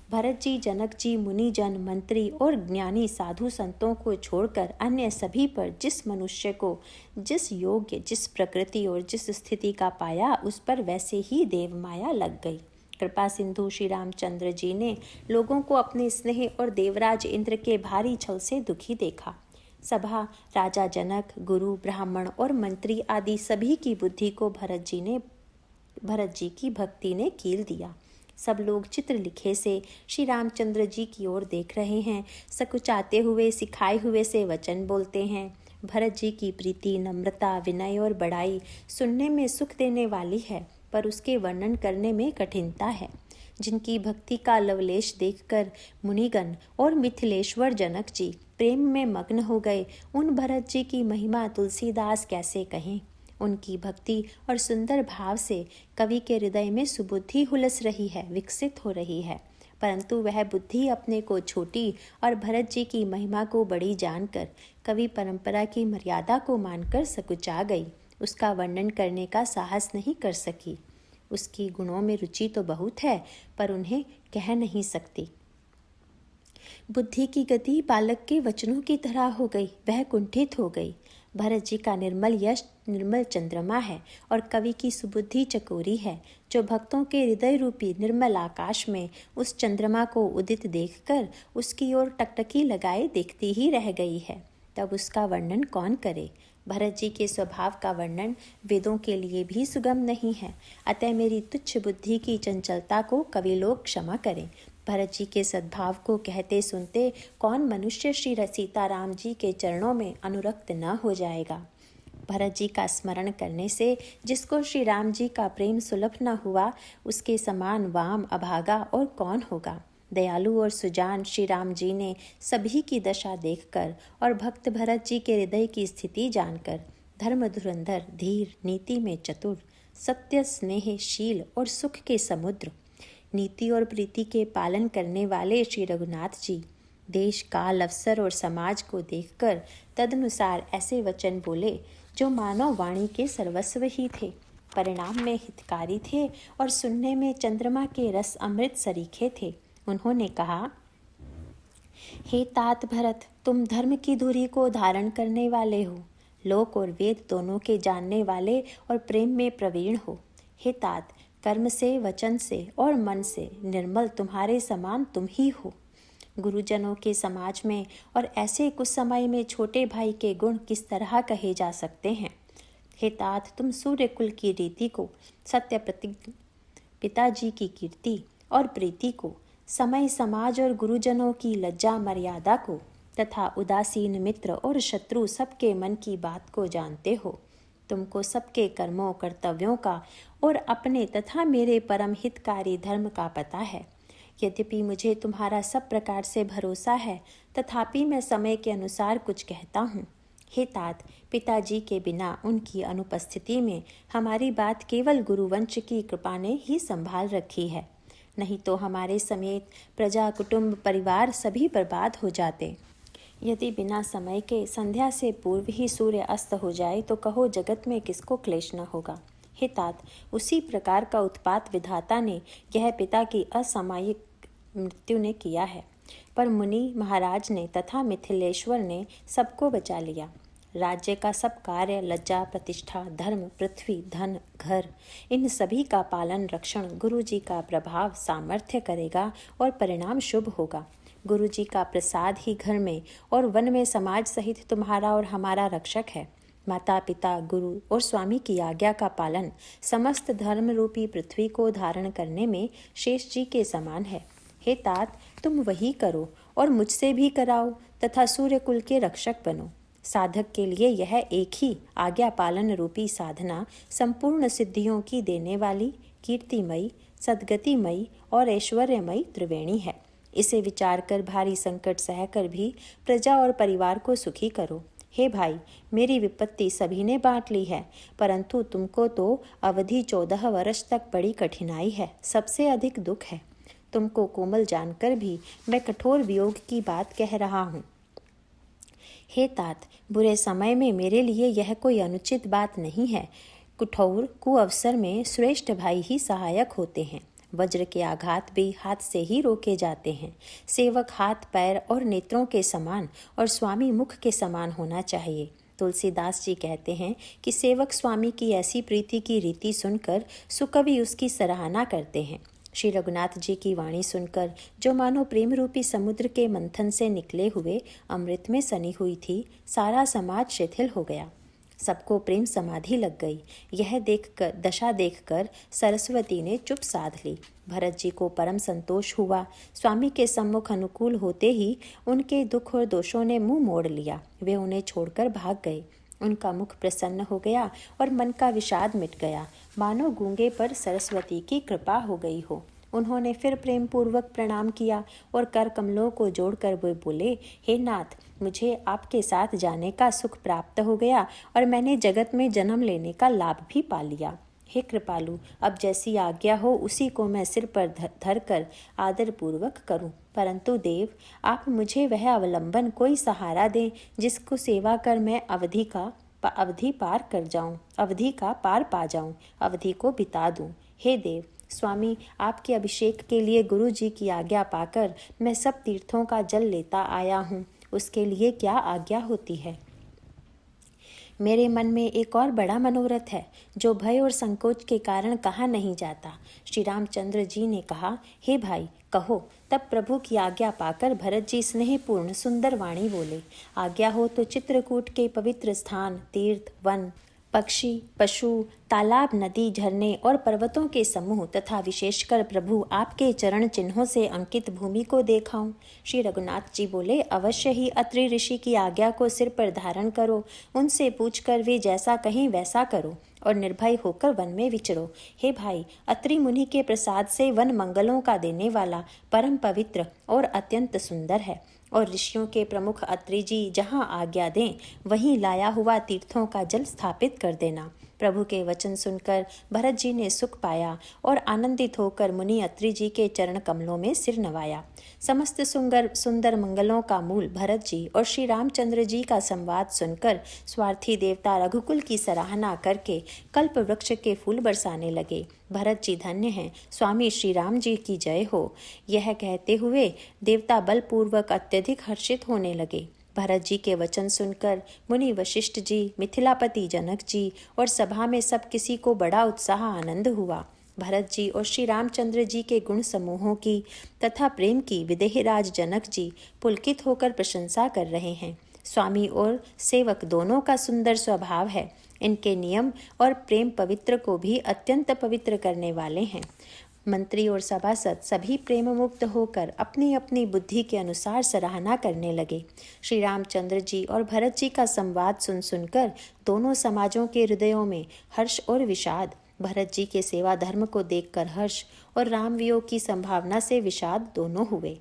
भरत जी, जनक जी, मुनिजन, मंत्री और ज्ञानी साधु संतों को छोड़कर अन्य सभी पर जिस मनुष्य को जिस योग्य, जिस प्रकृति और जिस स्थिति का पाया, उस पर वैसे ही देव माया लग गई। कृपा सिंधु श्री रामचंद्र जी ने लोगों को अपने स्नेह और देवराज इंद्र के भारी छल से दुखी देखा। सभा, राजा जनक, गुरु, ब्राह्मण और मंत्री आदि सभी की बुद्धि को भरत जी की भक्ति ने कील दिया। सब लोग चित्र लिखे से श्री रामचंद्र जी की ओर देख रहे हैं, सकुचाते हुए सिखाए हुए से वचन बोलते हैं। भरत जी की प्रीति, नम्रता, विनय और बड़ाई सुनने में सुख देने वाली है, पर उसके वर्णन करने में कठिनता है। जिनकी भक्ति का लवलेश देखकर मुनिगण और मिथिलेश्वर जनक जी प्रेम में मग्न हो गए, उन भरत जी की महिमा तुलसीदास कैसे कहें। उनकी भक्ति और सुंदर भाव से कवि के हृदय में सुबुद्धि हुलस रही है, विकसित हो रही है, परंतु वह बुद्धि अपने को छोटी और भरत जी की महिमा को बड़ी जानकर कवि परंपरा की मर्यादा को मानकर सकुचा गई, उसका वर्णन करने का साहस नहीं कर सकी। उसकी गुणों में रुचि तो बहुत है, पर उन्हें कह नहीं सकती। बुद्धि की गति बालक के वचनों की तरह हो गई, वह कुंठित हो गई। भरत जी का निर्मल यश निर्मल चंद्रमा है और कवि की सुबुद्धि चकोरी है, जो भक्तों के हृदय रूपी निर्मल आकाश में उस चंद्रमा को उदित देखकर उसकी ओर टकटकी लगाए देखती ही रह गई है। तब उसका वर्णन कौन करे। भरत जी के स्वभाव का वर्णन वेदों के लिए भी सुगम नहीं है, अतः मेरी तुच्छ बुद्धि की चंचलता को कवि लोग क्षमा करें। भरत जी के सद्भाव को कहते सुनते कौन मनुष्य श्री सीताराम जी के चरणों में अनुरक्त न हो जाएगा। भरत जी का स्मरण करने से जिसको श्री राम जी का प्रेम सुलभ न हुआ, उसके समान वाम, अभागा और कौन होगा। दयालु और सुजान श्री राम जी ने सभी की दशा देखकर और भक्त भरत जी के हृदय की स्थिति जानकर धर्म धुरंधर, धीर, नीति में चतुर, सत्य, स्नेह, शील और सुख के समुद्र, नीति और प्रीति के पालन करने वाले श्री रघुनाथ जी देश, काल, अवसर और समाज को देखकर तदनुसार ऐसे वचन बोले जो मानव वाणी के सर्वस्व ही थे, परिणाम में हितकारी थे और सुनने में चंद्रमा के रस अमृत सरीखे थे। उन्होंने कहा, हे तात भरत, तुम धर्म की धुरी को धारण करने वाले हो, लोक और वेद दोनों के जानने वाले और प्रेम में प्रवीण हो। हे तात, कर्म से, वचन से और मन से निर्मल तुम्हारे समान तुम ही हो। गुरुजनों के समाज में और ऐसे कुछ समय में छोटे भाई के गुण किस तरह कहे जा सकते हैं। हे तात, तुम सूर्य कुल की रीति को, सत्य प्रतिज्ञ पिताजी की कीर्ति और प्रीति को, समय समाज और गुरुजनों की लज्जा मर्यादा को तथा उदासीन मित्र और शत्रु सबके मन की बात को जानते हो। तुमको सबके कर्मों, कर्तव्यों का और अपने तथा मेरे परम हितकारी धर्म का पता है। यद्यपि मुझे तुम्हारा सब प्रकार से भरोसा है, तथापि मैं समय के अनुसार कुछ कहता हूँ। हे तात, पिताजी के बिना उनकी अनुपस्थिति में हमारी बात केवल गुरुवंश की कृपा ने ही संभाल रखी है, नहीं तो हमारे समेत प्रजा, कुटुंब, परिवार सभी बर्बाद हो जाते। यदि बिना समय के संध्या से पूर्व ही सूर्य अस्त हो जाए तो कहो जगत में किसको क्लेश न होगा। हे तात, उसी प्रकार का उत्पात विधाता ने यह पिता की असामयिक मृत्यु ने किया है, पर मुनि महाराज ने तथा मिथिलेश्वर ने सबको बचा लिया। राज्य का सब कार्य, लज्जा, प्रतिष्ठा, धर्म, पृथ्वी, धन, घर, इन सभी का पालन रक्षण गुरु जी का प्रभाव सामर्थ्य करेगा और परिणाम शुभ होगा। गुरु जी का प्रसाद ही घर में और वन में समाज सहित तुम्हारा और हमारा रक्षक है। माता पिता, गुरु और स्वामी की आज्ञा का पालन समस्त धर्म रूपी पृथ्वी को धारण करने में शेष जी के समान है। हे तात, तुम वही करो और मुझसे भी कराओ तथा सूर्य कुल के रक्षक बनो। साधक के लिए यह एक ही आज्ञा पालन रूपी साधना संपूर्ण सिद्धियों की देने वाली, कीर्तिमयी, सद्गतिमयी और ऐश्वर्यमयी त्रिवेणी है। इसे विचार कर भारी संकट सहकर भी प्रजा और परिवार को सुखी करो। हे भाई, मेरी विपत्ति सभी ने बांट ली है, परंतु तुमको तो अवधि 14 वर्ष तक बड़ी कठिनाई है, सबसे अधिक दुख है। तुमको कोमल जानकर भी मैं कठोर वियोग की बात कह रहा हूँ। हे तात, बुरे समय में मेरे लिए यह कोई अनुचित बात नहीं है। कठोर कुअवसर में श्रेष्ठ भाई ही सहायक होते हैं। वज्र के आघात भी हाथ से ही रोके जाते हैं। सेवक हाथ, पैर और नेत्रों के समान और स्वामी मुख के समान होना चाहिए। तुलसीदास जी कहते हैं कि सेवक स्वामी की ऐसी प्रीति की रीति सुनकर सुकवि उसकी सराहना करते हैं। श्री रघुनाथ जी की वाणी सुनकर जो मानो प्रेम रूपी समुद्र के मंथन से निकले हुए अमृत में सनी हुई थी, सारा समाज शिथिल हो गया। सबको प्रेम समाधि लग गई। यह दशा देखकर सरस्वती ने चुप साध ली। भरत जी को परम संतोष हुआ। स्वामी के सम्मुख अनुकूल होते ही उनके दुख और दोषों ने मुंह मोड़ लिया। वे उन्हें छोड़कर भाग गए। उनका मुख प्रसन्न हो गया और मन का विषाद मिट गया, मानो गूंगे पर सरस्वती की कृपा हो गई हो। उन्होंने फिर प्रेम पूर्वक प्रणाम किया और कर कमलों को जोड़कर वे बोले, हे नाथ, मुझे आपके साथ जाने का सुख प्राप्त हो गया और मैंने जगत में जन्म लेने का लाभ भी पा लिया। हे कृपालु, अब जैसी आज्ञा हो उसी को मैं सिर पर धर कर आदर पूर्वक करूं। परंतु देव, आप मुझे वह अवलंबन कोई सहारा दें जिसको सेवा कर मैं अवधि पार कर जाऊं, अवधि का पार पा जाऊं, अवधि को बिता दूं। हे देव स्वामी, आपके अभिषेक के लिए गुरु जी की आज्ञा पाकर मैं सब तीर्थों का जल लेता आया हूँ। उसके लिए क्या आज्ञा होती है? मेरे मन में एक और बड़ा मनोरथ है जो भय और संकोच के कारण कहा नहीं जाता। श्री रामचंद्र जी ने कहा, हे भाई कहो। तब प्रभु की आज्ञा पाकर भरत जी स्नेहपूर्ण सुंदर वाणी बोले, आज्ञा हो तो चित्रकूट के पवित्र स्थान, तीर्थ, वन, पक्षी, पशु, तालाब, नदी, झरने और पर्वतों के समूह तथा विशेषकर प्रभु आपके चरण चिन्हों से अंकित भूमि को देखाऊं। श्री रघुनाथ जी बोले, अवश्य ही अत्रि ऋषि की आज्ञा को सिर पर धारण करो। उनसे पूछकर वे जैसा कहें वैसा करो और निर्भय होकर वन में विचरो। हे भाई, अत्रि मुनि के प्रसाद से वन मंगलों का देने वाला, परम पवित्र और अत्यंत सुंदर है और ऋषियों के प्रमुख अत्रि जी जहाँ आज्ञा दें वहीं लाया हुआ तीर्थों का जल स्थापित कर देना। प्रभु के वचन सुनकर भरत जी ने सुख पाया और आनंदित होकर मुनि अत्रि जी के चरण कमलों में सिर नवाया। समस्त सुंदर मंगलों का मूल भरत जी और श्री रामचंद्र जी का संवाद सुनकर स्वार्थी देवता रघुकुल की सराहना करके कल्प वृक्ष के फूल बरसाने लगे। भरत जी धन्य हैं, स्वामी श्री राम जी की जय हो। यह कहते हुए देवता बलपूर्वक अत्यधिक हर्षित होने लगे। भरत जी के वचन सुनकर मुनि वशिष्ठ जी, मिथिलापति जनक जी और सभा में सब किसी को बड़ा उत्साह आनंद हुआ। भरत जी और श्री रामचंद्र जी के गुण समूहों की तथा प्रेम की विदेहराज जनक जी पुलकित होकर प्रशंसा कर रहे हैं। स्वामी और सेवक दोनों का सुंदर स्वभाव है। इनके नियम और प्रेम पवित्र को भी अत्यंत पवित्र करने वाले हैं। मंत्री और सभासद सभी प्रेम मुक्त होकर अपनी अपनी बुद्धि के अनुसार सराहना करने लगे। श्री रामचंद्र जी और भरत जी का संवाद सुनकर दोनों समाजों के हृदयों में हर्ष और विषाद, भरत जी के सेवा धर्म को देखकर हर्ष और राम वियोग की संभावना से विषाद दोनों हुए।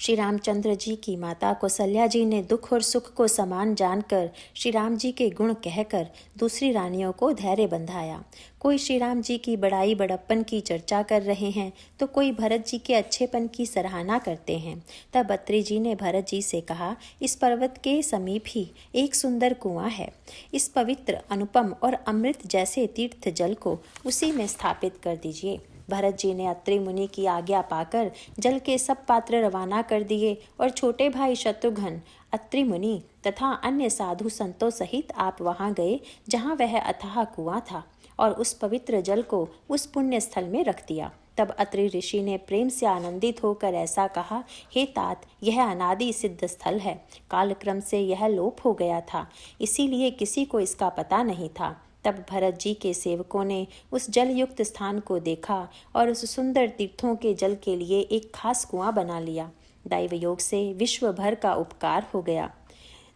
श्री रामचंद्र जी की माता कौशल्या जी ने दुख और सुख को समान जानकर श्री राम जी के गुण कहकर दूसरी रानियों को धैर्य बंधाया। कोई श्री राम जी की बड़ाई बड़प्पन की चर्चा कर रहे हैं तो कोई भरत जी के अच्छेपन की सराहना करते हैं। तब अत्रि जी ने भरत जी से कहा, इस पर्वत के समीप ही एक सुंदर कुआं है। इस पवित्र, अनुपम और अमृत जैसे तीर्थ जल को उसी में स्थापित कर दीजिए। भरत जी ने अत्रि मुनि की आज्ञा पाकर जल के सब पात्र रवाना कर दिए और छोटे भाई शत्रुघ्न, अत्रि मुनि तथा अन्य साधु संतों सहित आप वहां गए जहां वह अथाह कुआं था और उस पवित्र जल को उस पुण्य स्थल में रख दिया। तब अत्रि ऋषि ने प्रेम से आनंदित होकर ऐसा कहा, हे तात, यह अनादि सिद्ध स्थल है। कालक्रम से यह लोप हो गया था, इसीलिए किसी को इसका पता नहीं था। तब भरत जी के सेवकों ने उस जल युक्त स्थान को देखा और उस सुंदर तीर्थों के जल के लिए एक खास कुआं बना लिया। दैव योग से विश्व भर का उपकार हो गया।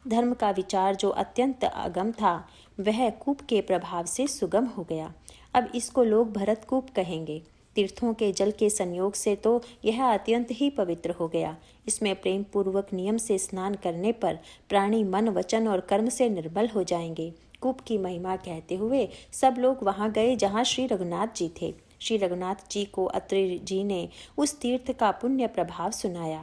धर्म का विचार जो अत्यंत अगम था वह कूप के प्रभाव से सुगम हो गया। अब इसको लोग भरत कूप कहेंगे। तीर्थों के जल के संयोग से तो यह अत्यंत ही पवित्र हो गया। इसमें प्रेम पूर्वक नियम से स्नान करने पर प्राणी मन, वचन और कर्म से निर्मल हो जाएंगे। कूप की महिमा कहते हुए सब लोग वहां गए जहां श्री रघुनाथ जी थे। श्री रघुनाथ जी को अत्रि जी ने उस तीर्थ का पुण्य प्रभाव सुनाया।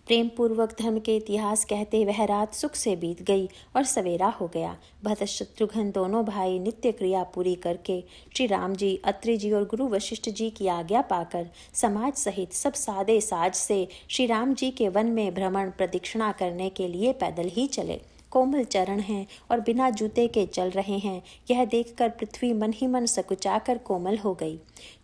प्रेम पूर्वक धर्म के इतिहास कहते वह रात सुख से बीत गई और सवेरा हो गया। भरत शत्रुघ्न दोनों भाई नित्य क्रिया पूरी करके श्री राम जी, अत्रि जी और गुरु वशिष्ठ जी की आज्ञा पाकर समाज सहित सब सादे साज से श्री राम जी के वन में भ्रमण प्रदक्षिणा करने के लिए पैदल ही चले। कोमल चरण हैं और बिना जूते के चल रहे हैं, यह देखकर पृथ्वी मन ही मन सकुचाकर कोमल हो गई।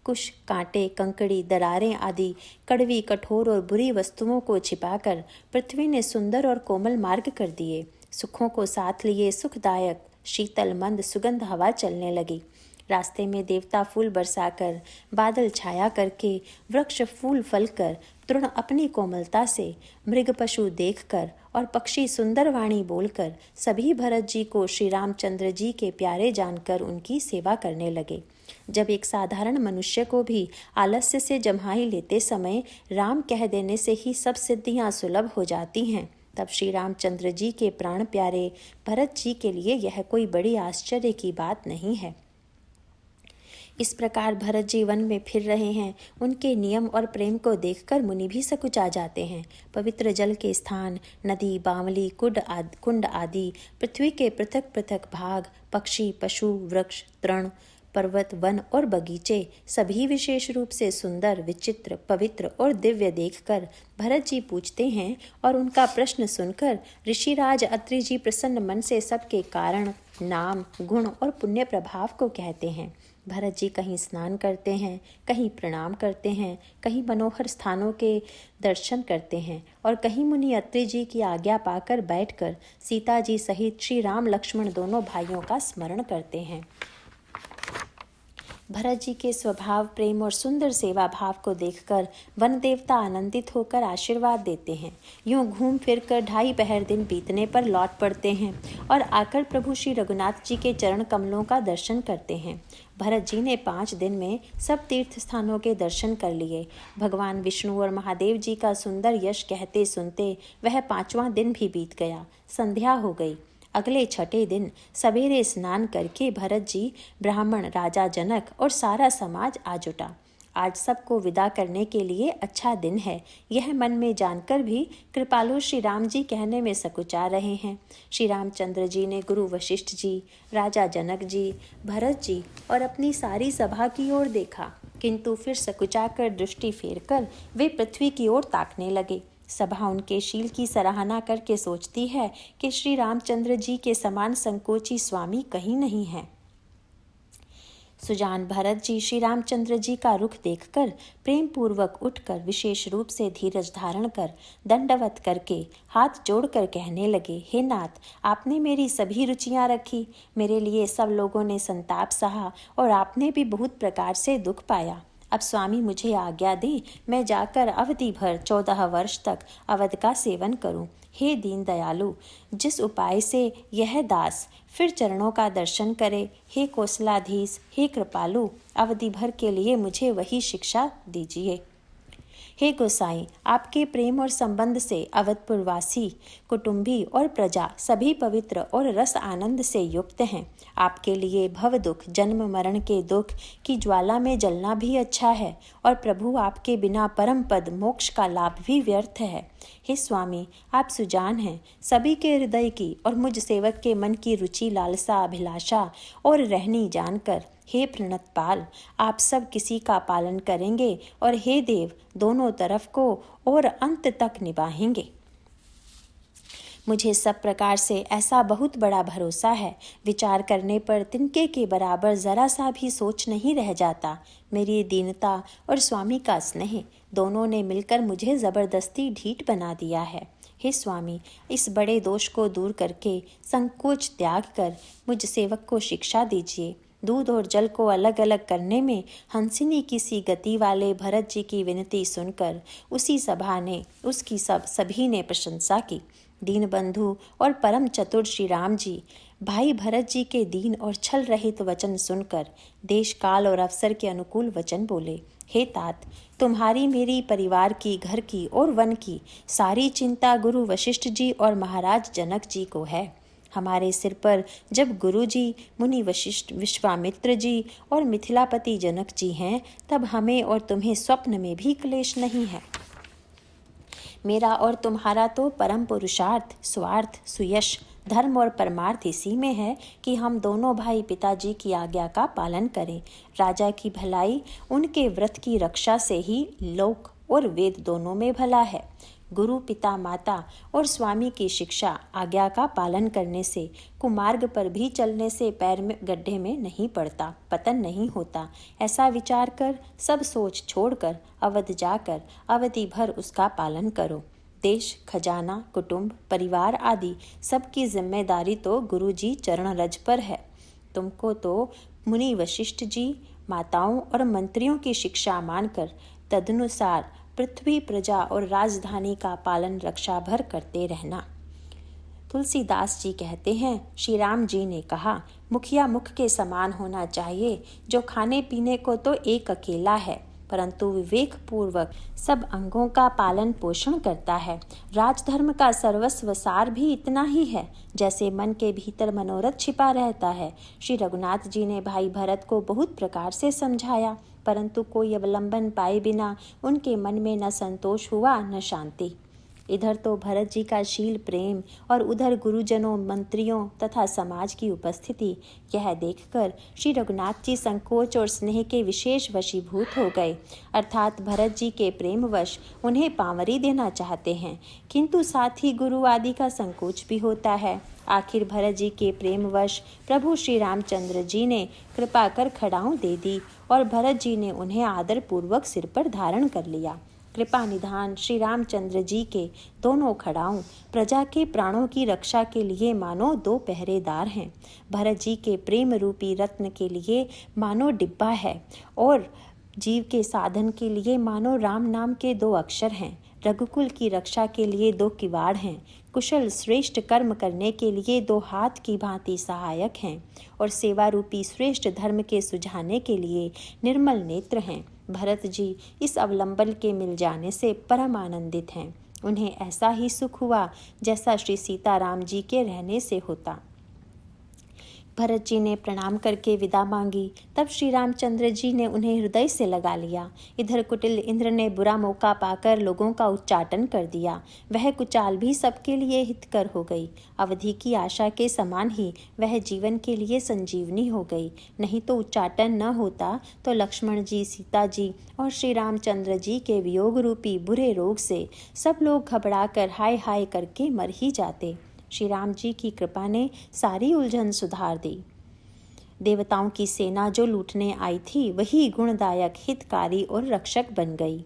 कुश, कांटे, कंकड़ी, दरारें आदि कड़वी, कठोर और बुरी वस्तुओं को छिपाकर पृथ्वी ने सुंदर और कोमल मार्ग कर दिए। सुखों को साथ लिए सुखदायक शीतल मंद सुगंध हवा चलने लगी। रास्ते में देवता फूल बरसाकर, बादल छाया करके, वृक्ष फूल फल कर, तृण अपनी कोमलता से, मृग पशु देखकर और पक्षी सुंदर वाणी बोलकर सभी भरत जी को श्री रामचंद्र जी के प्यारे जानकर उनकी सेवा करने लगे। जब एक साधारण मनुष्य को भी आलस्य से जम्हाई लेते समय राम कह देने से ही सब सिद्धियां सुलभ हो जाती हैं, तब श्री रामचंद्र जी के प्राण प्यारे भरत जी के लिए यह कोई बड़ी आश्चर्य की बात नहीं है। इस प्रकार भरत जी वन में फिर रहे हैं। उनके नियम और प्रेम को देखकर मुनि भी सकुचा जाते हैं। पवित्र जल के स्थान, नदी, बावली, कुंड आदि पृथ्वी के पृथक पृथक भाग, पक्षी, पशु, वृक्ष, तृण, पर्वत, वन और बगीचे सभी विशेष रूप से सुंदर, विचित्र, पवित्र और दिव्य देखकर भरत जी पूछते हैं और उनका प्रश्न सुनकर ऋषिराज अत्रि जी प्रसन्न मन से सबके कारण, नाम, गुण और पुण्य प्रभाव को कहते हैं। भरत जी कहीं स्नान करते हैं, कहीं प्रणाम करते हैं, कहीं मनोहर स्थानों के दर्शन करते हैं और कहीं मुनि अत्रि जी की आज्ञा पाकर बैठकर सीता जी सहित श्री राम लक्ष्मण दोनों भाइयों का स्मरण करते हैं। भरत जी के स्वभाव, प्रेम और सुंदर सेवा भाव को देखकर वन देवता आनंदित होकर आशीर्वाद देते हैं। यूं घूम फिरकर 2.5 पहर दिन बीतने पर लौट पड़ते हैं और आकर प्रभु श्री रघुनाथ जी के चरण कमलों का दर्शन करते हैं। भरत जी ने 5 दिन में सब तीर्थ स्थानों के दर्शन कर लिए। भगवान विष्णु और महादेव जी का सुंदर यश कहते सुनते वह 5वां दिन भी बीत गया। संध्या हो गई। अगले छठे दिन सवेरे स्नान करके भरत जी, ब्राह्मण, राजा जनक और सारा समाज आ जुटा। आज सबको विदा करने के लिए अच्छा दिन है, यह मन में जानकर भी कृपालु श्री राम जी कहने में सकुचा रहे हैं। श्री रामचंद्र जी ने गुरु वशिष्ठ जी, राजा जनक जी, भरत जी और अपनी सारी सभा की ओर देखा, किंतु फिर सकुचा कर दृष्टि फेरकर वे पृथ्वी की ओर ताकने लगे। सभा उनके शील की सराहना करके सोचती है कि श्री रामचंद्र जी के समान संकोची स्वामी कहीं नहीं है। सुजान भरत जी श्री रामचंद्र जी का रुख देखकर प्रेम पूर्वक उठकर विशेष रूप से धीरज धारण कर दंडवत करके हाथ जोड़कर कहने लगे, हे नाथ, आपने मेरी सभी रुचियां रखी, मेरे लिए सब लोगों ने संताप सहा और आपने भी बहुत प्रकार से दुख पाया। अब स्वामी मुझे आज्ञा दे, मैं जाकर अवधि भर 14 वर्ष तक अवध का सेवन करूं। हे दीन दयालु, जिस उपाय से यह दास फिर चरणों का दर्शन करे, हे कौशलाधीश, हे कृपालु, अवधि भर के लिए मुझे वही शिक्षा दीजिए। हे गोसाई, आपके प्रेम और संबंध से अवधपुरवासी, कुटुंबी और प्रजा सभी पवित्र और रस आनंद से युक्त हैं। आपके लिए भव दुख, जन्म मरण के दुख की ज्वाला में जलना भी अच्छा है और प्रभु आपके बिना परम पद मोक्ष का लाभ भी व्यर्थ है। हे स्वामी, आप सुजान हैं, सभी के हृदय की और मुझ सेवक के मन की रुचि, लालसा, अभिलाषा और रहनी जानकर हे प्रणतपाल, आप सब किसी का पालन करेंगे और हे देव, दोनों तरफ को और अंत तक निभाएंगे। मुझे सब प्रकार से ऐसा बहुत बड़ा भरोसा है, विचार करने पर तिनके के बराबर जरा सा भी सोच नहीं रह जाता। मेरी दीनता और स्वामी का स्नेह दोनों ने मिलकर मुझे जबरदस्ती ढीठ बना दिया है। हे स्वामी, इस बड़े दोष को दूर करके संकोच त्याग कर मुझ सेवक को शिक्षा दीजिए। दूध और जल को अलग अलग करने में हंसिनी की सी गति वाले भरत जी की विनती सुनकर उसी सभा ने उसकी सभी ने प्रशंसा की। दीन बंधु और परम चतुर श्री राम जी भाई भरत जी के दीन और छल रहित वचन सुनकर देश काल और अवसर के अनुकूल वचन बोले। हे तात, तुम्हारी मेरी परिवार की, घर की और वन की सारी चिंता गुरु वशिष्ठ जी और महाराज जनक जी को है। हमारे सिर पर जब गुरु जी, मुनि वशिष्ठ, विश्वामित्र जी और मिथिलापति जनक जी हैं, तब हमें और तुम्हें स्वप्न में भी क्लेश नहीं है। मेरा और तुम्हारा तो परम पुरुषार्थ, स्वार्थ, सुयश, धर्म और परमार्थ इसी में है कि हम दोनों भाई पिताजी की आज्ञा का पालन करें। राजा की भलाई उनके व्रत की रक्षा से ही लोक और वेद दोनों में भला है। गुरु, पिता, माता और स्वामी की शिक्षा, आज्ञा का पालन करने से, कुमार्ग पर भी चलने से पैर में गड्ढे में नहीं पड़ता, पतन नहीं होता। ऐसा विचार कर सब सोच छोड़कर अवध जाकर अवधि भर उसका पालन करो। देश, खजाना, कुटुंब, परिवार आदि सबकी जिम्मेदारी तो गुरु जी चरण रज पर है। तुमको तो मुनि वशिष्ठ जी, माताओं और मंत्रियों की शिक्षा मानकर तदनुसार पृथ्वी, प्रजा और राजधानी का पालन रक्षा भर करते रहना। तुलसीदास जी कहते हैं, श्री राम जी ने कहा, मुखिया मुख के समान होना चाहिए, जो खाने पीने को तो एक अकेला है, परंतु विवेक पूर्वक सब अंगों का पालन पोषण करता है। राजधर्म का सर्वस्व सार भी इतना ही है, जैसे मन के भीतर मनोरथ छिपा रहता है। श्री रघुनाथ जी ने भाई भरत को बहुत प्रकार से समझाया, परंतु कोई अवलंबन पाए बिना उनके मन में न संतोष हुआ न शांति। इधर तो भरत जी का शील, प्रेम और उधर गुरुजनों, मंत्रियों तथा समाज की उपस्थिति, यह देखकर श्री रघुनाथ जी संकोच और स्नेह के विशेष वशीभूत हो गए। अर्थात भरत जी के प्रेमवश उन्हें पांवरी देना चाहते हैं, किंतु साथ ही गुरु आदि का संकोच भी होता है। आखिर भरत जी के प्रेमवश प्रभु श्री रामचंद्र जी ने कृपा कर खड़ाऊं दे दी और भरत जी ने उन्हें आदर पूर्वक सिर पर धारण कर लिया। कृपा निधान श्री रामचंद्र जी के दोनों खड़ाऊं प्रजा के प्राणों की रक्षा के लिए मानो 2 पहरेदार हैं। भरत जी के प्रेम रूपी रत्न के लिए मानो डिब्बा है और जीव के साधन के लिए मानो राम नाम के 2 अक्षर हैं। रघुकुल की रक्षा के लिए 2 किवाड़ हैं। कुशल श्रेष्ठ कर्म करने के लिए 2 हाथ की भांति सहायक हैं और सेवा रूपी श्रेष्ठ धर्म के सुझाने के लिए निर्मल नेत्र हैं। भरत जी इस अवलंबन के मिल जाने से परम आनंदित हैं। उन्हें ऐसा ही सुख हुआ जैसा श्री सीताराम जी के रहने से होता। भरत जी ने प्रणाम करके विदा मांगी। तब श्री रामचंद्र जी ने उन्हें हृदय से लगा लिया। इधर कुटिल इंद्र ने बुरा मौका पाकर लोगों का उच्चाटन कर दिया। वह कुचाल भी सबके लिए हितकर हो गई। अवधि की आशा के समान ही वह जीवन के लिए संजीवनी हो गई। नहीं तो उच्चाटन न होता तो लक्ष्मण जी, सीता जी और श्री रामचंद्र जी के वियोग रूपी बुरे रोग से सब लोग घबराकर हाय हाय करके मर ही जाते। श्री राम जी की कृपा ने सारी उलझन सुधार दी। देवताओं की सेना जो लूटने आई थी वही गुणदायक, हितकारी और रक्षक बन गई।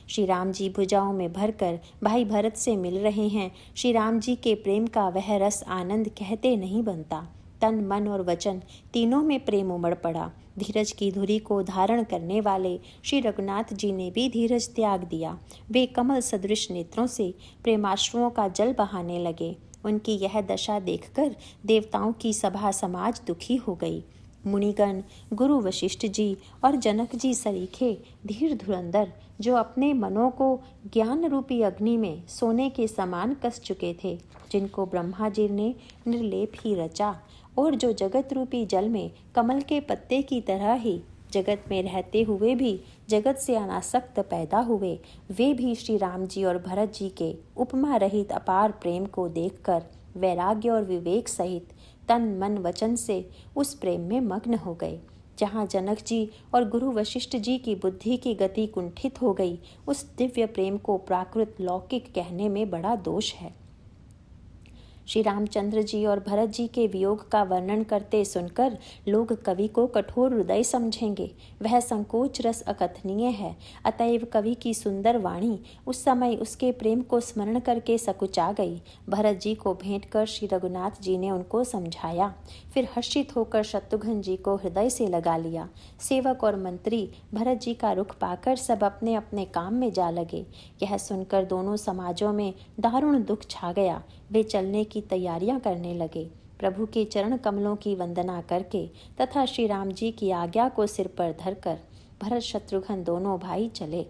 श्री राम जी भुजाओं में भरकर भाई भरत से मिल रहे हैं। श्री राम जी के प्रेम का वह रस आनंद कहते नहीं बनता। तन, मन और वचन तीनों में प्रेम उमड़ पड़ा। धीरज की धुरी को धारण करने वाले श्री रघुनाथ जी ने भी धीरज त्याग दिया। वे कमल सदृश नेत्रों से प्रेमाश्रुओं का जल बहाने लगे। उनकी यह दशा देखकर देवताओं की सभा समाज दुखी हो गई। मुनिगण, गुरु वशिष्ठ जी और जनक जी सरीखे धीर धुरंधर, जो अपने मनों को ज्ञान रूपी अग्नि में सोने के समान कस चुके थे, जिनको ब्रह्मा जी ने निर्लेप ही रचा और जो जगत रूपी जल में कमल के पत्ते की तरह ही जगत में रहते हुए भी जगत से अनासक्त पैदा हुए, वे भी श्री राम जी और भरत जी के उपमा रहित अपार प्रेम को देखकर वैराग्य और विवेक सहित तन, मन, वचन से उस प्रेम में मग्न हो गए। जहाँ जनक जी और गुरु वशिष्ठ जी की बुद्धि की गति कुंठित हो गई, उस दिव्य प्रेम को प्राकृत लौकिक कहने में बड़ा दोष है। श्री रामचंद्र जी और भरत जी के वियोग का वर्णन करते सुनकर लोग कवि को कठोर हृदय समझेंगे। वह संकोच रस अकथनीय है। अतएव कवि की सुंदर वाणी उस समय उसके प्रेम को स्मरण करके सकुचा गई। भरत जी को भेंट कर श्री रघुनाथ जी ने उनको समझाया। फिर हर्षित होकर शत्रुघ्न जी को हृदय से लगा लिया। सेवक और मंत्री भरत जी का रुख पाकर सब अपने अपने काम में जा लगे। यह सुनकर दोनों समाजों में दारुण दुख छा गया। वे चलने की तैयारियां करने लगे। प्रभु के चरण कमलों की वंदना करके तथा श्री राम जी की आज्ञा को सिर पर धरकर भरत शत्रुघ्न दोनों भाई चले।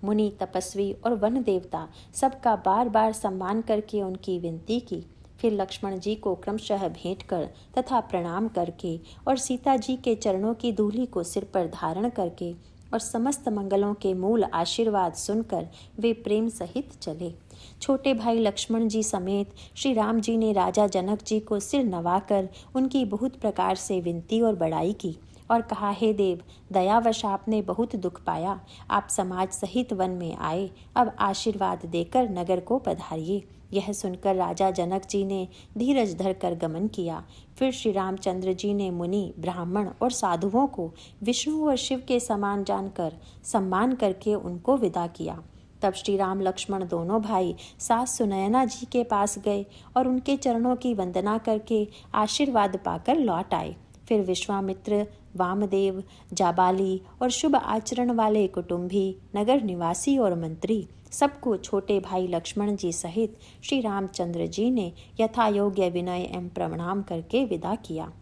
मुनि, तपस्वी और वन देवता सबका बार बार सम्मान करके उनकी विनती की। फिर लक्ष्मण जी को क्रमशः भेंट कर तथा प्रणाम करके और सीता जी के चरणों की धूलि को सिर पर धारण करके और समस्त मंगलों के मूल आशीर्वाद सुनकर वे प्रेम सहित चले। छोटे भाई लक्ष्मण जी समेत श्री राम जी ने राजा जनक जी को सिर नवाकर उनकी बहुत प्रकार से विनती और बड़ाई की और कहा, हे देव, दयावश आपने बहुत दुख पाया। आप समाज सहित वन में आए, अब आशीर्वाद देकर नगर को पधारिए। यह सुनकर राजा जनक जी ने धीरज धरकर गमन किया। फिर श्री रामचंद्र जी ने मुनि, ब्राह्मण और साधुओं को विष्णु और शिव के समान जानकर सम्मान करके उनको विदा किया। तब श्री राम लक्ष्मण दोनों भाई सास सुनयना जी के पास गए और उनके चरणों की वंदना करके आशीर्वाद पाकर लौट आए। फिर विश्वामित्र, वामदेव, जाबाली और शुभ आचरण वाले कुटुंबी, नगर निवासी और मंत्री सबको छोटे भाई लक्ष्मण जी सहित श्री रामचंद्र जी ने यथायोग्य विनय एवं प्रणाम करके विदा किया।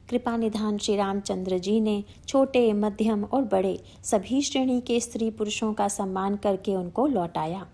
कृपा निधान श्री रामचंद्र जी ने छोटे, मध्यम और बड़े सभी श्रेणी के स्त्री पुरुषों का सम्मान करके उनको लौटाया।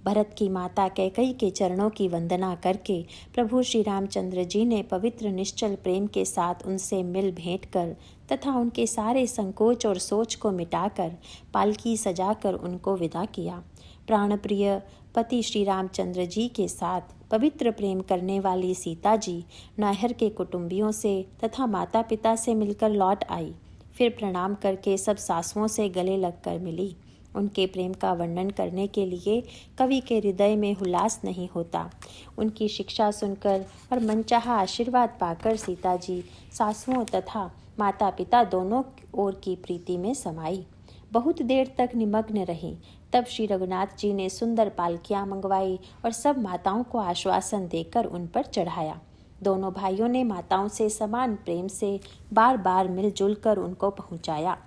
भरत की माता कैकेयी के चरणों की वंदना करके प्रभु श्री रामचंद्र जी ने पवित्र निश्चल प्रेम के साथ उनसे मिल भेंट कर तथा उनके सारे संकोच और सोच को मिटाकर पालकी सजाकर उनको विदा किया। प्राणप्रिय पति श्री रामचंद्र जी के साथ पवित्र प्रेम करने वाली सीता जी नैहर के कुटुंबियों से तथा माता पिता से मिलकर लौट आई। फिर प्रणाम करके सब सासुओं से गले लगकर मिली। उनके प्रेम का वर्णन करने के लिए कवि के हृदय में उल्लास नहीं होता। उनकी शिक्षा सुनकर और मनचाहा आशीर्वाद पाकर सीता जी सासुओं तथा माता पिता दोनों ओर की प्रीति में समाई। बहुत देर तक निमग्न रही। तब श्री रघुनाथ जी ने सुंदर पालकियां मंगवाई और सब माताओं को आश्वासन देकर उन पर चढ़ाया। दोनों भाइयों ने माताओं से समान प्रेम से बार बार मिलजुल कर उनको पहुंचाया।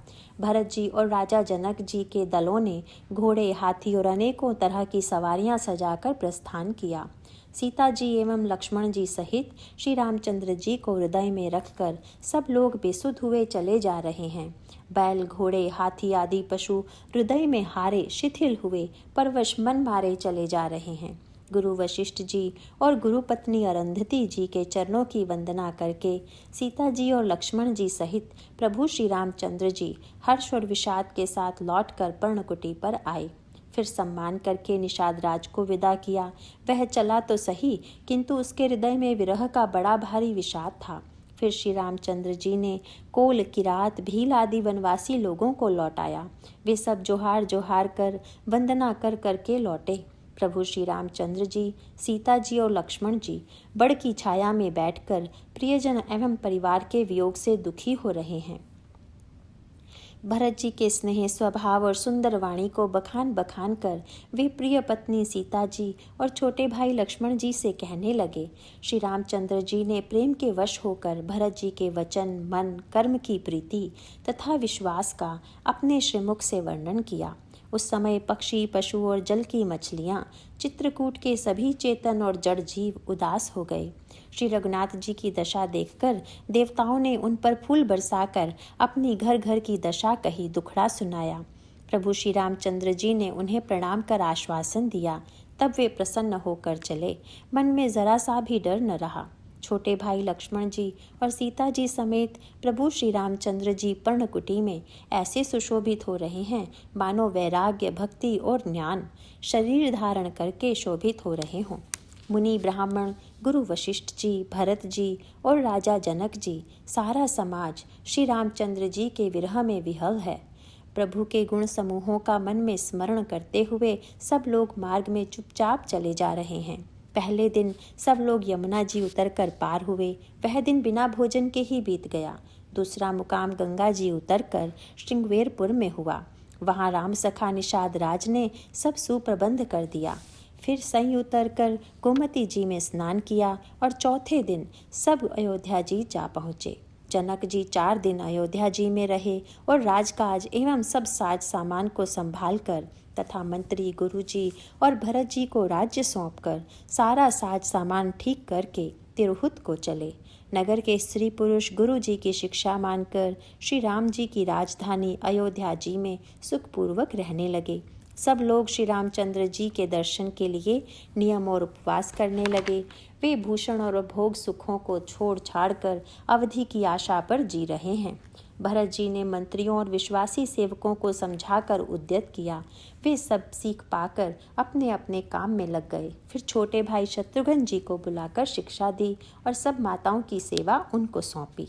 भरत जी और राजा जनक जी के दलों ने घोड़े, हाथी और अनेकों तरह की सवारियां सजाकर प्रस्थान किया। सीता जी एवं लक्ष्मण जी सहित श्री रामचंद्र जी को हृदय में रखकर सब लोग बेसुध हुए चले जा रहे हैं। बैल, घोड़े, हाथी आदि पशु हृदय में हारे, शिथिल हुए, परवश मन मारे चले जा रहे हैं। गुरु वशिष्ठ जी और गुरु पत्नी अरुंधति जी के चरणों की वंदना करके सीता जी और लक्ष्मण जी सहित प्रभु श्री रामचंद्र जी हर्ष और विषाद के साथ लौटकर पर्णकुटी पर आए। फिर सम्मान करके निषाद राज को विदा किया। वह चला तो सही, किंतु उसके हृदय में विरह का बड़ा भारी विषाद था। फिर श्री रामचंद्र जी ने कोल, किरात, भील आदि वनवासी लोगों को लौटाया। वे सब जोहार जोहार कर, वंदना कर करके लौटे। प्रभु श्री रामचंद्र जी, सीता जी और लक्ष्मण जी बड़ की छाया में बैठकर प्रियजन एवं परिवार के वियोग से दुखी हो रहे हैं। भरत जी के स्नेह, स्वभाव और सुंदर वाणी को बखान बखान कर वे प्रिय पत्नी सीता जी और छोटे भाई लक्ष्मण जी से कहने लगे। श्री रामचंद्र जी ने प्रेम के वश होकर भरत जी के वचन, मन, कर्म की प्रीति तथा विश्वास का अपने श्रीमुख से वर्णन किया। उस समय पक्षी, पशु और जल की मछलियाँ, चित्रकूट के सभी चेतन और जड़ जीव उदास हो गए। श्री रघुनाथ जी की दशा देखकर देवताओं ने उन पर फूल बरसाकर अपनी घर घर की दशा कही, दुखड़ा सुनाया। प्रभु श्री रामचंद्र जी ने उन्हें प्रणाम कर आश्वासन दिया। तब वे प्रसन्न होकर चले। मन में जरा सा भी डर न रहा। छोटे भाई लक्ष्मण जी और सीता जी समेत प्रभु श्री रामचंद्र जी पर्णकुटी में ऐसे सुशोभित हो रहे हैं मानो वैराग्य, भक्ति और ज्ञान शरीर धारण करके शोभित हो रहे हों। मुनि, ब्राह्मण, गुरु वशिष्ठ जी, भरत जी और राजा जनक जी, सारा समाज श्री रामचंद्र जी के विरह में विहल है। प्रभु के गुण समूहों का मन में स्मरण करते हुए सब लोग मार्ग में चुपचाप चले जा रहे हैं। पहले दिन सब लोग यमुना जी उतरकर पार हुए। वह दिन बिना भोजन के ही बीत गया। दूसरा मुकाम गंगा जी उतरकर श्रृंगवेरपुर में हुआ। वहाँ राम सखा निषाद राज ने सब सुप्रबंध कर दिया। फिर सही उतरकर गोमती जी में स्नान किया और चौथे दिन सब अयोध्या जी जा पहुँचे। जनक जी 4 दिन अयोध्या जी में रहे और राजकाज एवं सब साज सामान को संभाल कर तथा मंत्री, गुरुजी और भरत जी को राज्य सौंपकर सारा साज सामान ठीक करके तिरहुत को चले। नगर के स्त्री पुरुष गुरु जी की शिक्षा मानकर श्री राम जी की राजधानी अयोध्या जी में सुखपूर्वक रहने लगे। सब लोग श्री रामचंद्र जी के दर्शन के लिए नियम और उपवास करने लगे। वे भूषण और भोग सुखों को छोड़ छाड़ कर अवधि की आशा पर जी रहे हैं। भरत जी ने मंत्रियों और विश्वासी सेवकों को समझाकर उद्यत किया। वे सब सीख पाकर अपने अपने काम में लग गए। फिर छोटे भाई शत्रुघ्न जी को बुलाकर शिक्षा दी और सब माताओं की सेवा उनको सौंपी।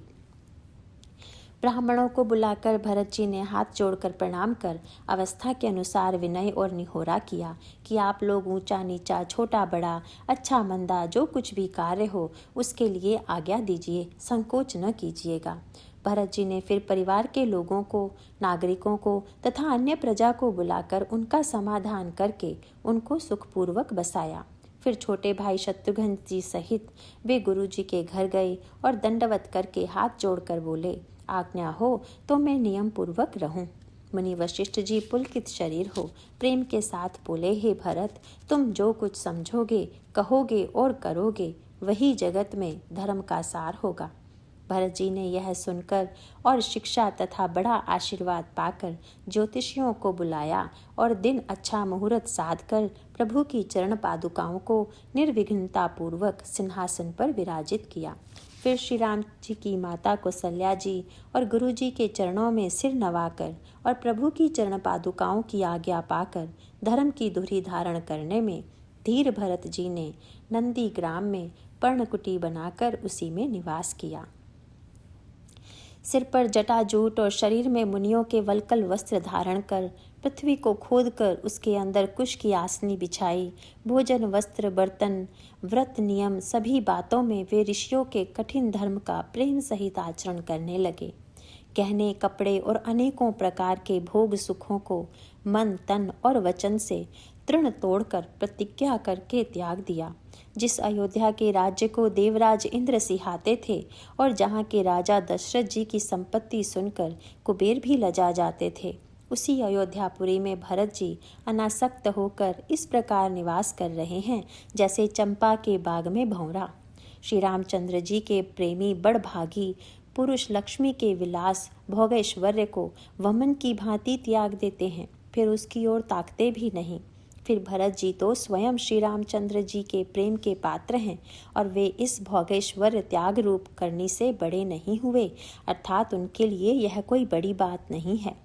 ब्राह्मणों को बुलाकर भरत जी ने हाथ जोड़कर प्रणाम कर अवस्था के अनुसार विनय और निहोरा किया कि आप लोग ऊंचा नीचा, छोटा बड़ा, अच्छा मंदा जो कुछ भी कार्य हो उसके लिए आज्ञा दीजिए, संकोच न कीजिएगा। भरत जी ने फिर परिवार के लोगों को, नागरिकों को तथा अन्य प्रजा को बुलाकर उनका समाधान करके उनको सुखपूर्वक बसाया। फिर छोटे भाई शत्रुघ्न जी सहित वे गुरु जी के घर गए और दंडवत करके हाथ जोड़कर बोले, आज्ञा हो तो मैं नियम पूर्वक रहूं। मुनि वशिष्ठ जी पुलकित शरीर हो प्रेम के साथ बोले, हे भरत, तुम जो कुछ समझोगे, कहोगे और करोगे वही जगत में धर्म का सार होगा। भरत जी ने यह सुनकर और शिक्षा तथा बड़ा आशीर्वाद पाकर ज्योतिषियों को बुलाया और दिन अच्छा मुहूर्त साधकर प्रभु की चरण पादुकाओं को निर्विघ्नता पूर्वक सिंहासन पर विराजित किया। फिर श्री राम जी की माता कौसल्या जी और गुरु जी के चरणों में सिर नवाकर और प्रभु की चरण पादुकाओं की आज्ञा पाकर धर्म की धुरी धारण करने में धीर भरत जी ने नंदी ग्राम में पर्णकुटी बनाकर उसी में निवास किया। सिर पर जटाजूट और शरीर में मुनियों के वल्कल वस्त्र धारण कर पृथ्वी को खोदकर उसके अंदर कुश की आसनी बिछाई। भोजन, वस्त्र, बर्तन, व्रत, नियम सभी बातों में वे ऋषियों के कठिन धर्म का प्रेम सहित आचरण करने लगे। गहने, कपड़े और अनेकों प्रकार के भोग सुखों को मन, तन और वचन से तृण तोड़कर प्रतिज्ञा करके त्याग दिया। जिस अयोध्या के राज्य को देवराज इंद्र सिहाते थे और जहाँ के राजा दशरथ जी की संपत्ति सुनकर कुबेर भी लजा जाते थे, उसी अयोध्यापुरी में भरत जी अनासक्त होकर इस प्रकार निवास कर रहे हैं जैसे चंपा के बाग में भंवरा। श्री रामचंद्र जी के प्रेमी बड़भागी पुरुष लक्ष्मी के विलास भोगैश्वर्य को वमन की भांति त्याग देते हैं, फिर उसकी ओर ताकते भी नहीं। फिर भरत जी तो स्वयं श्री रामचंद्र जी के प्रेम के पात्र हैं और वे इस भोगैश्वर्य त्याग रूप करनी से बड़े नहीं हुए, अर्थात उनके लिए यह कोई बड़ी बात नहीं है।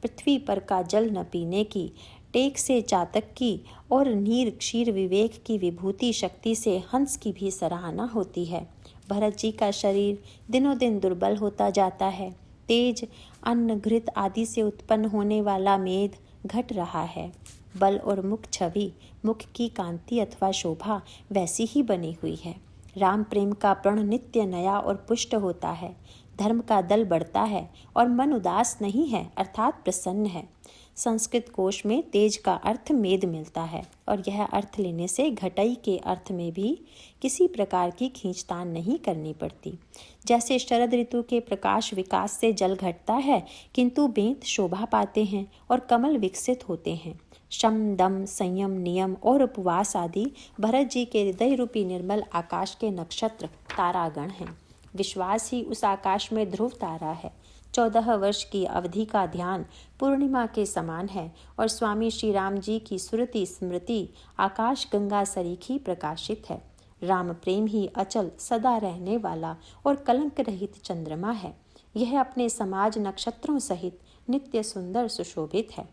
पृथ्वी पर का जल न पीने की, टेक से चातक की और नीर क्षीर विवेक की विभूति शक्ति से हंस की भी सराहना होती है। भरत जी का शरीर दिनों दिन दुर्बल होता जाता है। तेज, अन्न, घृत आदि से उत्पन्न होने वाला मेद घट रहा है। बल और मुख छवि, मुख की कांति अथवा शोभा वैसी ही बनी हुई है। राम प्रेम का प्रण नित्य नया और पुष्ट होता है। धर्म का दल बढ़ता है और मन उदास नहीं है, अर्थात प्रसन्न है। संस्कृत कोश में तेज का अर्थ मेद मिलता है और यह अर्थ लेने से घटई के अर्थ में भी किसी प्रकार की खींचतान नहीं करनी पड़ती। जैसे शरद ऋतु के प्रकाश विकास से जल घटता है, किंतु बेंत शोभा पाते हैं और कमल विकसित होते हैं। शम, दम, संयम, नियम और उपवास आदि भरत जी के हृदय रूपी निर्मल आकाश के नक्षत्र तारागण हैं। विश्वास ही उस आकाश में ध्रुव तारा है। 14 वर्ष की अवधि का ध्यान पूर्णिमा के समान है और स्वामी श्री राम जी की सुरति स्मृति आकाश गंगा सरीखी प्रकाशित है। राम प्रेम ही अचल सदा रहने वाला और कलंक रहित चंद्रमा है। यह अपने समाज नक्षत्रों सहित नित्य सुंदर सुशोभित है।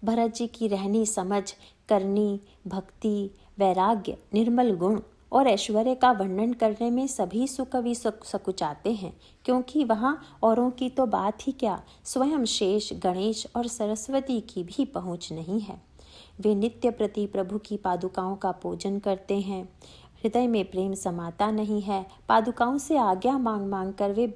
भरत जी की रहनी समझ, करनी, भक्ति, वैराग्य, निर्मल गुण और ऐश्वर्य का वर्णन करने में सभी सुकवि सकुचाते हैं, क्योंकि वहाँ औरों की तो बात ही क्या, स्वयं शेष, गणेश और सरस्वती की भी पहुँच नहीं है। वे नित्य प्रति प्रभु की पादुकाओं का पूजन करते हैं। हृदय में प्रेम समाता नहीं है। पादुकाओं से आज्ञा मांग मांग कर वे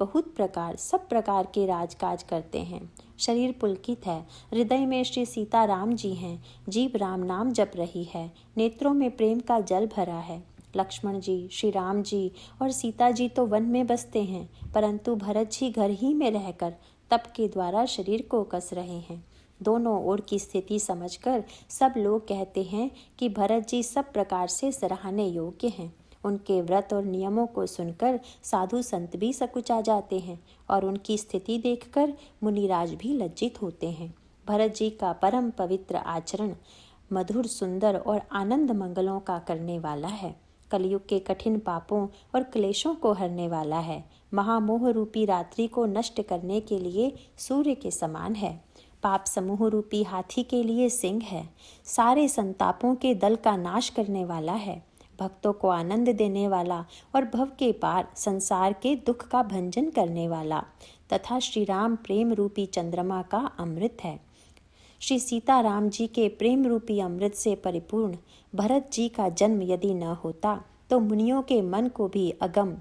सब प्रकार के राजकाज करते हैं। शरीर पुलकित है, हृदय में श्री सीता राम जी हैं, जीभ राम नाम जप रही है, नेत्रों में प्रेम का जल भरा है। लक्ष्मण जी, श्री राम जी और सीता जी तो वन में बसते हैं, परंतु भरत जी घर ही में रहकर तप के द्वारा शरीर को कस रहे हैं। दोनों ओर की स्थिति समझकर सब लोग कहते हैं कि भरत जी सब प्रकार से सराहने योग्य हैं। उनके व्रत और नियमों को सुनकर साधु संत भी सकुचा जाते हैं और उनकी स्थिति देखकर मुनिराज भी लज्जित होते हैं। भरत जी का परम पवित्र आचरण मधुर, सुंदर और आनंद मंगलों का करने वाला है। कलयुग के कठिन पापों और क्लेशों को हरने वाला है। महामोह रूपी रात्रि को नष्ट करने के लिए सूर्य के समान है। पाप समूह रूपी हाथी के लिए सिंह है। सारे संतापों के दल का नाश करने वाला है। भक्तों को आनंद देने वाला और भव के पार संसार के दुख का भंजन करने वाला तथा श्री राम प्रेम रूपी चंद्रमा का अमृत है। श्री सीता राम जी के प्रेम रूपी अमृत से परिपूर्ण भरत जी का जन्म यदि न होता तो मुनियों के मन को भी अगम,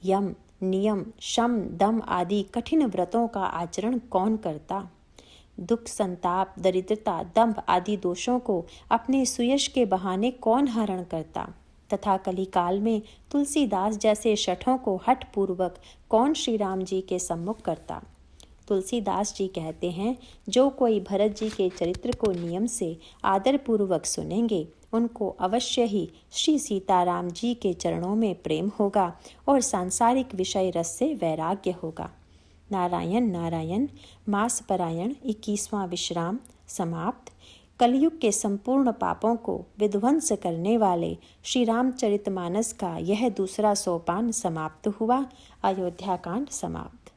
यम, नियम, शम, दम आदि कठिन व्रतों का आचरण कौन करता। दुख, संताप, दरिद्रता, दंभ आदि दोषों को अपने सुयश के बहाने कौन हरण करता तथा कलिकाल में तुलसीदास जैसे शठों को हठ पूर्वक कौन श्री राम जी के सम्मुख करता। तुलसीदास जी कहते हैं, जो कोई भरत जी के चरित्र को नियम से आदर पूर्वक सुनेंगे उनको अवश्य ही श्री सीताराम जी के चरणों में प्रेम होगा और सांसारिक विषय रस से वैराग्य होगा। नारायण नारायण मास परायण 21वां विश्राम समाप्त। कलयुग के संपूर्ण पापों को विध्वंस करने वाले श्री रामचरितमानस का यह दूसरा सोपान समाप्त हुआ। अयोध्या कांड समाप्त।